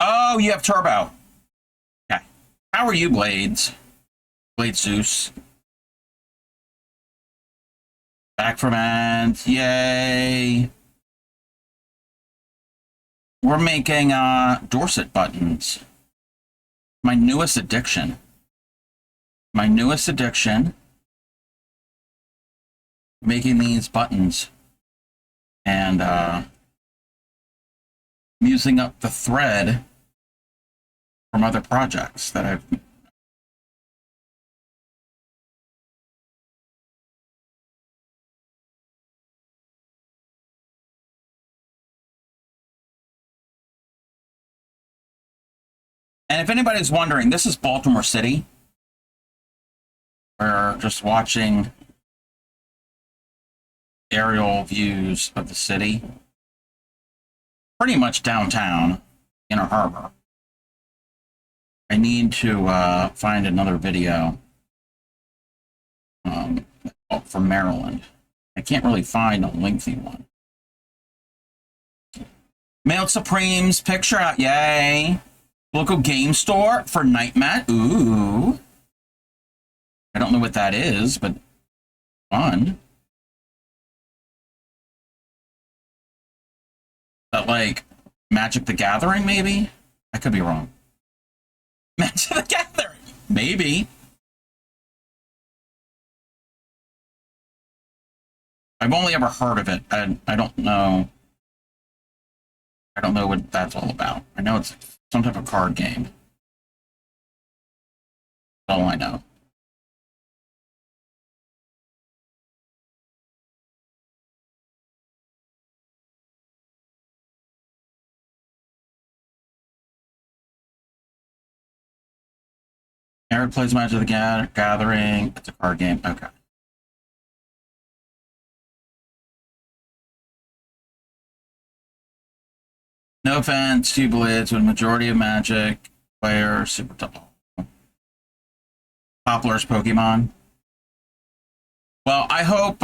Speaker 1: Oh, you have Turbo. Okay. How are you, Blades? Blade Zeus. Back from ads. Yay. We're making Dorset buttons. My newest addiction. My newest addiction. Making these buttons. And I'm using up the thread from other projects that I've. And if anybody's wondering, this is Baltimore City. We're just watching aerial views of the city. Pretty much downtown, Inner Harbor. I need to find another video from Maryland. I can't really find a lengthy one. Mailed Supremes picture out, yay! Local game store for Night Mat, ooh. I don't know what that is, but fun. Is that like Magic the Gathering, maybe? I could be wrong. Magic the Gathering, maybe. I've only ever heard of it. I don't know. I don't know what that's all about. I know it's some type of card game. That's all I know. Eric plays Magic the Gathering. It's a card game. Okay. No offense, two blades, but majority of Magic players super top. Poplar's Pokemon. Well, I hope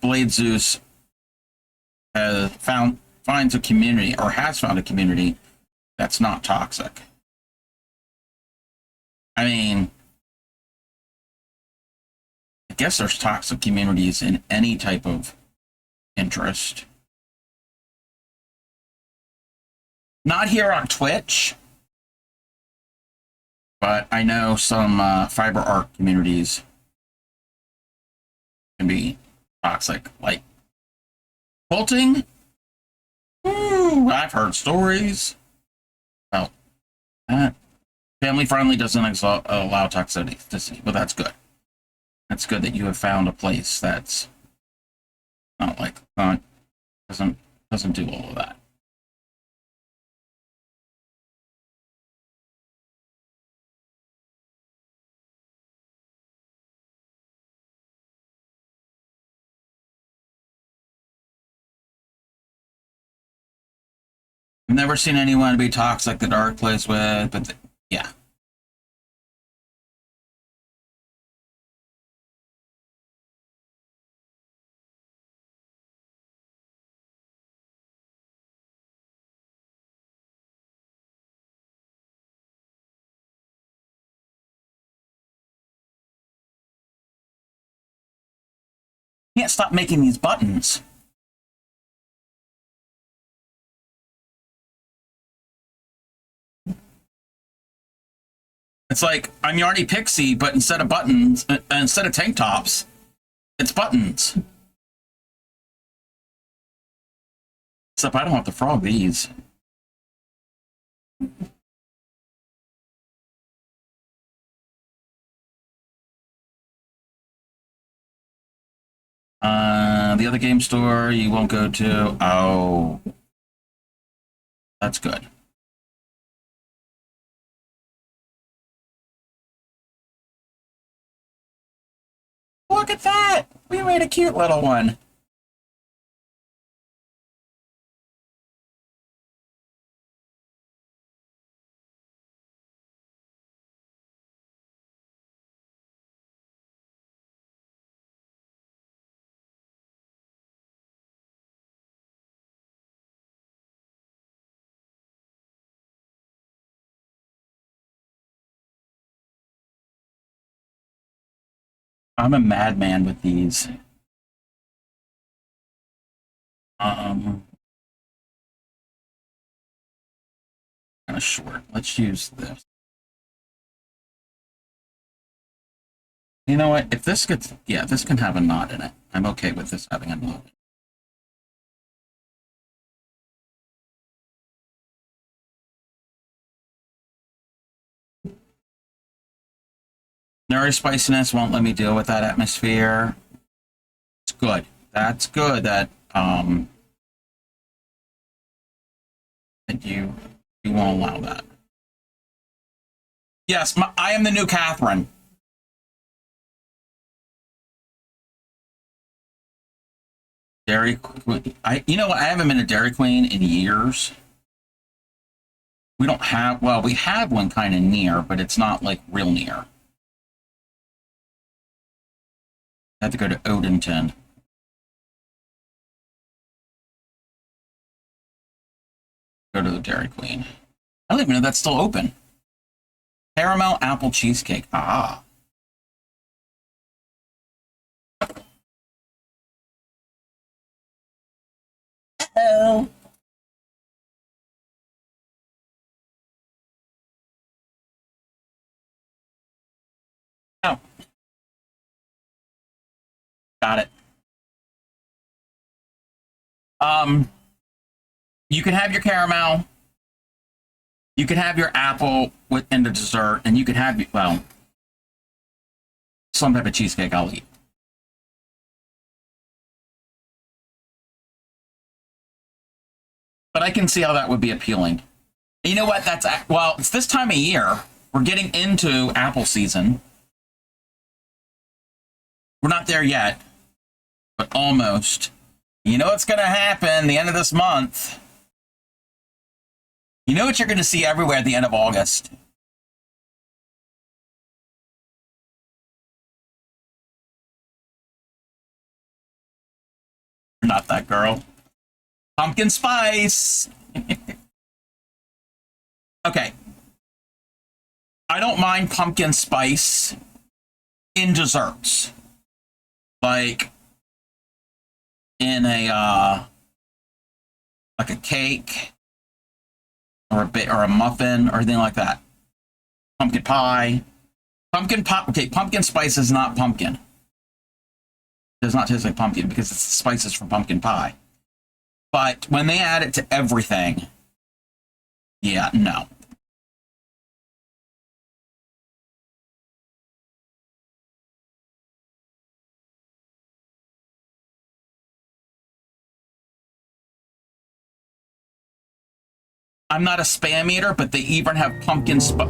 Speaker 1: Blade Zeus finds a community, or has found a community that's not toxic. I mean, I guess there's toxic communities in any type of interest. Not here on Twitch, but I know some fiber art communities can be toxic. Like quilting, I've heard stories about that. Family friendly doesn't allow toxicity, but that's good. That's good that you have found a place that's not like doesn't do all of that. I've never seen anyone be toxic that Dark plays with, but yeah. Can't stop making these buttons. It's like I'm Yarny Pixie, but instead of buttons, instead of tank tops, it's buttons. Except I don't have to frog these. The other game store you won't go to. Oh, that's good. Look at that! We made a cute little one. I'm a madman with these. Kind of short. Let's use this. You know what? If this gets, yeah, this can have a knot in it. I'm okay with this having a knot. Nuri spiciness won't let me deal with that atmosphere. It's good. That's good that that you won't allow that. Yes, I am the new Catherine. Dairy Queen. You know what? I haven't been a Dairy Queen in years. We don't have, well, we have one kind of near, but it's not like real near. I have to go to Odenton. Go to the Dairy Queen. I don't even know that's still open. Caramel apple cheesecake. Ah. Oh. Oh. Got it. You can have your caramel. You can have your apple in the dessert, and you can have, well, some type of cheesecake I'll eat. But I can see how that would be appealing. You know what? Well, it's this time of year. We're getting into apple season. We're not there yet, but almost. You know what's going to happen the end of this month. You know what you're going to see everywhere at the end of August. You're not that girl. Pumpkin spice. Okay. I don't mind pumpkin spice in desserts. Like in a like a cake or a muffin or anything like that. Pumpkin pie. Okay, pumpkin spice is not pumpkin. It does not taste like pumpkin because it's the spices from pumpkin pie. But when they add it to everything, yeah, no. I'm not a spam eater, but they even have pumpkin spice.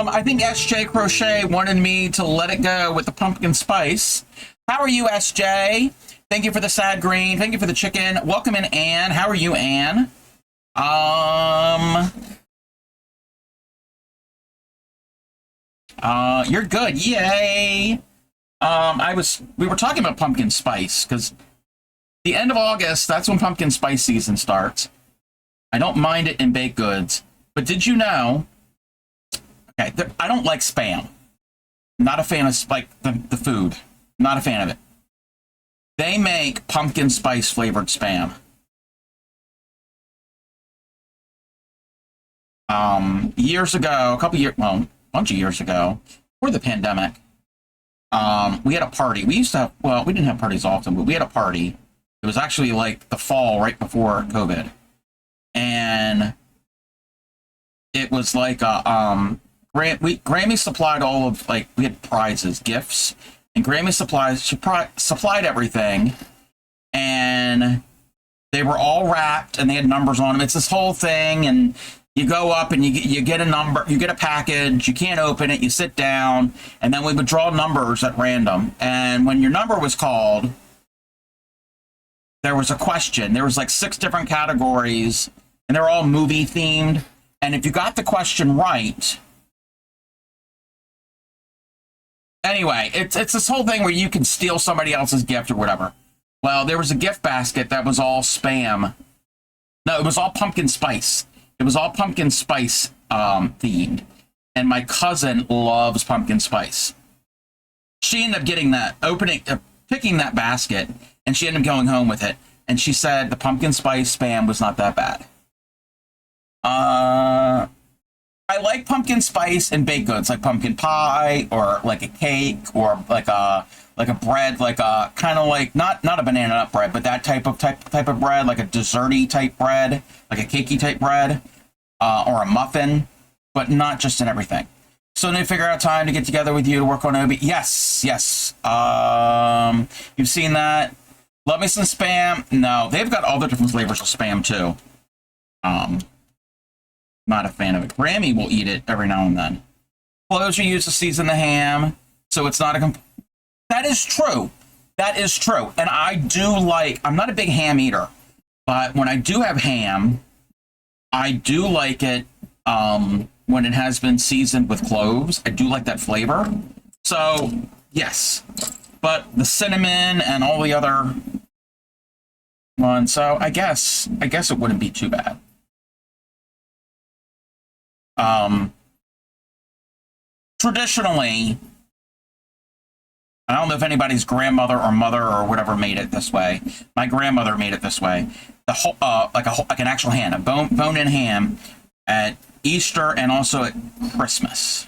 Speaker 1: I think SJ Crochet wanted me to let it go with the pumpkin spice. How are you, SJ? Thank you for the sad green. Thank you for the chicken. Welcome in, Anne. How are you, Anne? You're good. Yay. We were talking about pumpkin spice because the end of August, that's when pumpkin spice season starts. I don't mind it in baked goods, but did you know? Okay, I don't like Spam. Not a fan of like the food. Not a fan of it. They make pumpkin spice flavored Spam. Years ago, a bunch of years ago, before the pandemic, we had a party. We used to have, well, we didn't have parties often, but we had a party. It was actually like the fall right before COVID. And it was like Grammy supplied all of, like, we had prizes, gifts, and Grammy supplied everything, and they were all wrapped, and they had numbers on them. It's this whole thing, and you go up, and you get a number, you get a package, you can't open it, you sit down, and then we would draw numbers at random, and when your number was called, there was a question. There was like 6 different categories, and they were all movie themed, and if you got the question right, Anyway, it's this whole thing where you can steal somebody else's gift or whatever. Well, there was a gift basket that was all spam. No, it was all pumpkin spice. It was all pumpkin spice themed. And my cousin loves pumpkin spice. She ended up getting that, picking that basket, and she ended up going home with it. And she said the pumpkin spice spam was not that bad. I like pumpkin spice and baked goods, like pumpkin pie, or like a cake, or like a bread, like a kind of like not a banana nut bread, but that type of bread, like a desserty type bread, like a cakey type bread, or a muffin, but not just in everything. So they figure out time to get together with you to work on Obi. Yes. You've seen that. Love me some spam. No, they've got all the different flavors of spam too. Not a fan of it. Grammy will eat it every now and then. Cloves are used to season the ham, so it's not a. That is true. That is true. And I do like. I'm not a big ham eater, but when I do have ham, I do like it. When it has been seasoned with cloves, I do like that flavor. So yes, but the cinnamon and all the other ones. So I guess it wouldn't be too bad. Traditionally, I don't know if anybody's grandmother or mother or whatever made it this way. My grandmother made it this way. The whole, like an actual ham, a bone-in ham at Easter and also at Christmas.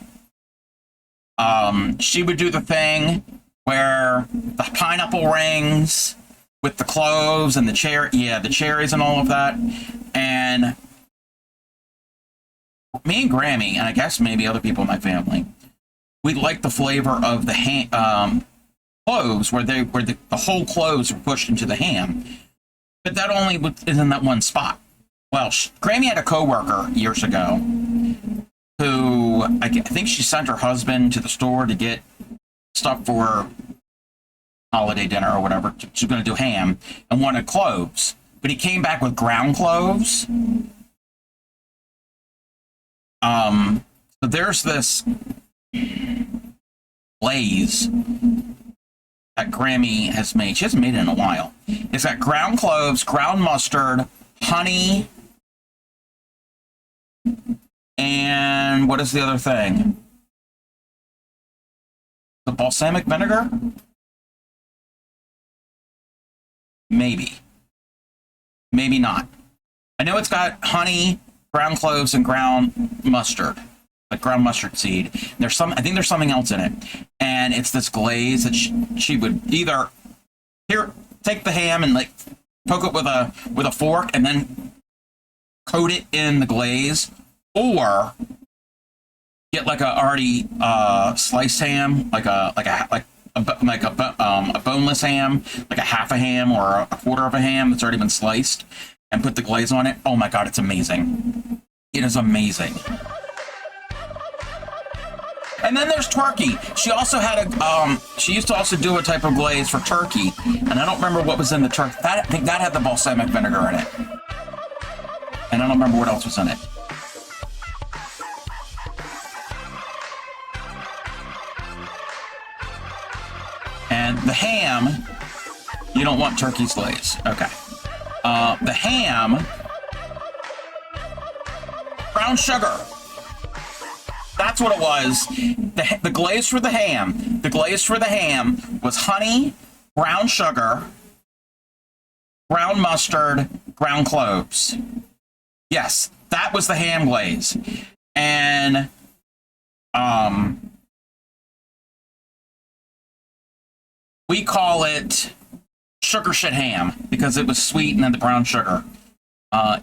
Speaker 1: She would do the thing where the pineapple rings with the cloves and the cherries and all of that. And me and Grammy, and I guess maybe other people in my family, we like the flavor of the cloves, where the whole cloves are pushed into the ham. But that only is in that one spot. Well, Grammy had a coworker years ago who I think she sent her husband to the store to get stuff for holiday dinner or whatever. She was going to do ham and wanted cloves, but he came back with ground cloves. So there's this glaze that Grammy has made. She hasn't made it in a while. It's got ground cloves, ground mustard, honey, and what is the other thing? The balsamic vinegar? Maybe. Maybe not. I know it's got honey, ground cloves, and ground mustard, like ground mustard seed. I think there's something else in it. And it's this glaze that she would either take the ham and like poke it with a fork and then coat it in the glaze, or get like a already sliced ham, like a boneless ham, like a half a ham or a quarter of a ham that's already been sliced, and put the glaze on it. Oh my God, it's amazing. It is amazing. And then there's turkey. She also had she used to also do a type of glaze for turkey, and I don't remember what was in the turkey. I think that had the balsamic vinegar in it. And I don't remember what else was in it. And the ham, you don't want turkey's glaze. Okay. The ham, brown sugar. That's what it was. The glaze for the ham. The glaze for the ham was honey, brown sugar, ground mustard, ground cloves. Yes, that was the ham glaze. And we call it sugar shit ham because it was sweet and then the brown sugar.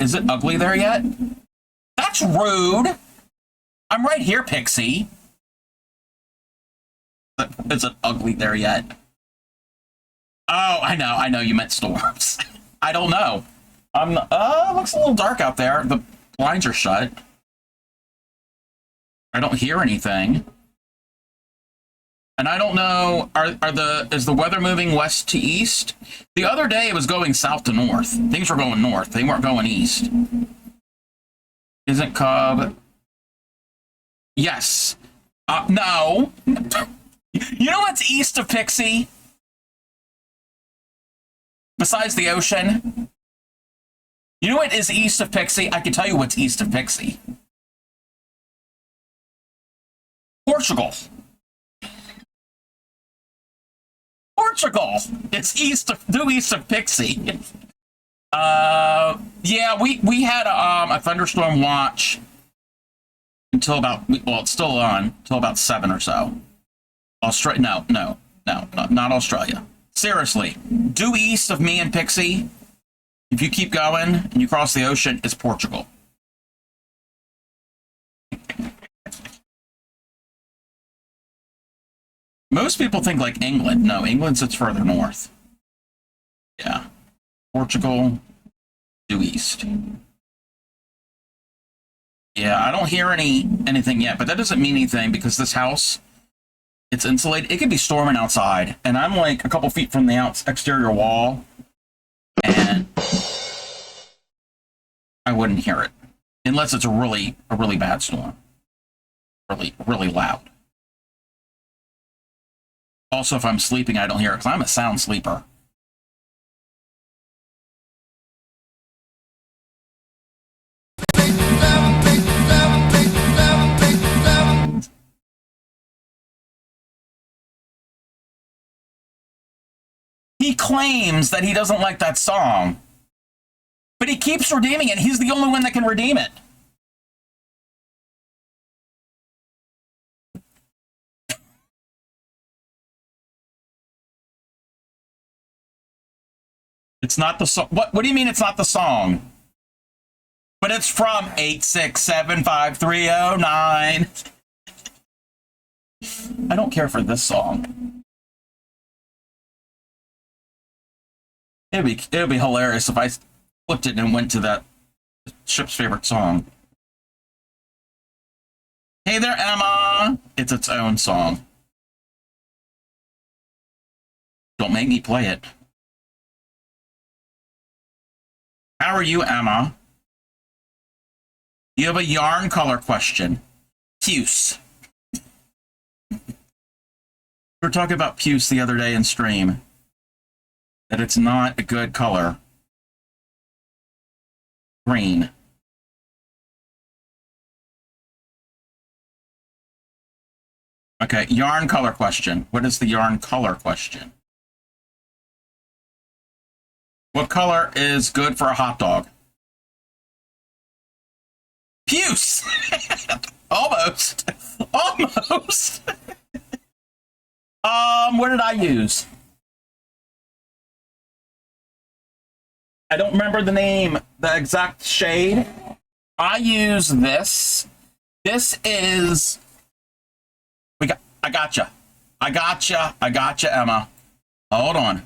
Speaker 1: Is it ugly there yet? That's rude. I'm right here, Pixie. Is it ugly there yet? Oh, I know you meant storms. I don't know. It looks a little dark out there. The blinds are shut. I don't hear anything. And I don't know, is the weather moving west to east? The other day it was going south to north. Things were going north. They weren't going east. Isn't Cub? Yes. No. You know what's east of Pixie? Besides the ocean? You know what is east of Pixie? I can tell you what's east of Pixie. Portugal. Portugal. It's due east of Pixie. Yeah, we had a thunderstorm watch until about, well, it's still on until about 7 or so. Australia? No, not Australia. Seriously, due east of me and Pixie, if you keep going and you cross the ocean, it's Portugal. Most people think like England. No, England sits further north. Yeah. Portugal, due east. Yeah, I don't hear anything yet, but that doesn't mean anything because this house, it's insulated. It could be storming outside, and I'm like a couple feet from the exterior wall, and I wouldn't hear it unless it's a really bad storm, really loud. Also, if I'm sleeping, I don't hear it because I'm a sound sleeper. He claims that he doesn't like that song, but he keeps redeeming it. He's the only one that can redeem it. It's not the song. What do you mean it's not the song? But it's from 8675309. I don't care for this song. It'd be hilarious if I flipped it and went to that ship's favorite song. Hey there, Emma. It's its own song. Don't make me play it. How are you, Emma? You have a yarn color question. Puce. We were talking about puce the other day in stream. That it's not a good color. Green. Okay, yarn color question. What is the yarn color question? What color is good for a hot dog? Puce! Almost. Almost. What did I use? I don't remember the name, the exact shade. I use this. This is... I gotcha, Emma. Hold on.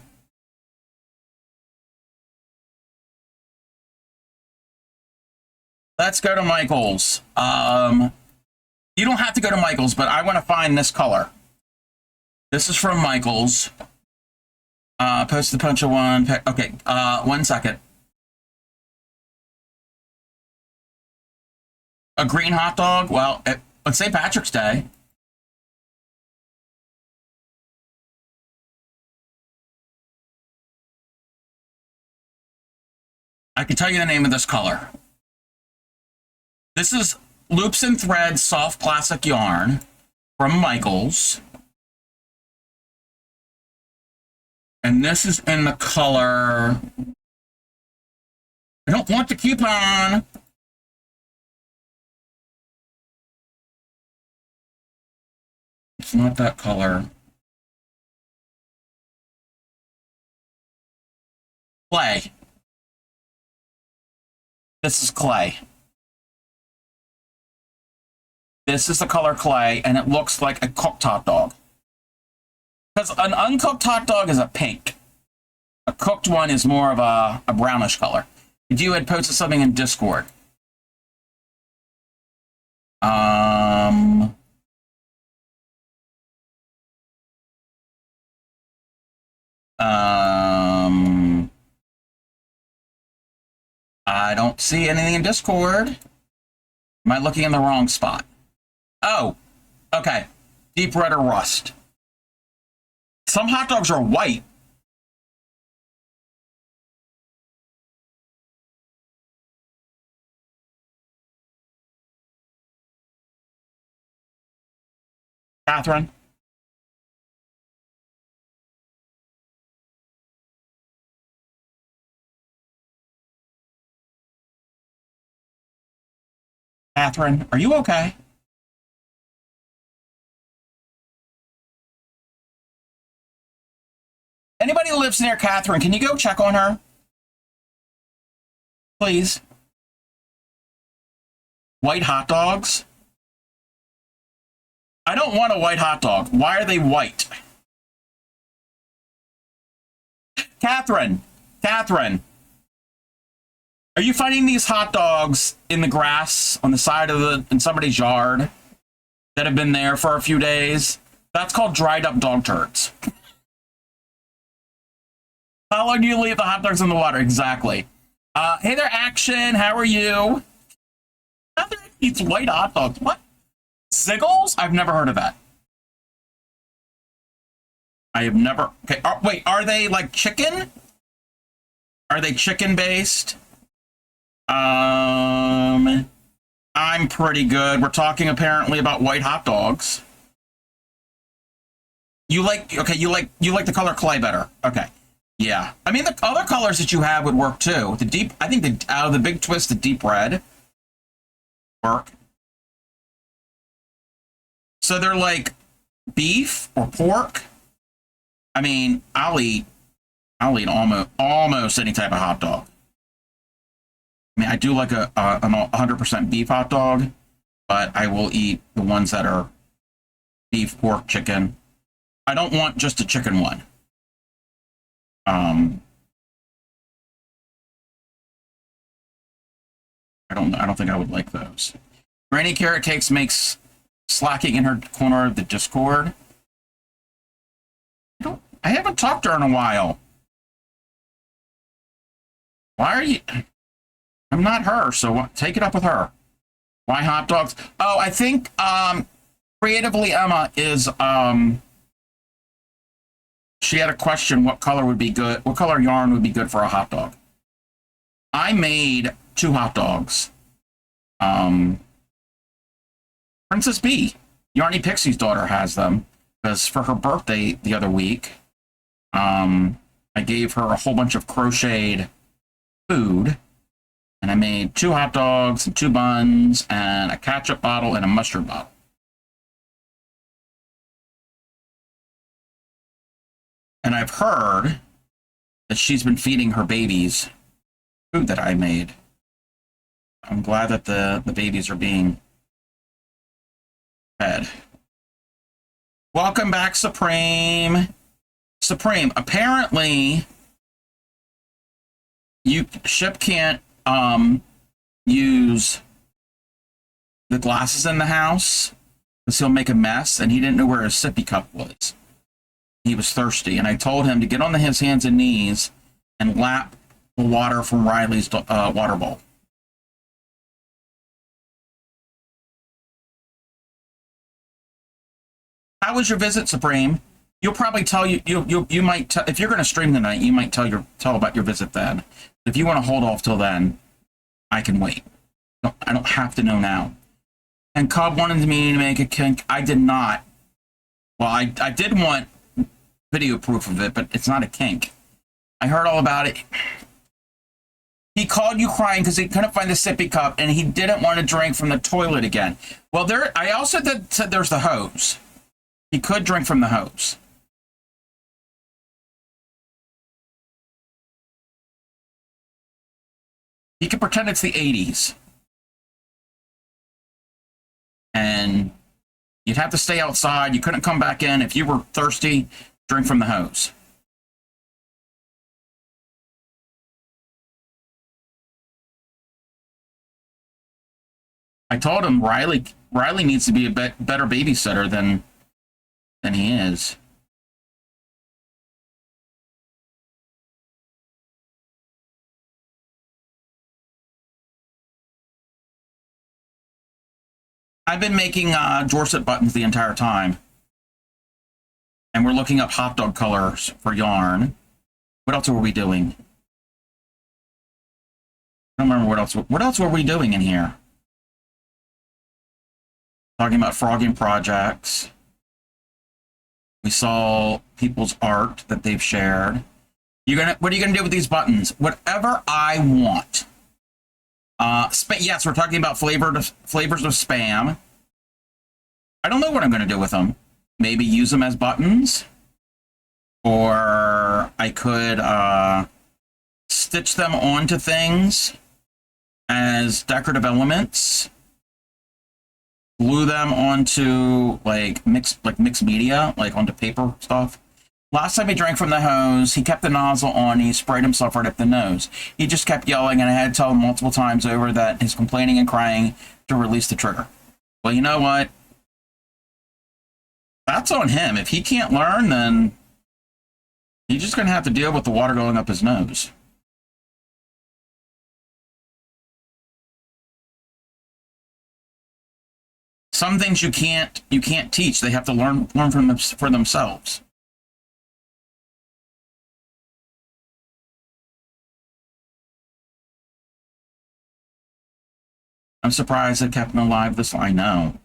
Speaker 1: Let's go to Michael's. You don't have to go to Michael's, but I want to find this color. This is from Michael's. Post the punch of one. Okay, 1 second. A green hot dog? Well, it's St. Patrick's Day. I can tell you the name of this color. This is Loops and Threads Soft Plastic Yarn from Michael's. And this is in the color... I don't want the coupon! It's not that color. Clay. This is clay. This is the color clay, and it looks like a cooked hot dog. Because an uncooked hot dog is a pink. A cooked one is more of a brownish color. If you had posted something in Discord. I don't see anything in Discord. Am I looking in the wrong spot? Oh, okay. Deep red or rust. Some hot dogs are white. Catherine? Catherine, are you okay? Anybody who lives near Catherine, can you go check on her? Please. White hot dogs? I don't want a white hot dog. Why are they white? Catherine, are you finding these hot dogs in the grass on the side of in somebody's yard that have been there for a few days? That's called dried up dog turds. How long do you leave the hot dogs in the water? Exactly. Hey there, Action. How are you? Catherine eats white hot dogs. What? Ziggles? I've never heard of that. I have never. Okay. Wait, are they like chicken? Are they chicken based? I'm pretty good. We're talking apparently about white hot dogs. You like the color clay better. Okay. Yeah. I mean, the other colors that you have would work too. The deep, I think out of the big twist, the deep red work. So they're like beef or pork. I mean, I'll eat almost any type of hot dog. I mean, I do like a 100% beef hot dog, but I will eat the ones that are beef, pork, chicken. I don't want just a chicken one. I don't think I would like those. Granny Carrot Cakes makes slacking in her corner of the Discord. I haven't talked to her in a while. Why are you? I'm not her, so take it up with her. Why hot dogs? Oh, I think creatively Emma is she had a question, what color would be good? What color yarn would be good for a hot dog? I made 2 hot dogs. Princess B, Yarny Pixie's daughter, has them because for her birthday the other week, I gave her a whole bunch of crocheted food, and I made 2 hot dogs and 2 buns and a ketchup bottle and a mustard bottle. And I've heard that she's been feeding her babies food that I made. I'm glad that the babies are being fed. Welcome back, Supreme. Supreme, apparently Ship can't use the glasses in the house because he'll make a mess, and he didn't know where his sippy cup was. He was thirsty, and I told him to get on his hands and knees and lap the water from Riley's water bowl. How was your visit, Supreme? You'll probably tell you might if you're going to stream tonight, you might tell about your visit then. If you want to hold off till then, I can wait. No, I don't have to know now. And Cobb wanted me to make a kink. I did not. Well, I did want video proof of it, but it's not a kink. I heard all about it. He called you crying because he couldn't find the sippy cup and he didn't want to drink from the toilet again. Well, I also said there's the hose. He could drink from the hose. He could pretend it's the 80s. And you'd have to stay outside. You couldn't come back in. If you were thirsty, drink from the hose. I told him Riley needs to be a better babysitter than he is. I've been making Dorset buttons the entire time. And we're looking up hot dog colors for yarn. What else were we doing? I don't remember what else. What else were we doing in here? Talking about frogging projects. We saw people's art that they've shared. What are you gonna do with these buttons? Whatever I want. Yes, we're talking about flavors of Spam. I don't know what I'm gonna do with them. Maybe use them as buttons, or I could stitch them onto things as decorative elements. Glue them onto like mixed media, like onto paper stuff. Last time he drank from the hose, he kept the nozzle on, he sprayed himself right up the nose. He just kept yelling, and I had to tell him multiple times over that he's complaining and crying to release the trigger. Well, you know what? That's on him. If he can't learn, then he's just going to have to deal with the water going up his nose. Some things you can't teach. They have to learn from them for themselves. I'm surprised it kept him alive this long. I know.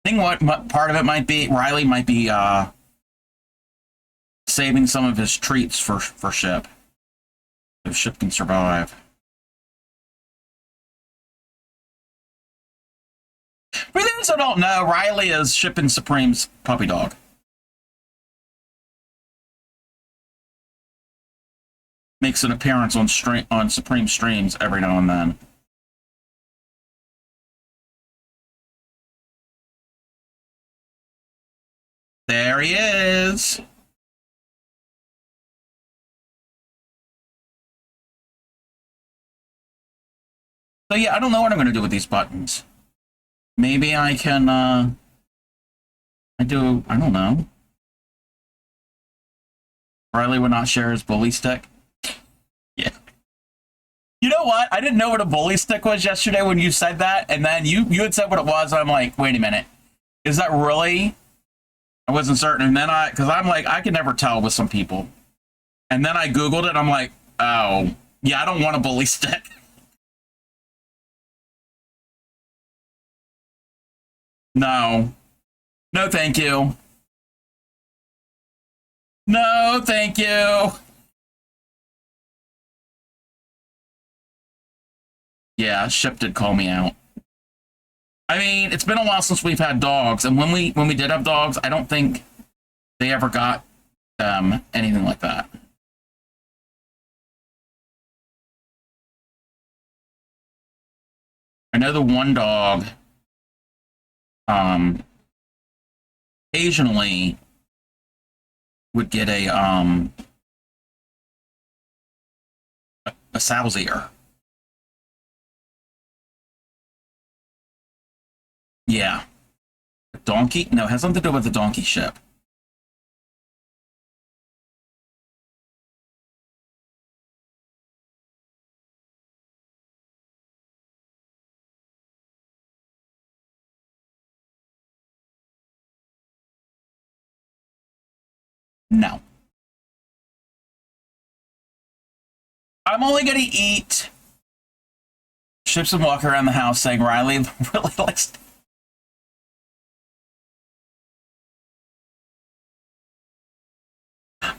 Speaker 1: I think what part of it might be, Riley might be saving some of his treats for Ship. So Ship can survive. For those who don't know, Riley is Ship and Supreme's puppy dog. Makes an appearance on Supreme streams every now and then. There he is. So yeah, I don't know what I'm going to do with these buttons. Maybe I can, I don't know. Riley would not share his bully stick. Yeah. You know what? I didn't know what a bully stick was yesterday when you said that, and then you had said what it was, and I'm like, wait a minute. Is that really? I wasn't certain, and then because I'm like, I can never tell with some people. And then I Googled it, and I'm like, oh, yeah, I don't want a bully stick. No. No, thank you. No, thank you. Yeah, Ship did call me out. I mean, it's been a while since we've had dogs, and when we did have dogs, I don't think they ever got anything like that. I know the one dog occasionally would get a sow's ear. Yeah. A donkey? No, it has something to do with the donkey Ship. No. I'm only going to eat chips and walk around the house saying Riley really likes.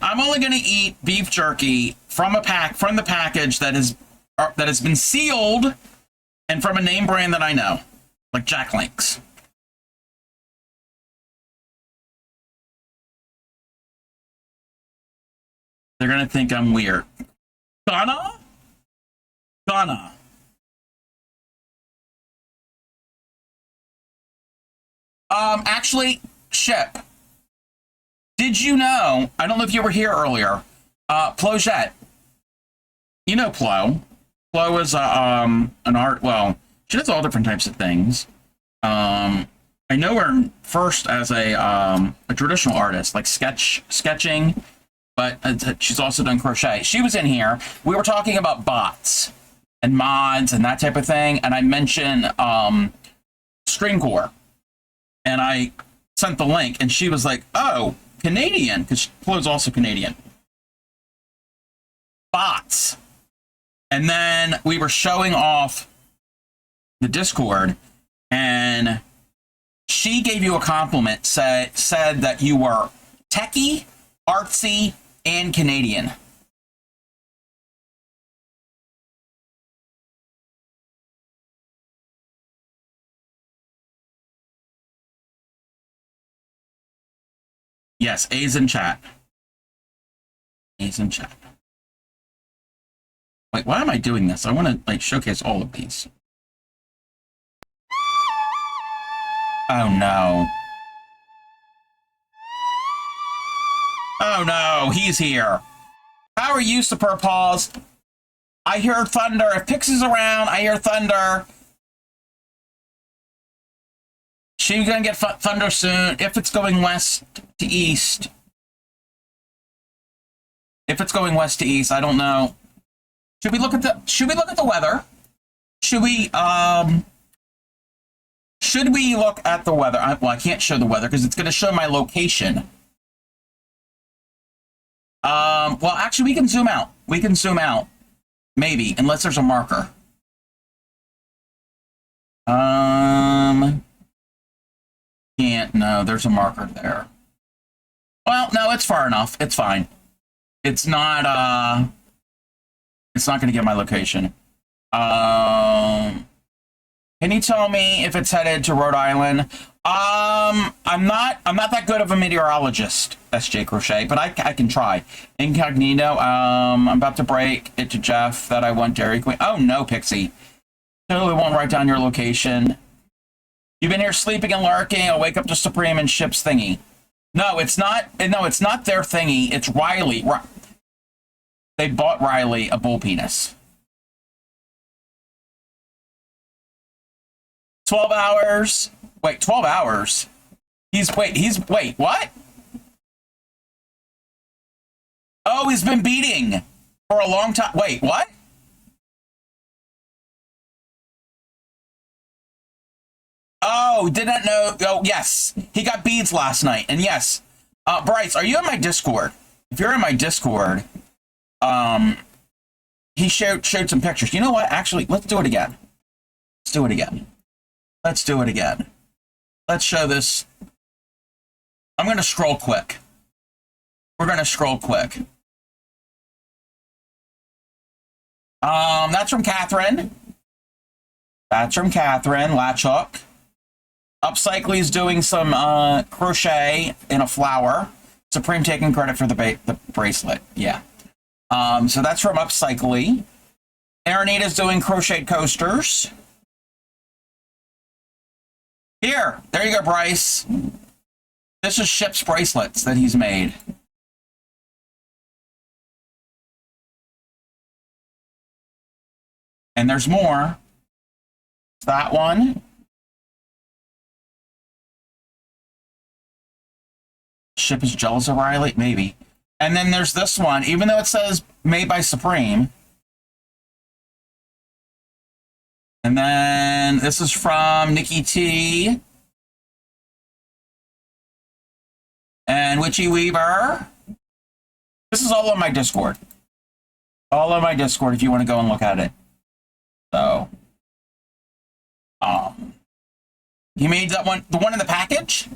Speaker 1: I'm only going to eat beef jerky from the package that has been sealed and from a name brand that I know, like Jack Link's. They're going to think I'm weird. Gonna. Actually, Ship, did you know, I don't know if you were here earlier, Plojette. You know Plo. Plo is an art, well, she does all different types of things. I know her first as a traditional artist, like sketching, but she's also done crochet. She was in here. We were talking about bots and mods and that type of thing, and I mentioned Streamcore. and I sent the link, and she was like, "Oh, Canadian," because Chloe's also Canadian. Bots. And then we were showing off the Discord, and she gave you a compliment, said that you were techie, artsy, and Canadian. Yes, A's in chat. A's in chat. Wait, why am I doing this? I want to like showcase all of these. Oh no. Oh no, he's here. How are you, Super Paws? I hear thunder. If Pixie's around, I hear thunder. She's gonna get thunder soon. If it's going west to east. If it's going west to east, I don't know. Should we look at the weather? Should we look at the weather? Well, I can't show the weather because it's gonna show my location. Well, actually, we can zoom out. We can zoom out. Maybe, unless there's a marker. Can't, no, there's a marker there. Well, no, it's far enough. It's fine. It's not going to get my location. Can you tell me if it's headed to Rhode Island? I'm not that good of a meteorologist, SJ Crochet, but I can try. Incognito, I'm about to break it to Jeff that I want Dairy Queen. Oh no, Pixie. Totally won't write down your location. You've been here sleeping and lurking. I'll wake up to Supreme and Ship's thingy. No, it's not. No, it's not their thingy. It's Riley. They bought Riley a bull penis. 12 hours. Wait, 12 hours? Wait, what? Oh, he's been beating for a long time. Wait, what? Oh, did not know. Oh, yes. He got beads last night. And yes. Bryce, are you in my Discord? If you're in my Discord, he showed some pictures. You know what? Actually, let's do it again. Let's do it again. Let's do it again. Let's show this. I'm going to scroll quick. We're going to scroll quick. That's from Catherine. That's from Catherine. Latch hook. Upcycly is doing some crochet in a flower. Supreme taking credit for the bracelet. Yeah. So that's from Upcycly. Aranita's doing crocheted coasters. Here, there you go, Bryce. This is Ship's bracelets that he's made. And there's more. That one. Ship is jealous of Riley? Maybe. And then there's this one, even though it says made by Supreme. And then this is from Nikki T. And Witchy Weaver. This is all on my Discord. All on my Discord if you want to go and look at it. So, he made that one, the one in the package.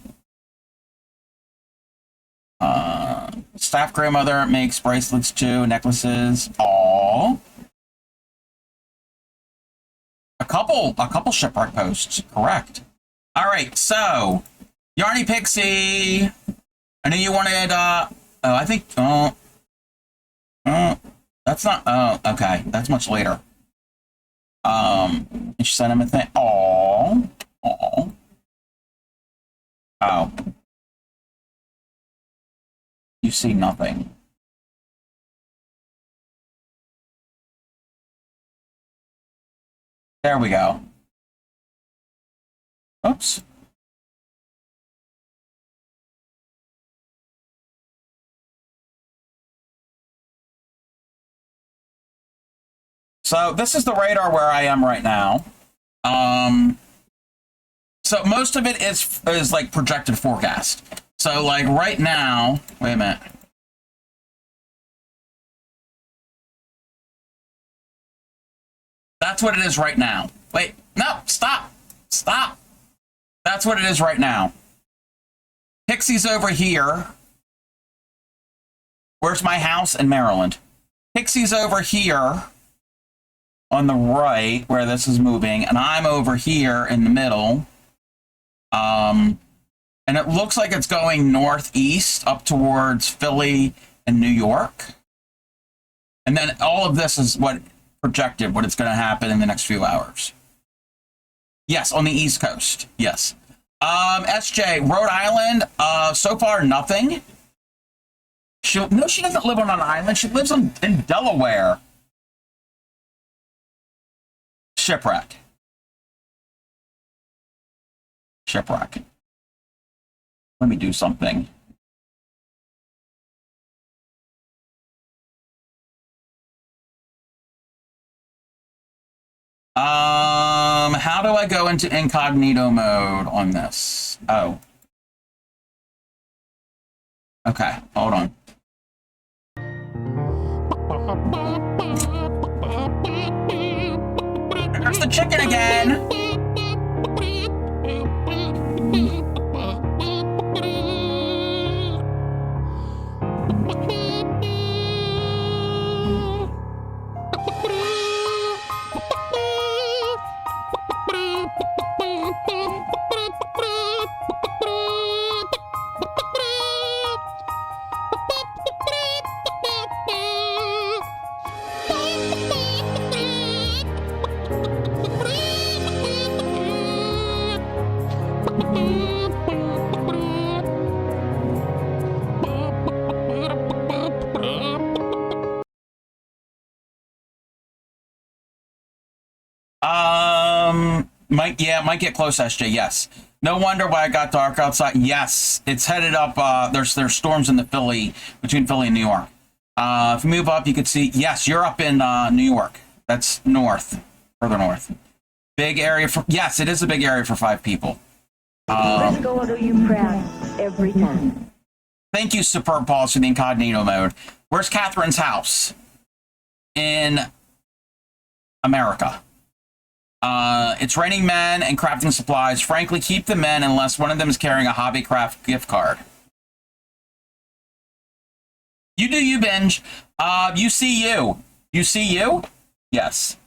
Speaker 1: Staff grandmother makes bracelets too, necklaces. Aww. A couple shipwreck posts. Correct. All right. So, Yarny Pixie. I knew you wanted. I think. That's not. Oh, okay. That's much later. And she sent him a thing. Aww. Aww. Oh. You see nothing. There we go. Oops. So this is the radar where I am right now. So most of it is like projected forecast. So like right now, wait a minute. That's what it is right now. Wait, no, stop. Stop. That's what it is right now. Pixie's over here. Where's my house? In Maryland. Pixie's over here on the right where this is moving, and I'm over here in the middle. And it looks like it's going northeast up towards Philly and New York. And then all of this is what projected, what it's going to happen in the next few hours. Yes, on the East Coast. Yes. SJ, Rhode Island, so far nothing. No, she doesn't live on an island. She lives in Delaware. Shipwreck. Shipwreck. Let me do something. How do I go into incognito mode on this? Oh. Okay, hold on. There's the chicken again. Might get close, SJ. Yes. No wonder why it got dark outside. Yes, it's headed up. There's storms in between Philly and New York. If you move up, you can see. Yes, you're up in New York. That's north, further north. Big area for. Yes, it is a big area for 5 people.
Speaker 8: Let's go to you proud every time.
Speaker 1: Thank you, Superb Pause, for the incognito mode. Where's Catherine's house? In America. It's raining men and crafting supplies. Frankly, keep the men unless one of them is carrying a Hobbycraft gift card. You do you, Binge. You see you. You see you? Yes.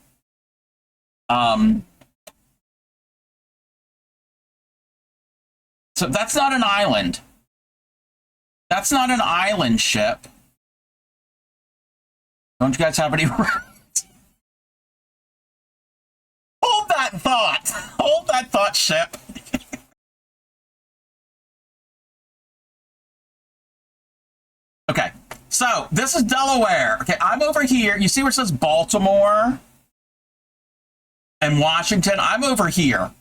Speaker 1: So that's not an island. That's not an island ship. Don't you guys have any... Hold that thought. Hold that thought, ship. Okay, so this is Delaware. Okay, I'm over here. You see where it says Baltimore and Washington? I'm over here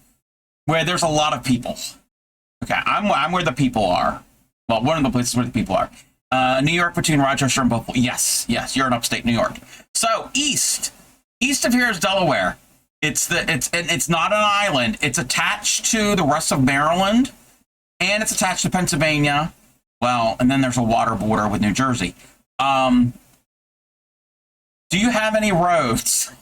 Speaker 1: where there's a lot of people. Okay, I'm where the people are. Well, one of the places where the people are. New York between Rochester and Buffalo. Yes, you're in upstate New York. So east of here is Delaware. It's not an island. It's attached to the rest of Maryland, and it's attached to Pennsylvania. Well, and then there's a water border with New Jersey. Do you have any roads?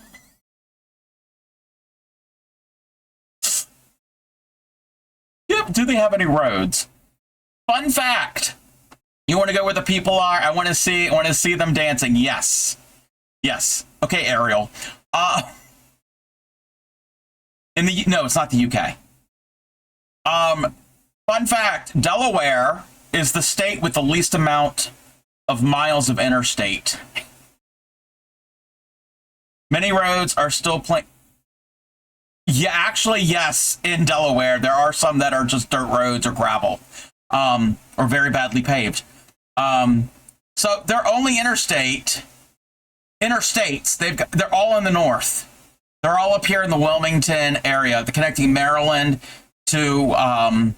Speaker 1: Yep. Do they have any roads? Fun fact. You want to go where the people are? I want to see them dancing. Yes. Okay, Ariel. No, it's not the UK. Fun fact, Delaware is the state with the least amount of miles of interstate. Many roads are still plain. Yeah, actually, yes, in Delaware, there are some that are just dirt roads or gravel, or very badly paved. So they're only interstates, they're all in the north. They're all up here in the Wilmington area, connecting Maryland to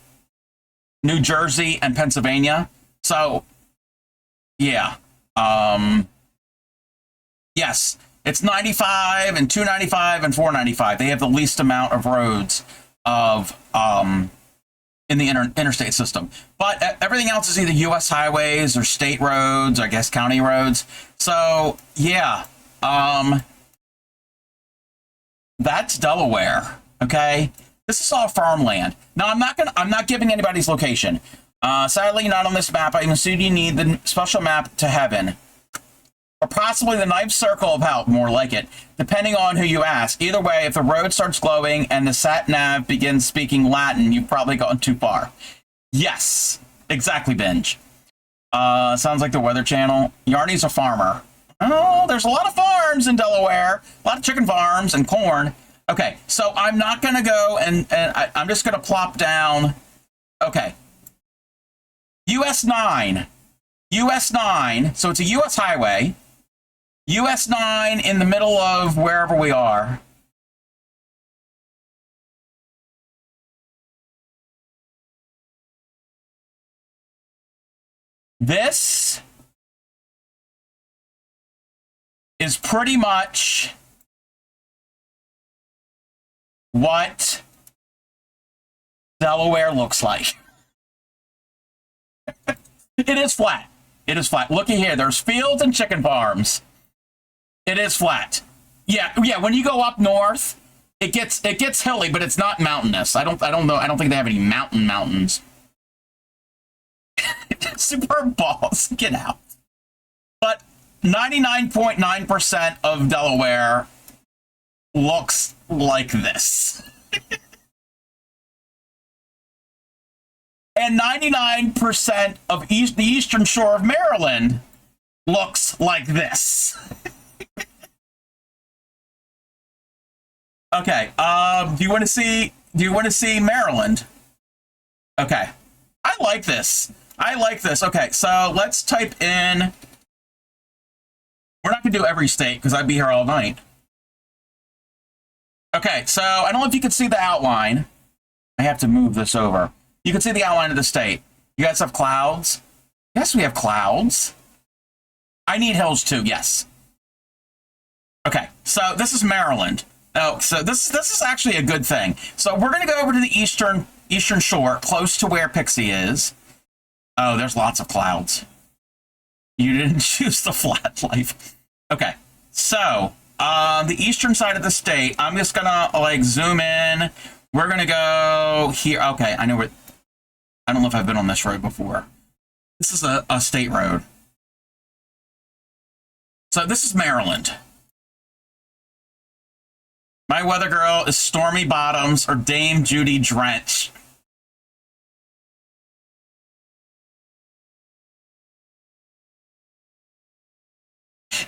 Speaker 1: New Jersey and Pennsylvania. So, yeah. Yes, it's 95 and 295 and 495. They have the least amount of roads of in the interstate system. But everything else is either U.S. highways or state roads, I guess county roads. So yeah, that's Delaware. Okay, this is all farmland. Now I'm not giving anybody's location. Sadly, not on this map. I assume you need the special map to heaven. Or possibly the ninth circle of help, more like it, depending on who you ask. Either way, if the road starts glowing and the sat-nav begins speaking Latin, you've probably gotten too far. Yes, exactly, Binge. Sounds like the Weather Channel. Yarny's a farmer. Oh, there's a lot of farms in Delaware. A lot of chicken farms and corn. Okay, so I'm not going to go and I'm just going to plop down. Okay. US 9. US 9, so it's a US highway. US 9 in the middle of wherever we are. This is pretty much what Delaware looks like. It is flat. It is flat. Looky here. There's fields and chicken farms. It is flat. Yeah. When you go up north, it gets hilly, but it's not mountainous. I don't know. I don't think they have any mountains. Superb balls. Get out. But 99.9% of Delaware looks like this. And 99% of the eastern shore of Maryland looks like this. Okay. Do you want to see Maryland? Okay. I like this. Okay, so let's type in. We're not gonna do every state because I'd be here all night. Okay, so I don't know if you can see the outline. I have to move this over. You can see the outline of the state. You guys have clouds? Yes, we have clouds. I need hills too, yes. Okay, so this is Maryland. Oh, so this is actually a good thing. So we're gonna go over to the eastern shore, close to where Pixie is. Oh, there's lots of clouds. You didn't choose the flat life. Okay, so the eastern side of the state, I'm just gonna like zoom in. We're gonna go here. Okay, I know where. I don't know if I've been on this road before. This is a state road. So this is Maryland. My weather girl is Stormy Bottoms or Dame Judy Drench.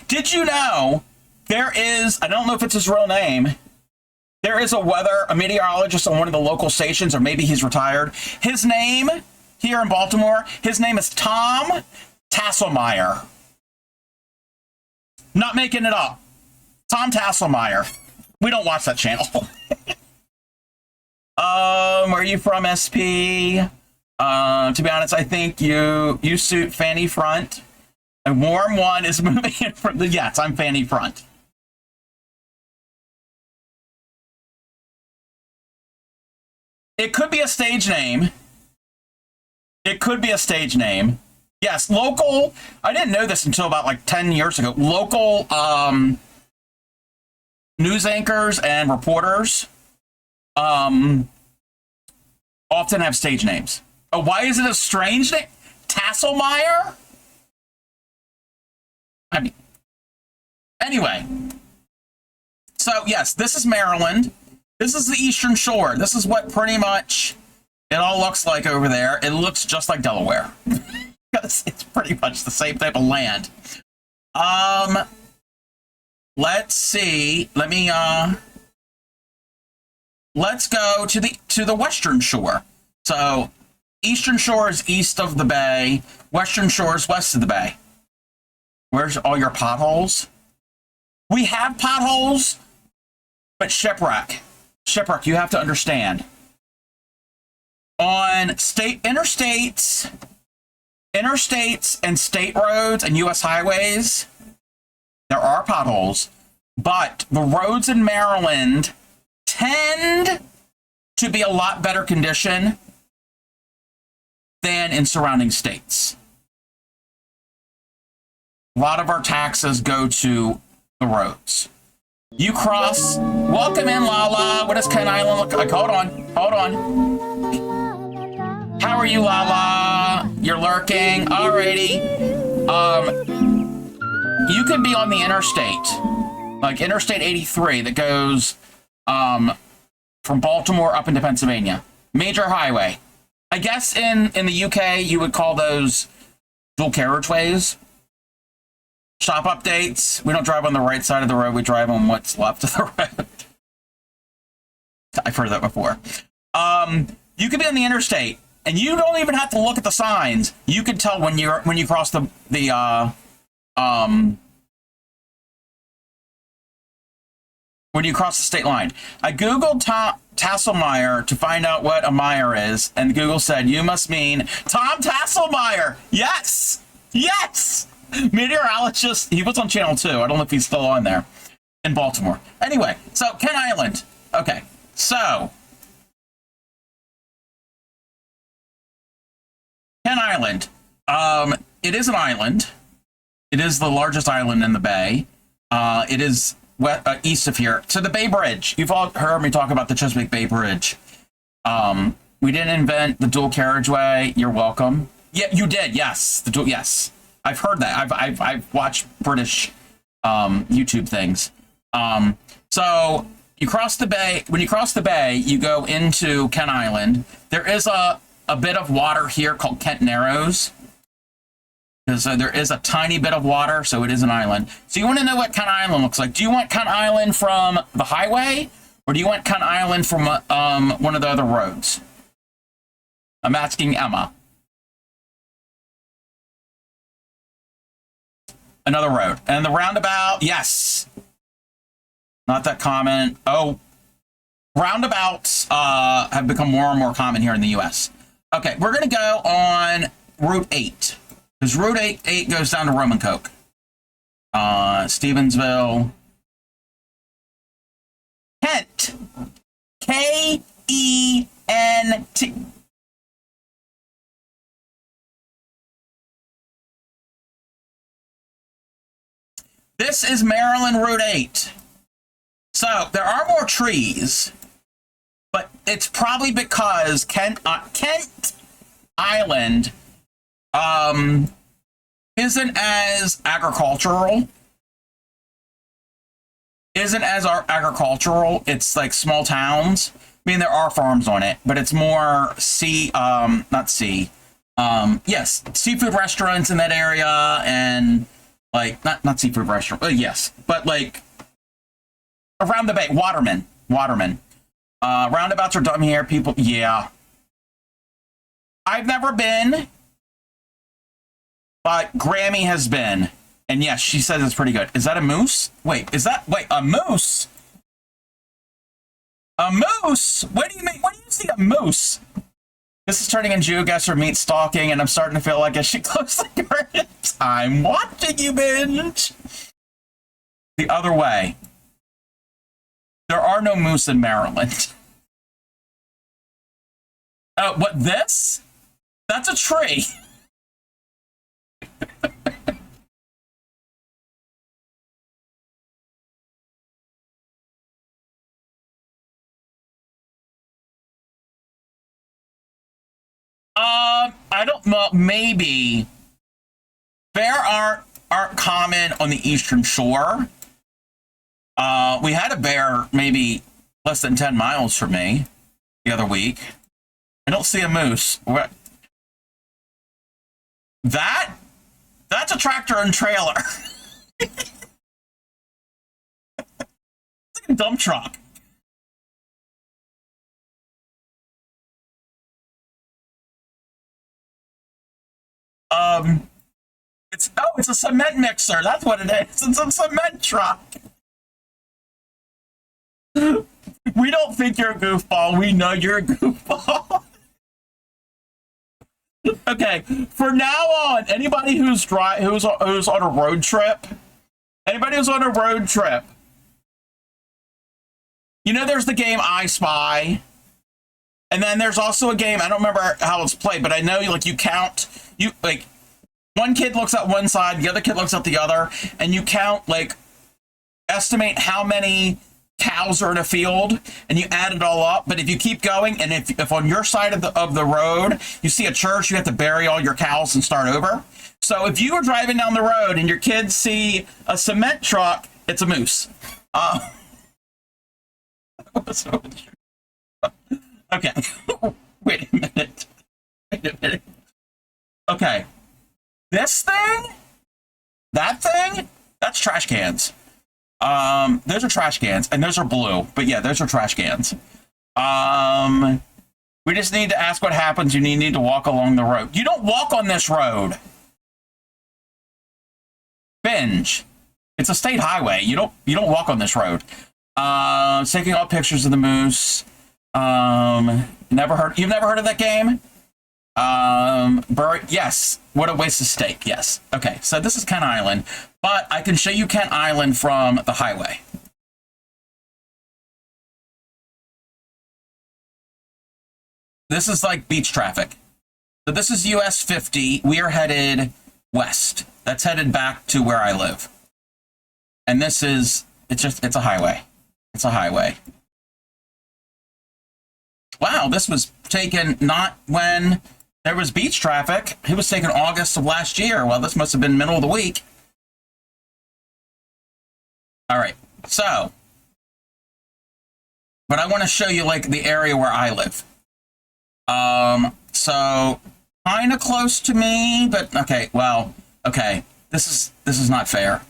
Speaker 1: Did you know there is, I don't know if it's his real name, there is a meteorologist on one of the local stations, or maybe he's retired. His name here in Baltimore, his name is Tom Tasselmeyer. Not making it up. Tom Tasselmeyer. We don't watch that channel. Where are you from, SP? To be honest, I think you suit Fanny Front. A warm one is moving in from the, yes, I'm Fanny Front. It could be a stage name. It could be a stage name. Yes, local, I didn't know this until about like 10 years ago. Local news anchors and reporters often have stage names. Oh, why is it a strange name? Tasselmeyer? I mean, anyway. So, yes, this is Maryland. This is the Eastern Shore. This is what pretty much it all looks like over there. It looks just like Delaware. It's pretty much the same type of land. Let's see. Let's go to the Western Shore. So, Eastern Shore is east of the bay. Western Shore is west of the bay. Where's all your potholes? We have potholes, but shipwreck, you have to understand. On interstates and state roads and U.S. highways, there are potholes, but the roads in Maryland tend to be a lot better condition than in surrounding states. A lot of our taxes go to the roads. You cross, welcome in, Lala. What does Ken Island look like? Hold on. How are you, Lala? You're lurking. Alrighty. You could be on the interstate, like Interstate 83 that goes from Baltimore up into Pennsylvania. Major highway. I guess in the UK, you would call those dual carriageways. Shop updates. We don't drive on the right side of the road. We drive on what's left of the road. I've heard that before. You could be on the interstate, and you don't even have to look at the signs. You can tell when you cross when you cross the state line. I googled Tom Tasselmeyer to find out what a Meyer is, and Google said you must mean Tom Tasselmeyer. Yes. Meteorologist, he was on Channel 2. I don't know if he's still on there in Baltimore. Anyway, so Ken Island. Okay, so Ken Island. It is an island. It is the largest island in the bay. It is east of here. So the Bay Bridge. You've all heard me talk about the Chesapeake Bay Bridge. We didn't invent the dual carriageway. You're welcome. Yeah, you did. Yes, yes. I've heard that. I've watched British YouTube things. So you cross the bay. When you cross the bay, you go into Kent Island. There is a bit of water here called Kent Narrows. So there is a tiny bit of water, so it is an island. So you want to know what Kent Island looks like. Do you want Kent Island from the highway, or do you want Kent Island from one of the other roads? I'm asking Emma. Another road. And the roundabout, yes. Not that common. Oh, roundabouts have become more and more common here in the U.S. Okay, we're going to go on Route 8. Because Route 8 goes down to Romancoke. Stevensville. Kent. K-E-N-T. This is Maryland Route 8. So there are more trees, but it's probably because Kent Island isn't as agricultural. It's like small towns. I mean, there are farms on it, but it's more yes, seafood restaurants in that area, and like not seafood restaurant, yes, but like around the bay, Waterman. Roundabouts are dumb here, people. Yeah, I've never been, but Grammy has been, and yes, she says it's pretty good. Is that a moose? Wait, a moose? A moose? What do you mean? What do you see a moose? This is turning into guess or meat stalking, and I'm starting to feel like I should close the curtains. I'm watching you binge. The other way. There are no moose in Maryland. What, this? That's a tree. I don't know, maybe. Bear aren't common on the eastern shore. We had a bear maybe less than 10 miles from me the other week. I don't see a moose. That's a tractor and trailer. It's like a dump truck. It's a cement mixer. That's what it is. It's a cement truck. We don't think you're a goofball. We know you're a goofball. Okay, from now on, anybody who's on a road trip, you know, there's the game I Spy. And then there's also a game, I don't remember how it's played, but I know like you count, you like one kid looks at one side, the other kid looks at the other, and you count like estimate how many cows are in a field, and you add it all up. But if you keep going, and if on your side of the road you see a church, you have to bury all your cows and start over. So if you are driving down the road and your kids see a cement truck, it's a moose. Okay. Wait a minute. Okay. This thing? That thing? That's trash cans. Those are trash cans, and those are blue. But yeah, those are trash cans. We just need to ask what happens. You need to walk along the road. You don't walk on this road. Binge. It's a state highway. You don't walk on this road. Taking all pictures of the moose. You've never heard of that game? Yes. What a waste of steak. Yes. Okay. So this is Kent Island, but I can show you Kent Island from the highway. This is like beach traffic. So this is US 50. We are headed west. That's headed back to where I live. And this is, it's a highway. It's a highway. Wow, this was taken not when there was beach traffic. It was taken August of last year. Well, this must have been middle of the week. All right, so, but I want to show you like the area where I live. So kind of close to me, but okay, well, okay, this is not fair.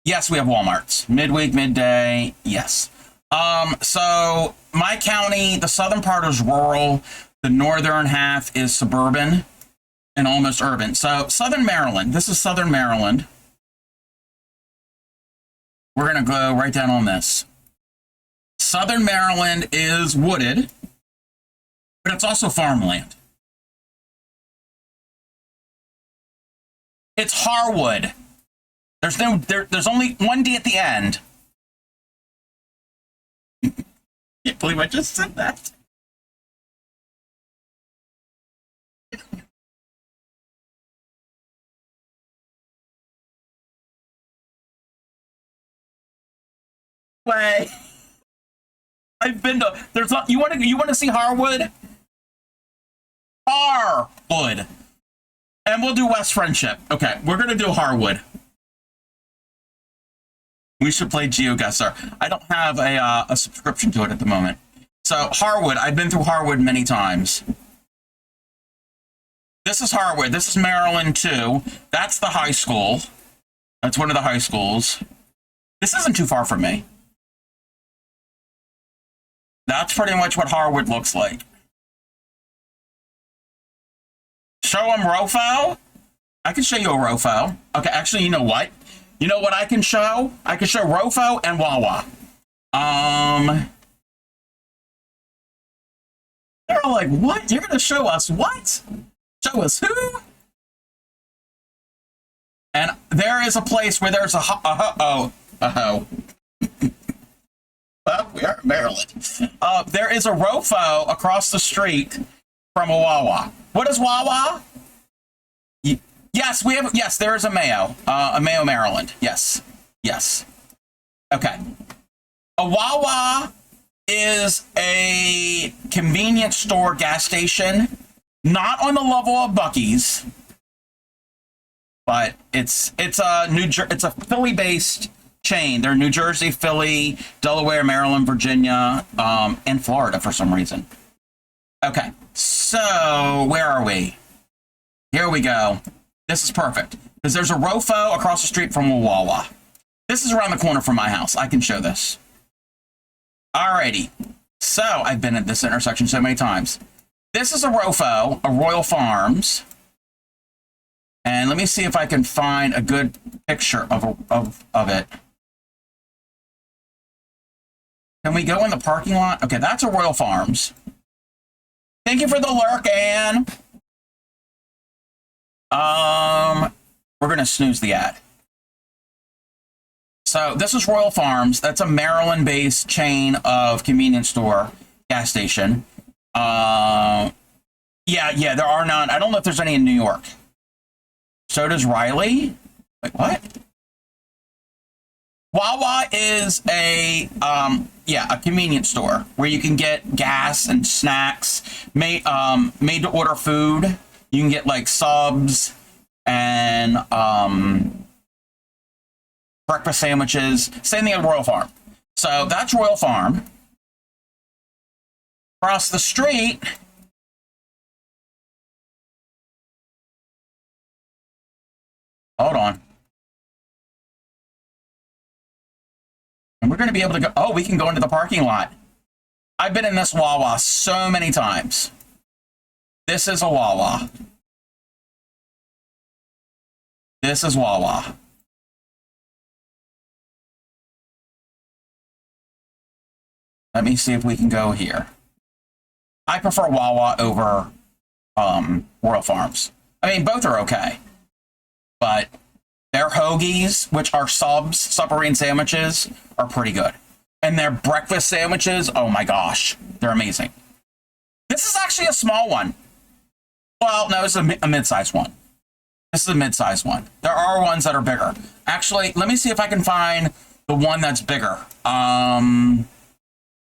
Speaker 1: Yes, we have Walmarts. Midweek, midday, yes. So my county, the southern part is rural, the northern half is suburban and almost urban. So Southern Maryland, this is Southern Maryland. We're going to go right down on this. Southern Maryland is wooded, but it's also farmland. It's Harwood. There's only one D at the end. Can't believe I just said that. Way. I've been to. There's not. You want to see Harwood? Harwood. And we'll do West Friendship. Okay, we're gonna do Harwood. We should play GeoGuessr. I don't have a subscription to it at the moment. So Harwood, I've been through Harwood many times. This is Harwood. This is Maryland too. That's the high school. That's one of the high schools. This isn't too far from me. That's pretty much what Harwood looks like. Show them Rofo? I can show you a Rofo. Okay, actually, you know what? You know what I can show? I can show Rofo and Wawa. They're all like, what? You're going to show us what? Show us who? And there is a place where there's well, we are in Maryland. There is a Rofo across the street from a Wawa. What is Wawa? Yes, we have. Yes, there is a Mayo, Maryland. Yes, yes. Okay. A Wawa is a convenience store gas station, not on the level of Buc-ee's, but it's a Philly-based chain. They're New Jersey, Philly, Delaware, Maryland, Virginia, and Florida for some reason. Okay, so where are we? Here we go. This is perfect because there's a Rofo across the street from a Wawa. This is around the corner from my house. I can show this. Alrighty. So I've been at this intersection so many times. This is a Rofo, a Royal Farms. And let me see if I can find a good picture of it. Can we go in the parking lot? Okay, that's a Royal Farms. Thank you for the lurk, Ann. We're going to snooze the ad. So this is Royal Farms. That's a Maryland-based chain of convenience store gas station. Yeah, there are none. I don't know if there's any in New York. So does Riley. Wait, what? Wawa is a convenience store where you can get gas and snacks, made to order food. You can get like subs and breakfast sandwiches. Same thing at Royal Farm. So that's Royal Farm. Across the street, hold on. And we're going to be able to go. Oh, we can go into the parking lot. I've been in this Wawa so many times. This is a Wawa. This is Wawa. Let me see if we can go here. I prefer Wawa over Royal Farms. I mean, both are okay. But their hoagies, which are subs, submarine sandwiches, are pretty good. And their breakfast sandwiches, oh my gosh, they're amazing. This is actually a small one. Well, no, it's a mid-sized one. This is a mid-sized one. There are ones that are bigger. Actually, let me see if I can find the one that's bigger.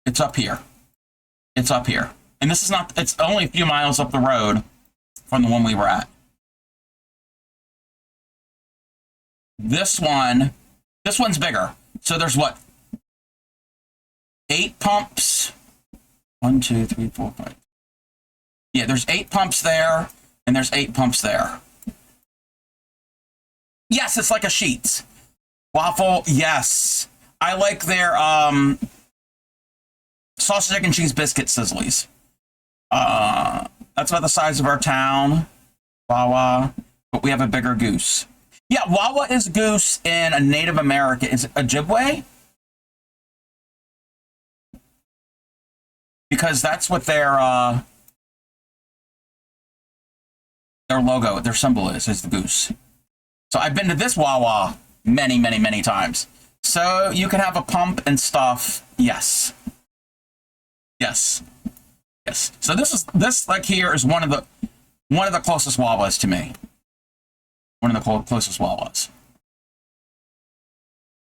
Speaker 1: It's up here. It's up here. And this is not, it's only a few miles up the road from the one we were at. This one's bigger. So there's what? 8 pumps. 1, 2, 3, 4, 5. Yeah, there's 8 pumps there, and there's 8 pumps there. Yes, it's like a Sheetz. Waffle, yes. I like their sausage, egg, and cheese biscuit sizzlies. That's about the size of our town, Wawa, but we have a bigger goose. Yeah, Wawa is goose in a Native American. Is it Ojibwe? Because that's what their logo, their symbol is the goose. So I've been to this Wawa many, many, many times. So you can have a pump and stuff. Yes. Yes. Yes. So this like here is one of the closest Wawas to me. One of the closest Wawas.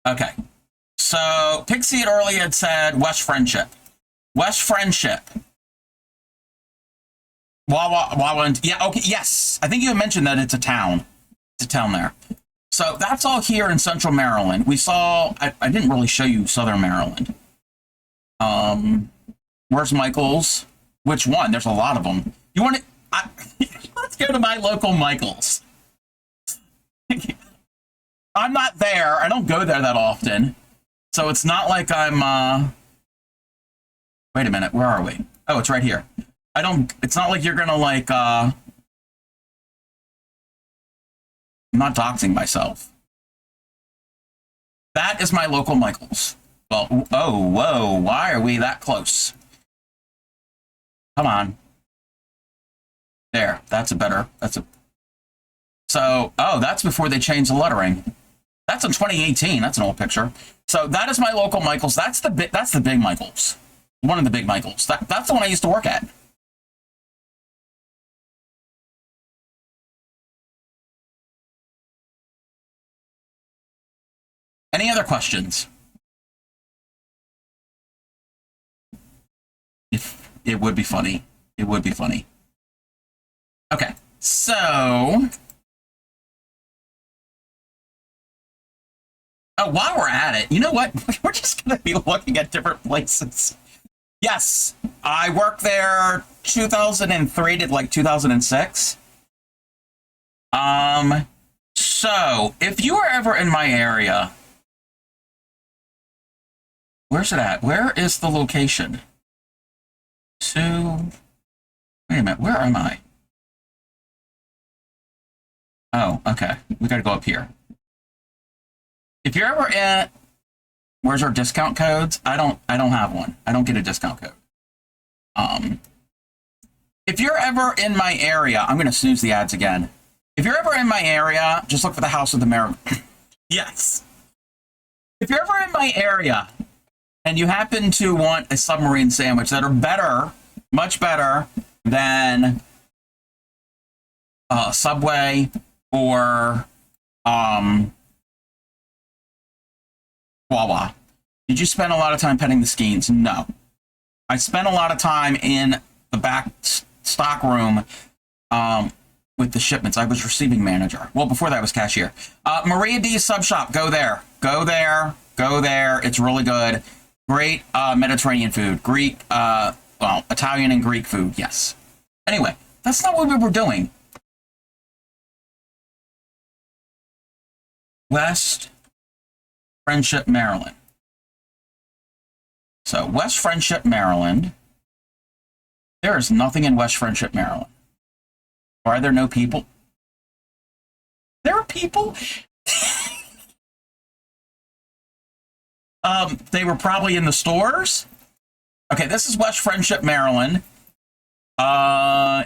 Speaker 1: Okay. So Pixie had earlier had said West Friendship. West Friendship. Wawa, yeah, okay, yes. I think you had mentioned that it's a town. It's a town there. So that's all here in Central Maryland. We saw, I didn't really show you Southern Maryland. Where's Michael's? Which one? There's a lot of them. You want to, let's go to my local Michael's. I'm not there. I don't go there that often. So it's not like I'm, wait a minute, where are we? Oh, it's right here. It's not like you're gonna like, I'm not doxing myself. That is my local Michael's. Well, oh, whoa, why are we that close? Come on. There, so, oh, that's before they changed the lettering. That's in 2018, that's an old picture. So that is my local Michael's. That's the big Michael's. One of the big Michael's. That's the one I used to work at. Any other questions? If it would be funny. It would be funny. Okay, so... Oh, while we're at it, you know what? We're just going to be looking at different places. Yes, I worked there 2003 to like 2006. So if you are ever in my area, where's it at? Where is the location? Wait a minute, where am I? Oh, okay. We gotta go up here. If you're ever in, where's our discount codes? I don't have one. I don't get a discount code. If you're ever in my area, I'm gonna snooze the ads again. If you're ever in my area, just look for the House of the Mayor. Yes. If you're ever in my area and you happen to want a submarine sandwich that are better, much better than Subway or Wawa. Did you spend a lot of time petting the skeins? No. I spent a lot of time in the back stock room with the shipments. I was receiving manager. Well, before that I was cashier. Maria D's Sub Shop. Go there. Go there. Go there. It's really good. Great Mediterranean food. Greek, well, Italian and Greek food. Yes. Anyway, that's not what we were doing. West Friendship, Maryland. So, West Friendship, Maryland. There is nothing in West Friendship, Maryland. Are there no people? There are people? They were probably in the stores. Okay, this is West Friendship, Maryland.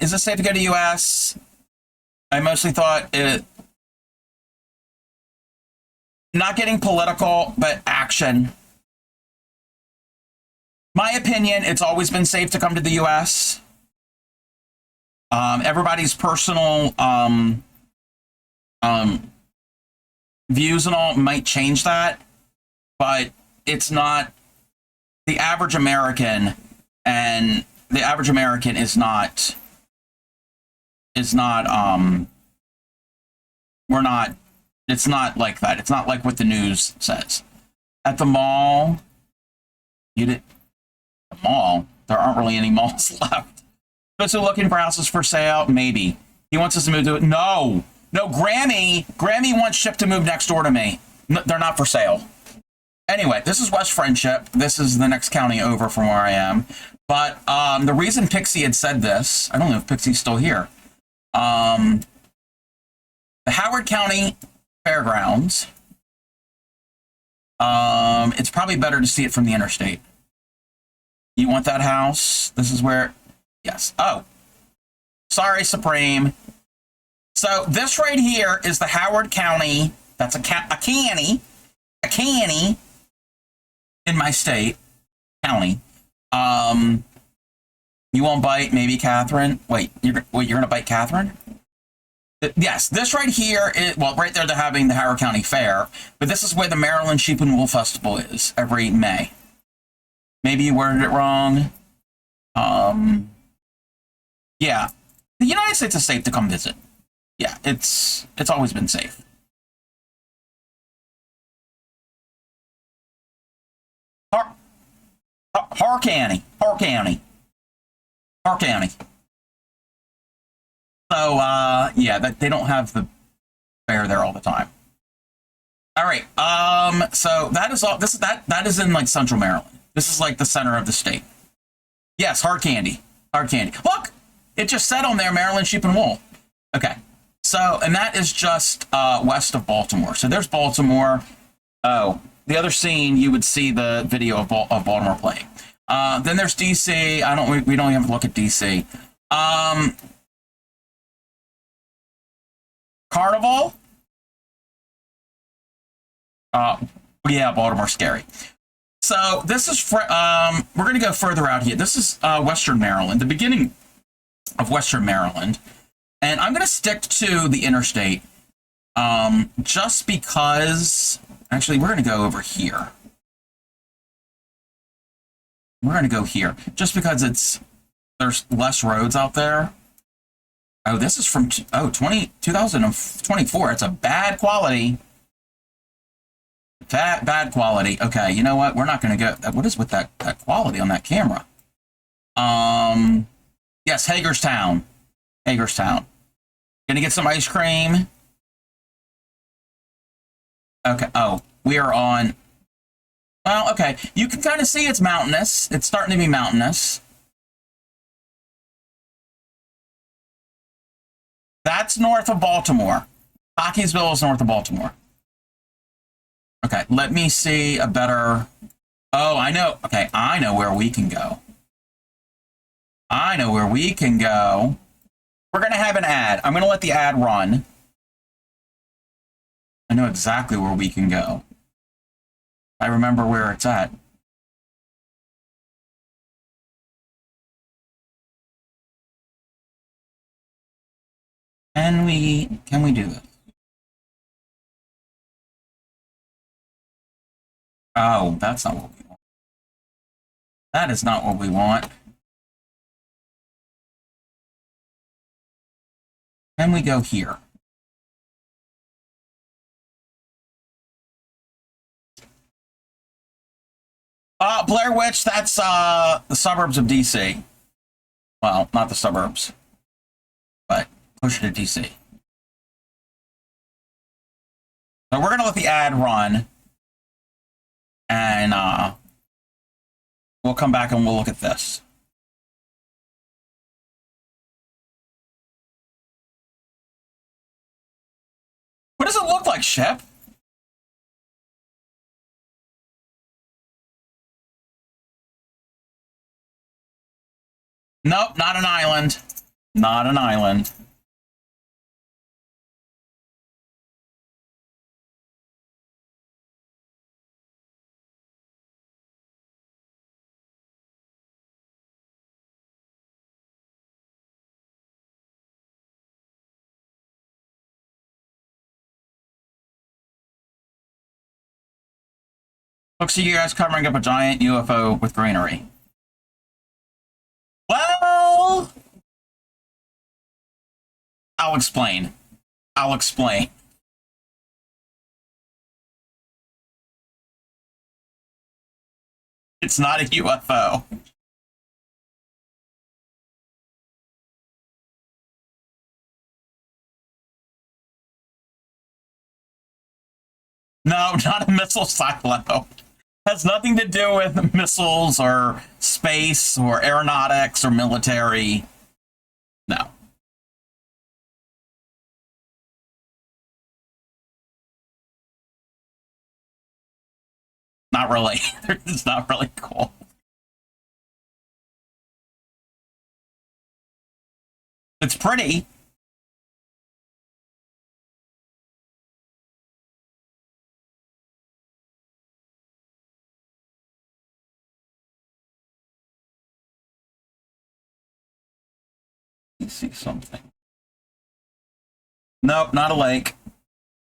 Speaker 1: Is it safe to go to U.S.? I mostly thought it... Not getting political, but action. My opinion, it's always been safe to come to the U.S. Everybody's personal views and all might change that, but it's not the average American, and the average American is not we're not, it's not like that. It's not like what the news says. At the mall, the mall, there aren't really any malls left. So looking for houses for sale? Maybe. He wants us to move to it. No, Grammy wants Ship to move next door to me. No, they're not for sale. Anyway, this is West Friendship. This is the next county over from where I am. But the reason Pixie had said this, I don't know if Pixie's still here. The Howard County Fairgrounds. It's probably better to see it from the interstate. You want that house? This is where... Yes. Oh. Sorry, Supreme. So this right here is the Howard County. That's a county in my state. County. You won't bite, maybe Catherine? Wait, you're going to bite Catherine? Yes, this right here is, well, right there they're having the Howard County Fair, but this is where the Maryland Sheep and Wool Festival is every May. Maybe you worded it wrong. Yeah, the United States is safe to come visit. Yeah, it's always been safe. Har County. So, yeah, they don't have the fair there all the time. All right, so that is all. That is in like Central Maryland. This is like the center of the state. Yes, hard candy. Look, it just said on there Maryland Sheep and Wool. Okay, so and that is just west of Baltimore. So there's Baltimore. Oh, the other scene you would see the video of Baltimore playing. Then there's DC. We don't even look at DC. Carnival. Yeah, Baltimore's scary. So this is we're going to go further out here. This is Western Maryland, the beginning of Western Maryland, and I'm going to stick to the interstate, just because. Actually, we're going to go over here. We're going to go here just because there's less roads out there. Oh, this is from 2024. It's a bad quality. Bad quality. Okay, you know what? We're not going to go. What is with that quality on that camera? Yes, Hagerstown. Gonna get some ice cream. Okay. Oh, we are on. Well, okay. You can kind of see it's mountainous. It's starting to be mountainous. That's north of Baltimore. Cockeysville is north of Baltimore. Okay, let me see a better... Oh, I know. Okay, I know where we can go. We're going to have an ad. I'm going to let the ad run. I know exactly where we can go. I remember where it's at. Can we do this? Oh, that's not what we want. That is not what we want. Can we go here? Blair Witch, that's the suburbs of DC. Well, not the suburbs, but closer to DC. So we're going to let the ad run, and we'll come back and we'll look at this. What does it look like, Shep? Nope, not an island. Not an island. Looks like you guys covering up a giant UFO with greenery. Well, I'll explain. I'll explain. It's not a UFO. No, not a missile silo. Has nothing to do with missiles or space or aeronautics or military. No. Not really. It's not really cool. It's pretty. Let's see something. Nope, not a lake.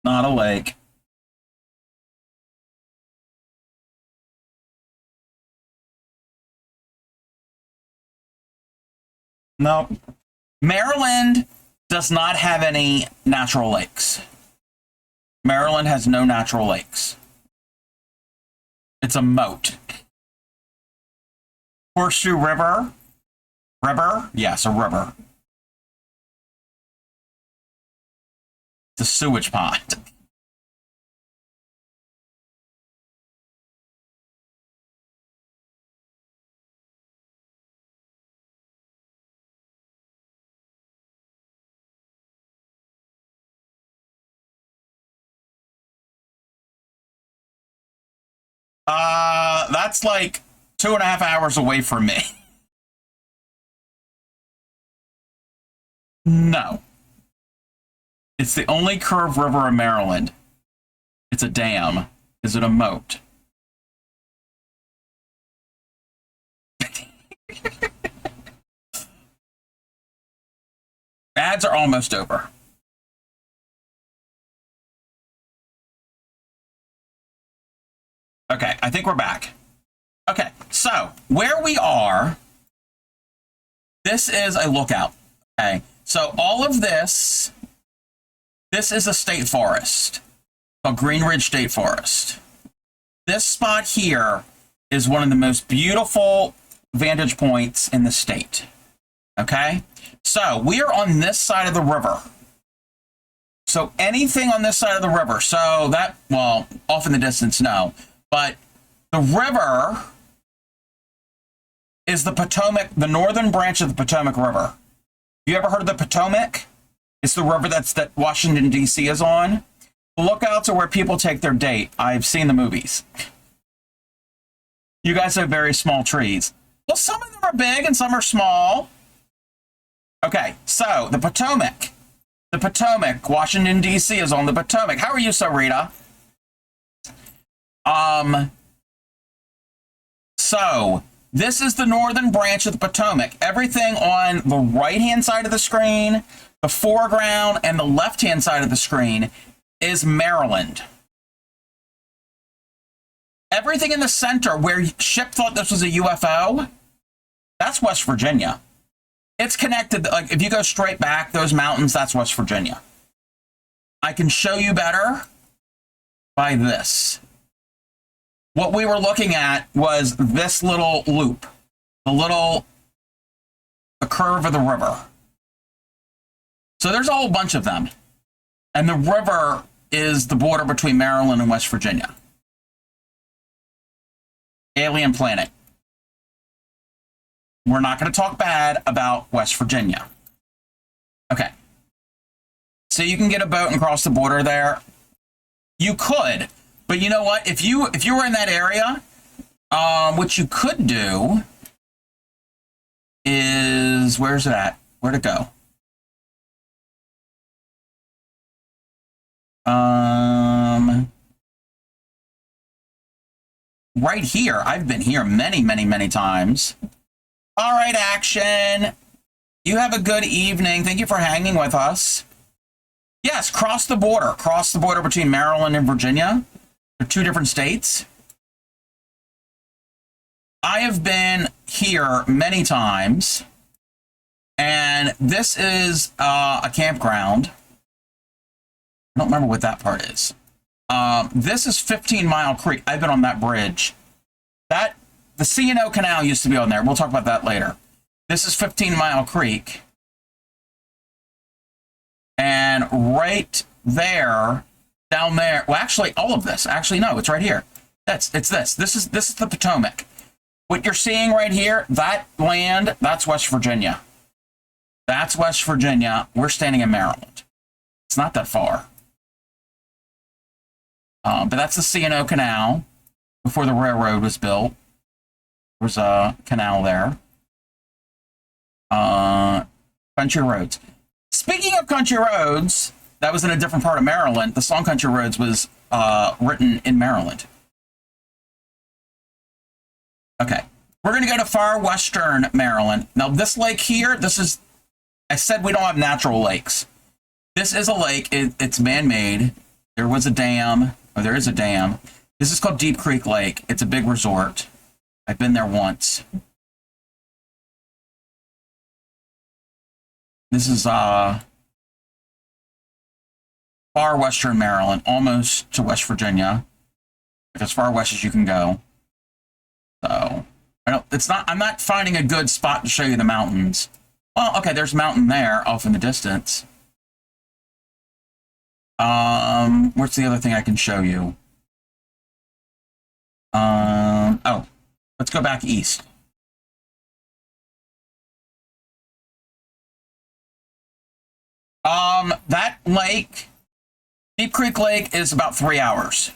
Speaker 1: Not a lake. Nope. Maryland does not have any natural lakes. Maryland has no natural lakes. It's a moat. Horseshoe River? River? Yes, a river. It's a sewage pond. That's like 2.5 hours away from me. No. It's the only curved river in Maryland. It's a dam. Is it a moat? Ads are almost over. Okay, I think we're back. Okay, so where we are, this is a lookout. Okay, so all of this is a state forest, a Green Ridge State Forest. This spot here is one of the most beautiful vantage points in the state. Okay, so we are on this side of the river. So anything on this side of the river, so that, well, off in the distance, no, but the river is the Potomac, the northern branch of the Potomac River. You ever heard of the Potomac? It's the river that Washington, D.C. is on. The lookouts are where people take their date. I've seen the movies. You guys have very small trees. Well, some of them are big and some are small. Okay, so the Potomac, Washington, D.C. is on the Potomac. How are you, Sarita? So this is the northern branch of the Potomac. Everything on the right-hand side of the screen, The foreground and the left-hand side of the screen is Maryland. Everything in the center where Ship thought this was a UFO, that's West Virginia. It's connected. Like if you go straight back, those mountains, that's West Virginia. I can show you better by this. What we were looking at was this little loop, the curve of the river. So there's a whole bunch of them. And the river is the border between Maryland and West Virginia. Alien planet. We're not going to talk bad about West Virginia. Okay. So you can get a boat and cross the border there. You could, but you know what? If you were in that area, what you could do is, where's it at? Where'd it go? Right here. I've been here many, many, many times. All right, Action. You have a good evening. Thank you for hanging with us. Yes, cross the border. Cross the border between Maryland and Virginia. They're two different states. I have been here many times. And this is a campground. I don't remember what that part is. This is 15 Mile Creek. I've been on that bridge. The C&O Canal used to be on there. We'll talk about that later. This is 15 Mile Creek. And right there, down there, well, actually, all of this. Actually, no, it's right here. It's this. This is the Potomac. What you're seeing right here, that land, that's West Virginia. That's West Virginia. We're standing in Maryland. It's not that far. But that's the C&O Canal before the railroad was built. There was a canal there. Country roads. Speaking of country roads, that was in a different part of Maryland. The song Country Roads was written in Maryland. Okay. We're going to go to far western Maryland. Now, this lake here, I said we don't have natural lakes. This is a lake. It's man-made. There was a dam. Or there is a dam. This is called Deep Creek Lake. It's a big resort. I've been there once. This is far western Maryland, almost to West Virginia. As far west as you can go. So I'm not finding a good spot to show you the mountains. Well, okay, there's a mountain there off in the distance. What's the other thing I can show you? Oh, let's go back east. That lake, Deep Creek Lake, is about 3 hours.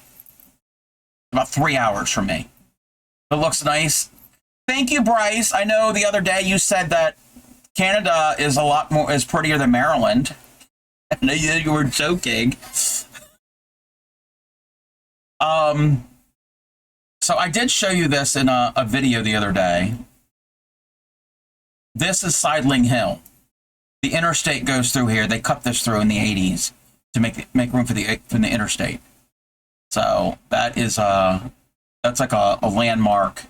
Speaker 1: About 3 hours from me. It looks nice. Thank you, Bryce. I know the other day you said that Canada is prettier than Maryland. I know you were joking. So I did show you this in a video the other day. This is Sidling Hill. The interstate goes through here. They cut this through in the 80s to make room for the interstate. So that is that's like a landmark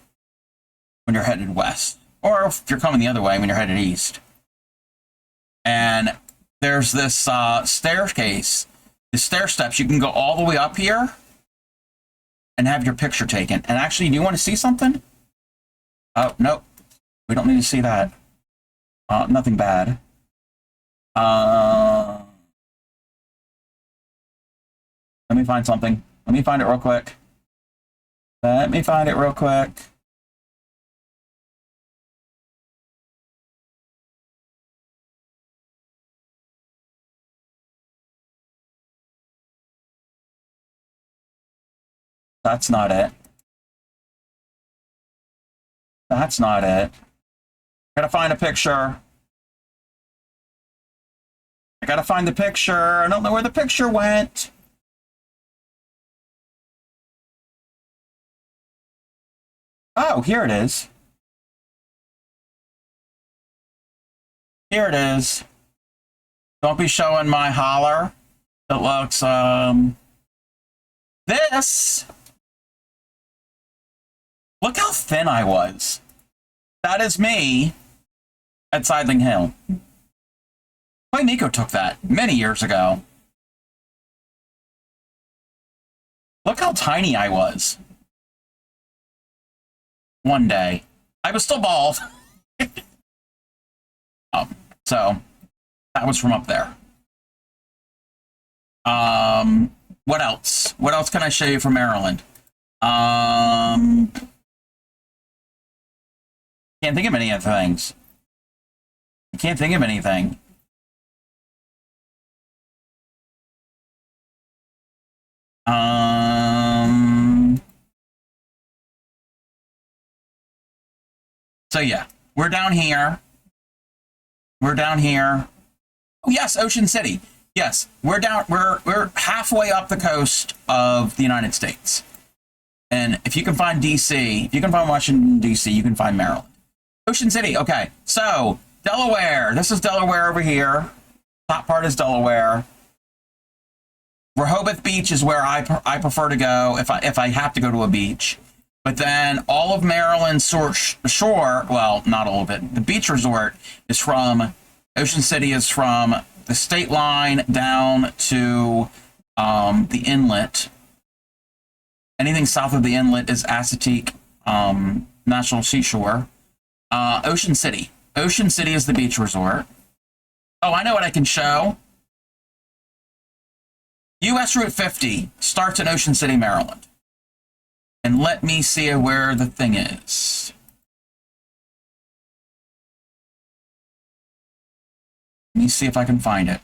Speaker 1: when you're headed west, or if you're coming the other way when you're headed east. And there's this staircase, the stair steps. You can go all the way up here and have your picture taken. And actually, do you want to see something? Oh, nope. We don't need to see that. Nothing bad. Let me find something. Let me find it real quick. That's not it. That's not it. Gotta find a picture. I gotta find the picture. I don't know where the picture went. Oh, here it is. Here it is. Don't be showing my holler. It looks, this. Look how thin I was. That is me at Sidling Hill. My Nico took that many years ago. Look how tiny I was. One day. I was still bald. So that was from up there. What else? What else can I show you from Maryland? Can't think of any other things. I can't think of anything. So yeah, we're down here. We're down here. Oh yes, Ocean City. Yes, we're down. We're halfway up the coast of the United States. And if you can find DC, if you can find Washington DC, you can find Maryland. Ocean City. Okay, so Delaware. This is Delaware over here. Top part is Delaware. Rehoboth Beach is where I prefer to go if I have to go to a beach. But then all of Maryland's shore, well, not all of it. The beach resort is from Ocean City is from the state line down to the inlet. Anything south of the inlet is Assateague National Seashore. Ocean City. Ocean City is the beach resort. Oh, I know what I can show. U.S. Route 50 starts in Ocean City, Maryland. And let me see where the thing is. Let me see if I can find it.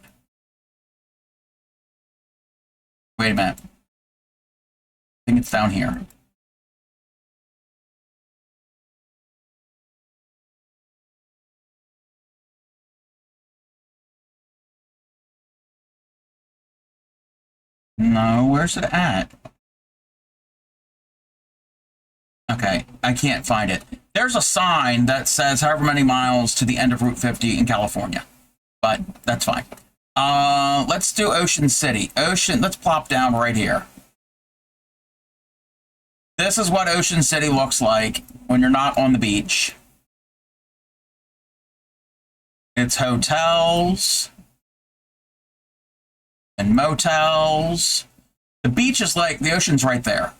Speaker 1: Wait a minute. I think it's down here. No, where's it at? Okay, I can't find it. There's a sign that says however many miles to the end of Route 50 in California, but that's fine. Let's do Ocean City. Let's plop down right here. This is what Ocean City looks like when you're not on the beach. It's hotels and motels. The beach is like, the ocean's right there.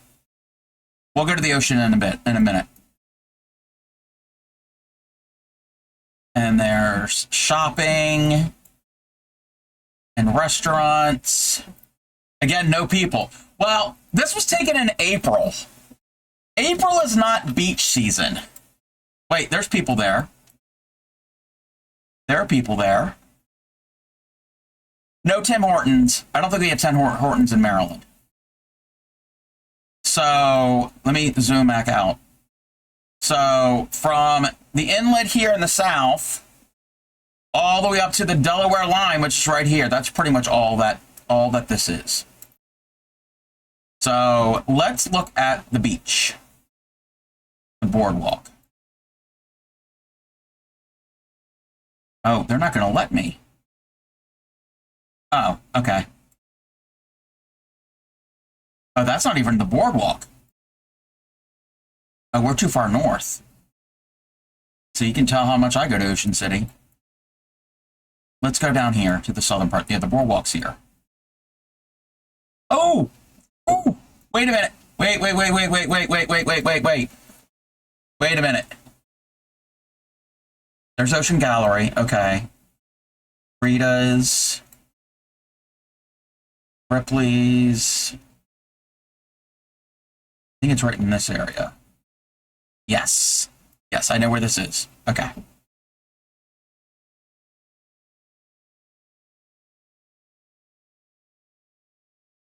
Speaker 1: We'll go to the ocean in a minute. And there's shopping and restaurants. Again, no people. Well, this was taken in April. April is not beach season. Wait, there's people there. There are people there. No Tim Hortons. I don't think we have Tim Hortons in Maryland. So let me zoom back out. So from the inlet here in the south, all the way up to the Delaware line, which is right here, that's pretty much all that this is. So let's look at the beach, the boardwalk. Oh, they're not going to let me. Oh, okay. Oh, that's not even the boardwalk. Oh, we're too far north. So you can tell how much I go to Ocean City. Let's go down here to the southern part. Yeah, the boardwalk's here. Oh! Oh! Wait a minute. Wait. Wait a minute. There's Ocean Gallery. Okay. Rita's. Ripley's. I think it's right in this area. Yes. Yes, I know where this is. Okay.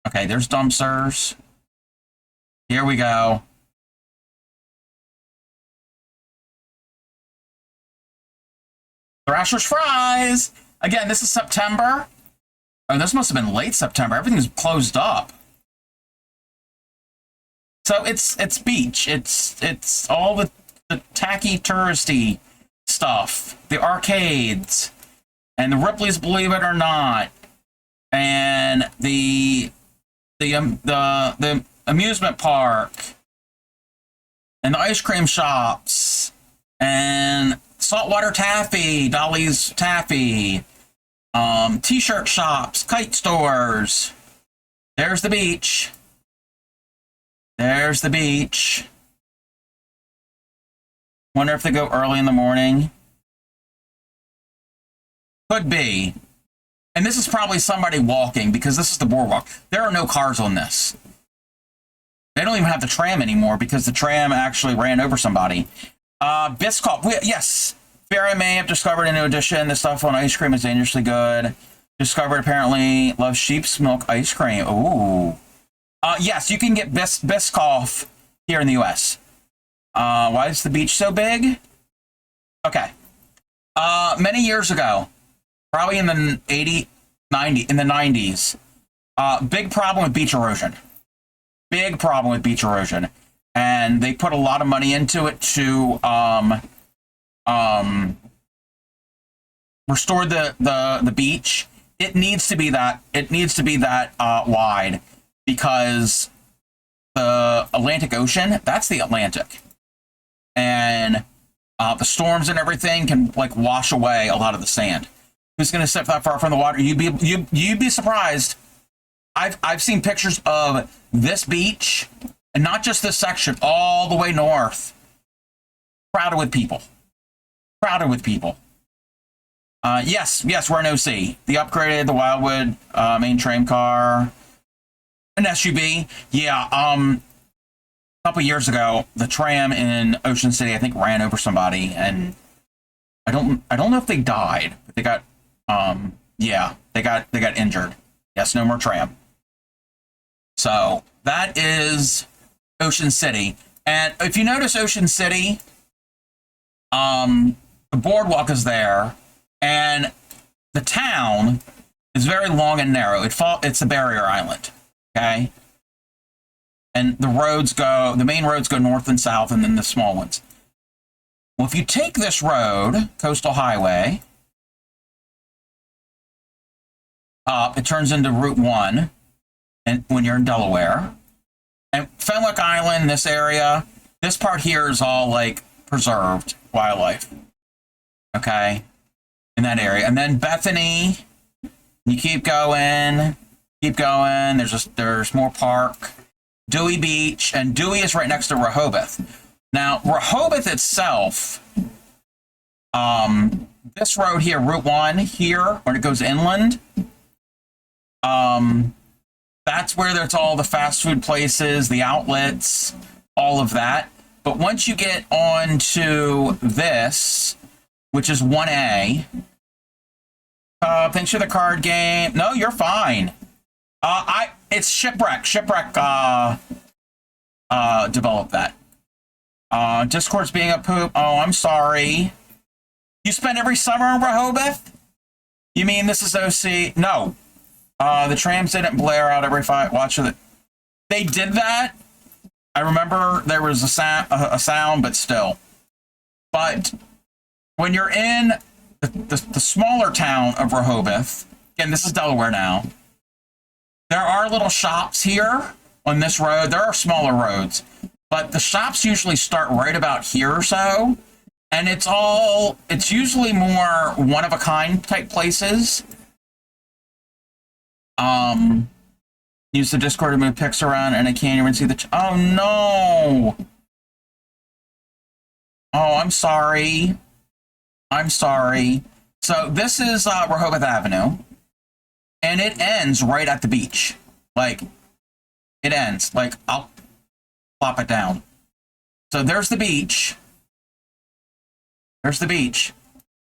Speaker 1: Okay, there's dumpsters. Here we go. Thrasher's Fries! Again, this is September. Oh, this must have been late September. Everything's closed up. So it's beach. It's all the tacky touristy stuff. The arcades and the Ripley's Believe It or Not, and the amusement park, and the ice cream shops, and saltwater taffy, Dolly's Taffy, t-shirt shops, kite stores. There's the beach. There's the beach. Wonder if they go early in the morning. Could be. And this is probably somebody walking because this is the boardwalk. There are no cars on this. They don't even have the tram anymore because the tram actually ran over somebody. Biscoff. Yes. Barry may have discovered a new addition. This stuff on ice cream is dangerously good. Discovered apparently loves sheep's milk ice cream. Ooh. Yes, you can get Biscoff here in the U.S. Why is the beach so big? Okay. Many years ago, probably in the 90s, big problem with beach erosion. Big problem with beach erosion. And they put a lot of money into it to restore the beach. It needs to be that wide because the Atlantic Ocean, that's the Atlantic. And the storms and everything can like wash away a lot of the sand. Who's going to step that far from the water? You'd be surprised. I've seen pictures of this beach, and not just this section, all the way north. Crowded with people. Crowded with people. Yes, we're an OC. The upgraded, the Wildwood main tram car, an SUV. Yeah, a couple years ago, the tram in Ocean City, I think, ran over somebody, and I don't know if they died, but they got they got injured. Yes, no more tram. So that is Ocean City. And if you notice Ocean City, the boardwalk is there, and the town is very long and narrow. It's a barrier island, okay? And the main roads go north and south, and then the small ones. Well, if you take this road, Coastal Highway, it turns into Route 1, and when you're in Delaware. And Fenwick Island, this area, this part here is all like preserved wildlife. Okay? In that area. And then Bethany, you keep going, there's more park. Dewey Beach, and Dewey is right next to Rehoboth. Now, Rehoboth itself, this road here, Route 1 here, when it goes inland, that's where there's all the fast food places, the outlets, all of that. But once you get on to this, which is 1A, thanks for the card game. No, you're fine. It's Shipwreck. Shipwreck developed that. Discord's being a poop. Oh, I'm sorry. You spend every summer in Rehoboth? You mean this is OC? No. The trams didn't blare out every watch of it. They did that. I remember there was a sound, but still. But when you're in the smaller town of Rehoboth, again, this is Delaware now, there are little shops here on this road. There are smaller roads, but the shops usually start right about here or so. And it's usually more one-of-a-kind type places. Use the Discord to move pics around, and I can't even see the... oh, no! Oh, I'm sorry. I'm sorry. So this is Rehoboth Avenue, and it ends right at the beach. Like, it ends. Like, I'll plop it down. So there's the beach. There's the beach.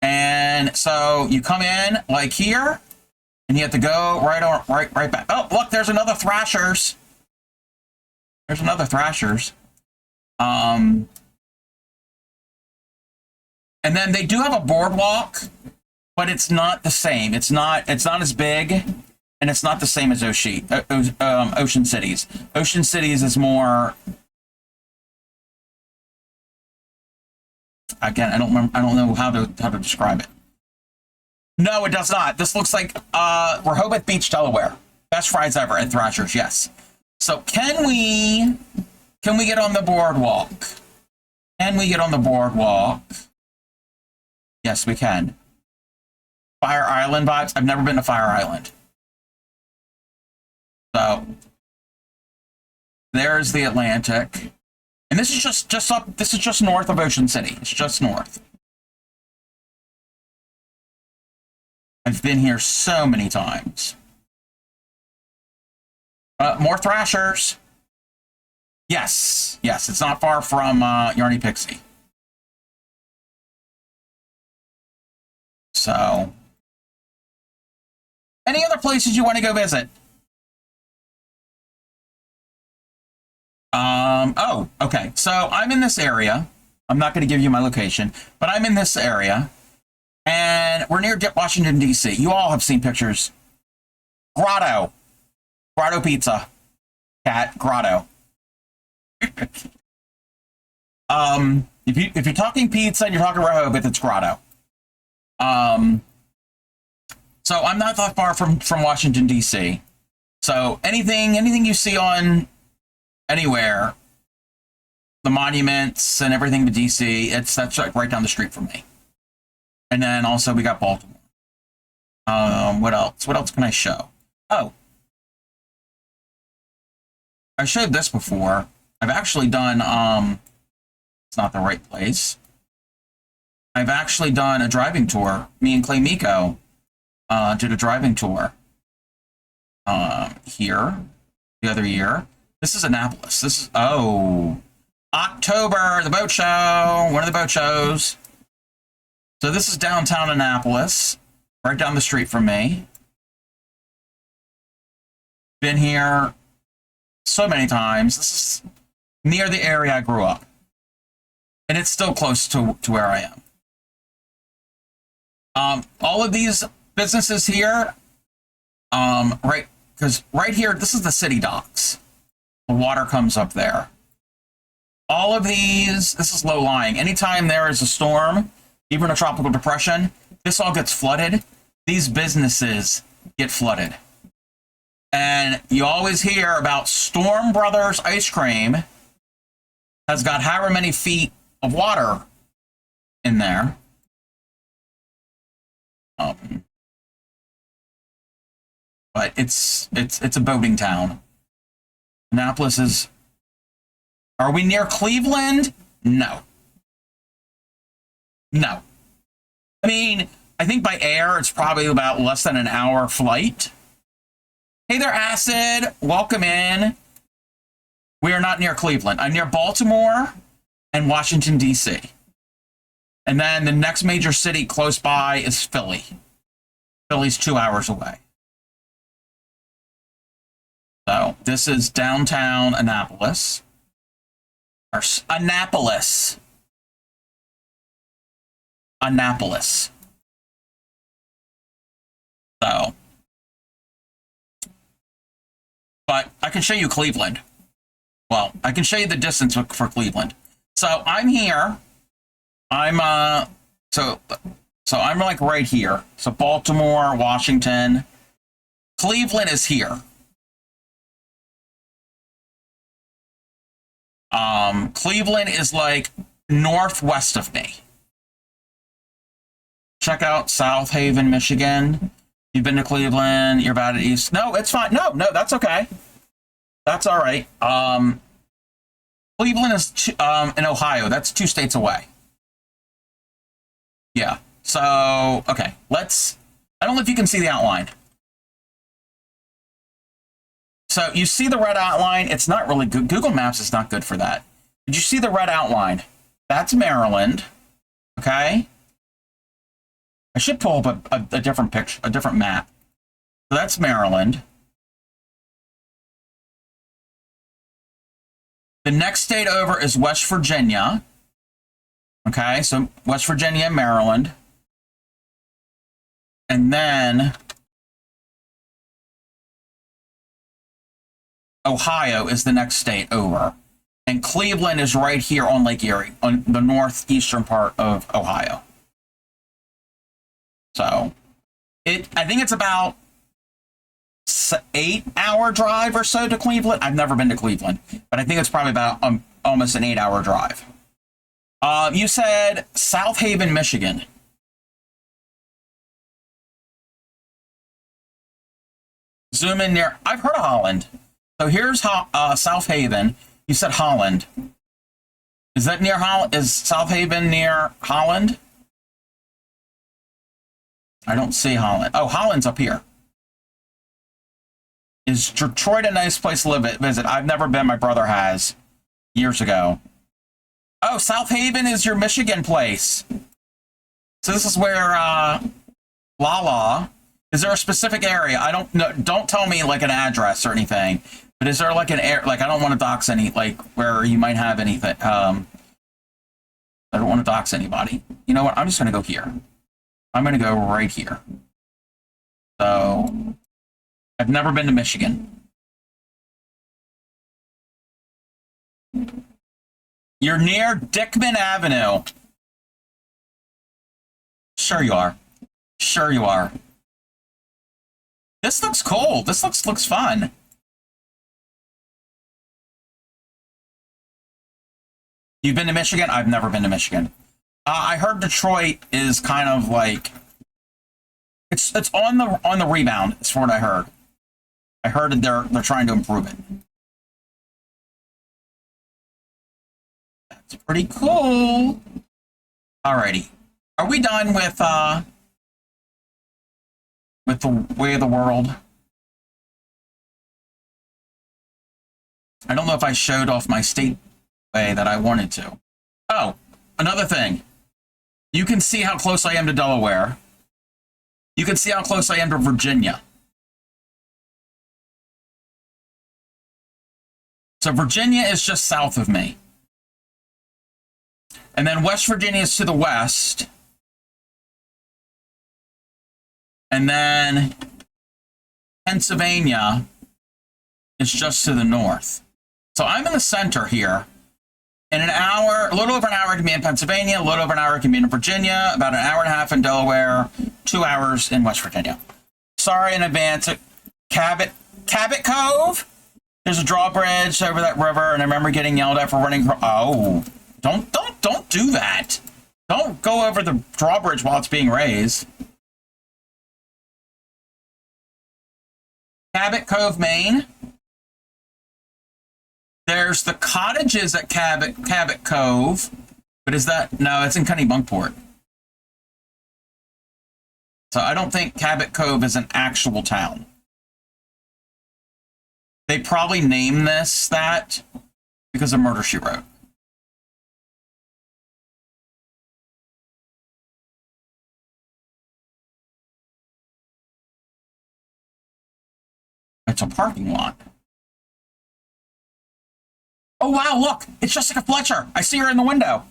Speaker 1: And so you come in, like here, and you have to go right back. Oh, look, there's another Thrashers. There's another Thrashers. And then they do have a boardwalk, but it's not the same. It's not as big, and it's not the same as Ocean Cities. Ocean Cities is more... Again, I don't know how to describe it. No, it does not. This looks like Rehoboth Beach, Delaware. Best fries ever at Thrasher's, yes. So can we get on the boardwalk? Can we get on the boardwalk? Yes, we can. Fire Island vibes. I've never been to Fire Island. So there's the Atlantic. And this is just up, this is just north of Ocean City. It's just north. I've been here so many times. More Thrashers. Yes, yes, it's not far from Yarny Pixie. So, any other places you want to go visit? Oh, okay. So I'm in this area. I'm not going to give you my location, but I'm in this area, and we're near Washington, D.C. You all have seen pictures. Grotto Pizza, Cat Grotto. If you're talking pizza and you're talking Rehoboth, it's Grotto. So I'm not that far from Washington, D.C. So anything you see on anywhere, the monuments and everything to D.C., that's like right down the street from me. And then also we got Baltimore. What else? What else can I show? Oh, I showed this before. I've actually done, it's not the right place. I've actually done a driving tour. Me and Clay Miko did a driving tour here the other year. This is Annapolis. This is, October, the boat show, one of the boat shows. So this is downtown Annapolis, right down the street from me. Been here so many times. This is near the area I grew up. And it's still close to where I am. All of these businesses here, right, because right here, this is the city docks. The water comes up there. All of these, this is low-lying. Anytime there is a storm, even a tropical depression, this all gets flooded. These businesses get flooded. And you always hear about Storm Brothers Ice Cream has got however many feet of water in there. But it's a boating town. Annapolis is... Are we near Cleveland? No. No. I mean, I think by air, it's probably about less than an hour flight. Hey there, Acid. Welcome in. We are not near Cleveland. I'm near Baltimore and Washington, D.C. And then the next major city close by is Philly. Philly's 2 hours away. So this is downtown Annapolis. Or Annapolis. Annapolis. So. But I can show you Cleveland. Well, I can show you the distance for Cleveland. So I'm here. I'm so I'm like right here. So Baltimore, Washington. Cleveland is here. Cleveland is like northwest of me. Check out South Haven, Michigan. You've been to Cleveland, you're about at east. No, it's fine. No, that's okay. That's all right. Cleveland is in Ohio. That's 2 states away. Yeah. So, okay. I don't know if you can see the outline. So you see the red outline. It's not really good. Google Maps is not good for that. Did you see the red outline? That's Maryland. Okay. I should pull up a different picture, a different map. So that's Maryland. The next state over is West Virginia. Okay, so West Virginia and Maryland. And then Ohio is the next state over. And Cleveland is right here on Lake Erie, on the northeastern part of Ohio. So I think it's about 8-hour drive or so to Cleveland. I've never been to Cleveland, but I think it's probably about almost an 8-hour drive. You said South Haven, Michigan. Zoom in near. I've heard of Holland. So here's South Haven. You said Holland. Is that near Holland? Is South Haven near Holland? I don't see Holland. Oh, Holland's up here. Is Detroit a nice place to visit? I've never been. My brother has years ago. Oh, South Haven is your Michigan place. So this is where Lala. Is there a specific area? I don't know. Don't tell me like an address or anything. But is there like an area? Like I don't want to dox any like where you might have anything. I don't want to dox anybody. You know what? I'm just gonna go here. I'm gonna go right here. So I've never been to Michigan. You're near Dickman Avenue. Sure you are. Sure you are. This looks cool. This looks fun. You've been to Michigan? I've never been to Michigan. I heard Detroit is kind of like it's on the rebound. It's what I heard. I heard that they're trying to improve it. That's pretty cool. Alrighty. Are we done with the way of the world? I don't know if I showed off my state way that I wanted to. Oh, another thing. You can see how close I am to Delaware. You can see how close I am to Virginia. So Virginia is just south of me. And then West Virginia is to the west. And then Pennsylvania is just to the north. So I'm in the center here. In an hour, a little over an hour, I can be in Pennsylvania. A little over an hour, I can be in Virginia. About an hour and a half in Delaware. 2 hours in West Virginia. Sorry in advance. Cabot Cove. There's a drawbridge over that river, and I remember getting yelled at for running. Oh, don't do that. Don't go over the drawbridge while it's being raised. Cabot Cove, Maine. There's the cottages at Cabot Cove, but is that no? It's in Kennebunkport. So I don't think Cabot Cove is an actual town. They probably named this that because of Murder, She Wrote. It's a parking lot. Oh, wow, look. It's Jessica Fletcher. I see her in the window.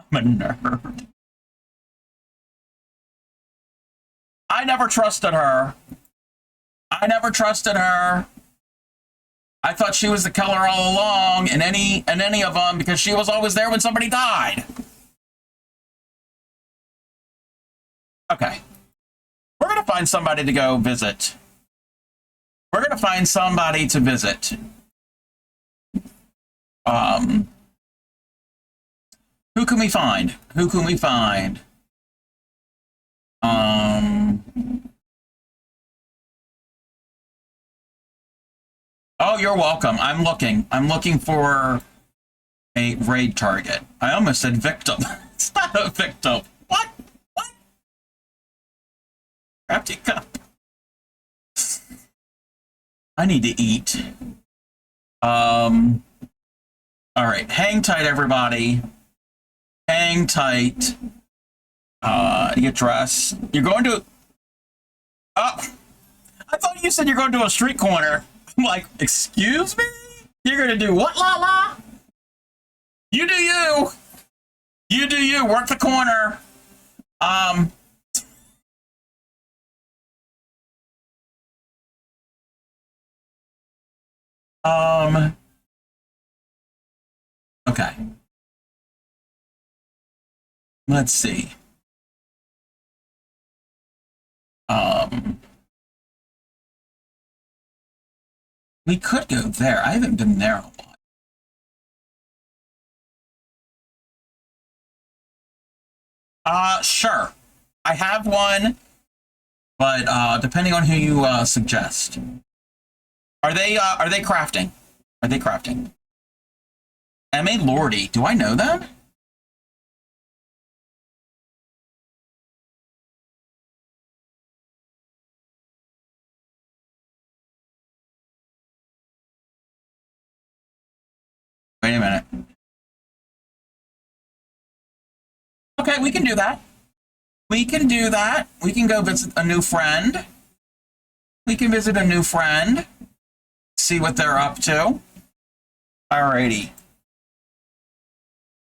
Speaker 1: I'm a nerd. I never trusted her. I never trusted her. I thought she was the killer all along in any of them because she was always there when somebody died. Okay. We're going to find somebody to go visit. We're going to find somebody to visit. Who can we find? Who can we find? Oh, you're welcome. I'm looking for a raid target. I almost said victim. It's not a victim. What? What? Crafty cup. I need to eat. All right. Hang tight, everybody. Hang tight. Get dressed. You're going to... Oh! I thought you said you're going to a street corner. I'm like, excuse me? You're going to do what, la? You do you. You do you. Work the corner. Okay. Let's see. We could go there. I haven't been there in a while. Sure. I have one, but depending on who you suggest. Are they crafting? Are they crafting? M.A. Lordy. Do I know them? Wait a minute. Okay, we can do that. We can do that. We can go visit a new friend. We can visit a new friend. See what they're up to. Alrighty.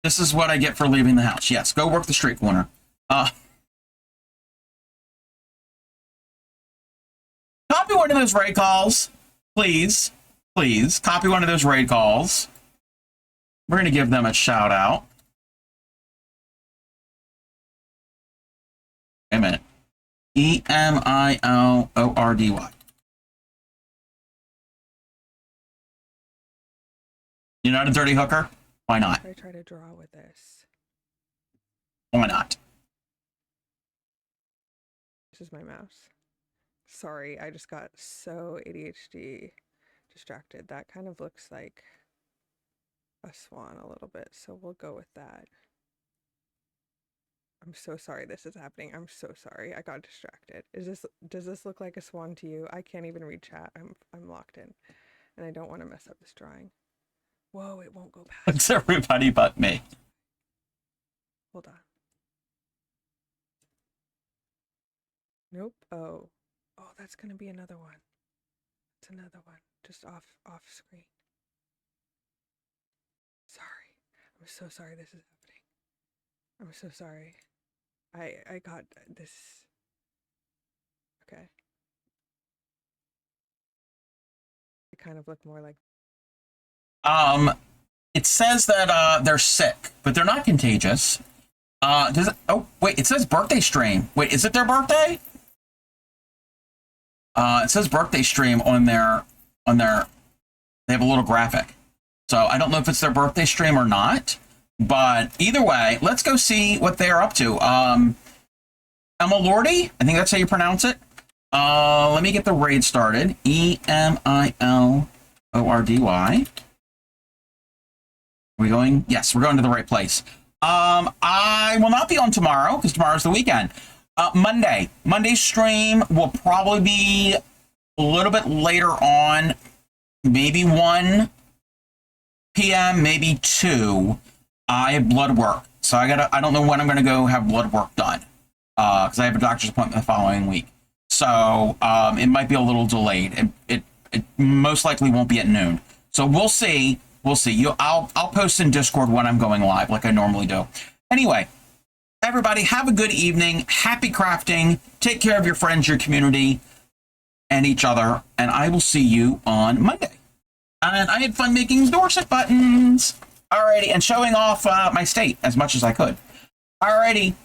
Speaker 1: This is what I get for leaving the house. Yes, go work the street corner. Copy one of those raid calls. Please. Please. Copy one of those raid calls. We're going to give them a shout out. Wait a minute. Emilordy. You're not a dirty hooker? Why not?
Speaker 9: I try to draw with this.
Speaker 1: Why not?
Speaker 9: This is my mouse. Sorry, I just got so ADHD distracted. That kind of looks like a swan a little bit, so we'll go with that. I'm so sorry this is happening. I'm so sorry. I got distracted. Does this look like a swan to you? I can't even read chat. I'm locked in. And I don't want to mess up this drawing. Whoa, it won't go past.
Speaker 1: It's everybody but me.
Speaker 9: Hold on. Nope. Oh, that's gonna be another one. It's another one. Just off screen. Sorry. I'm so sorry this is happening. I'm so sorry. I got this. Okay. It kind of looked more like.
Speaker 1: It says that they're sick, but they're not contagious. Does it? Oh, wait. It says birthday stream. Wait, is it their birthday? It says birthday stream on their. They have a little graphic, so I don't know if it's their birthday stream or not. But either way, let's go see what they're up to. Emma Lordy, I think that's how you pronounce it. Let me get the raid started. Emilordy. Are we going? Yes, we're going to the right place. I will not be on tomorrow because tomorrow's the weekend. Monday's stream will probably be a little bit later on, maybe 1 p.m., maybe 2. I have blood work, so I don't know when I'm gonna go have blood work done, because I have a doctor's appointment the following week. So it might be a little delayed. It most likely won't be at noon. So we'll see. We'll see. I'll post in Discord when I'm going live, like I normally do. Anyway, everybody, have a good evening. Happy crafting. Take care of your friends, your community, and each other. And I will see you on Monday. And I had fun making Dorset buttons. Alrighty, and showing off my state as much as I could. Alrighty,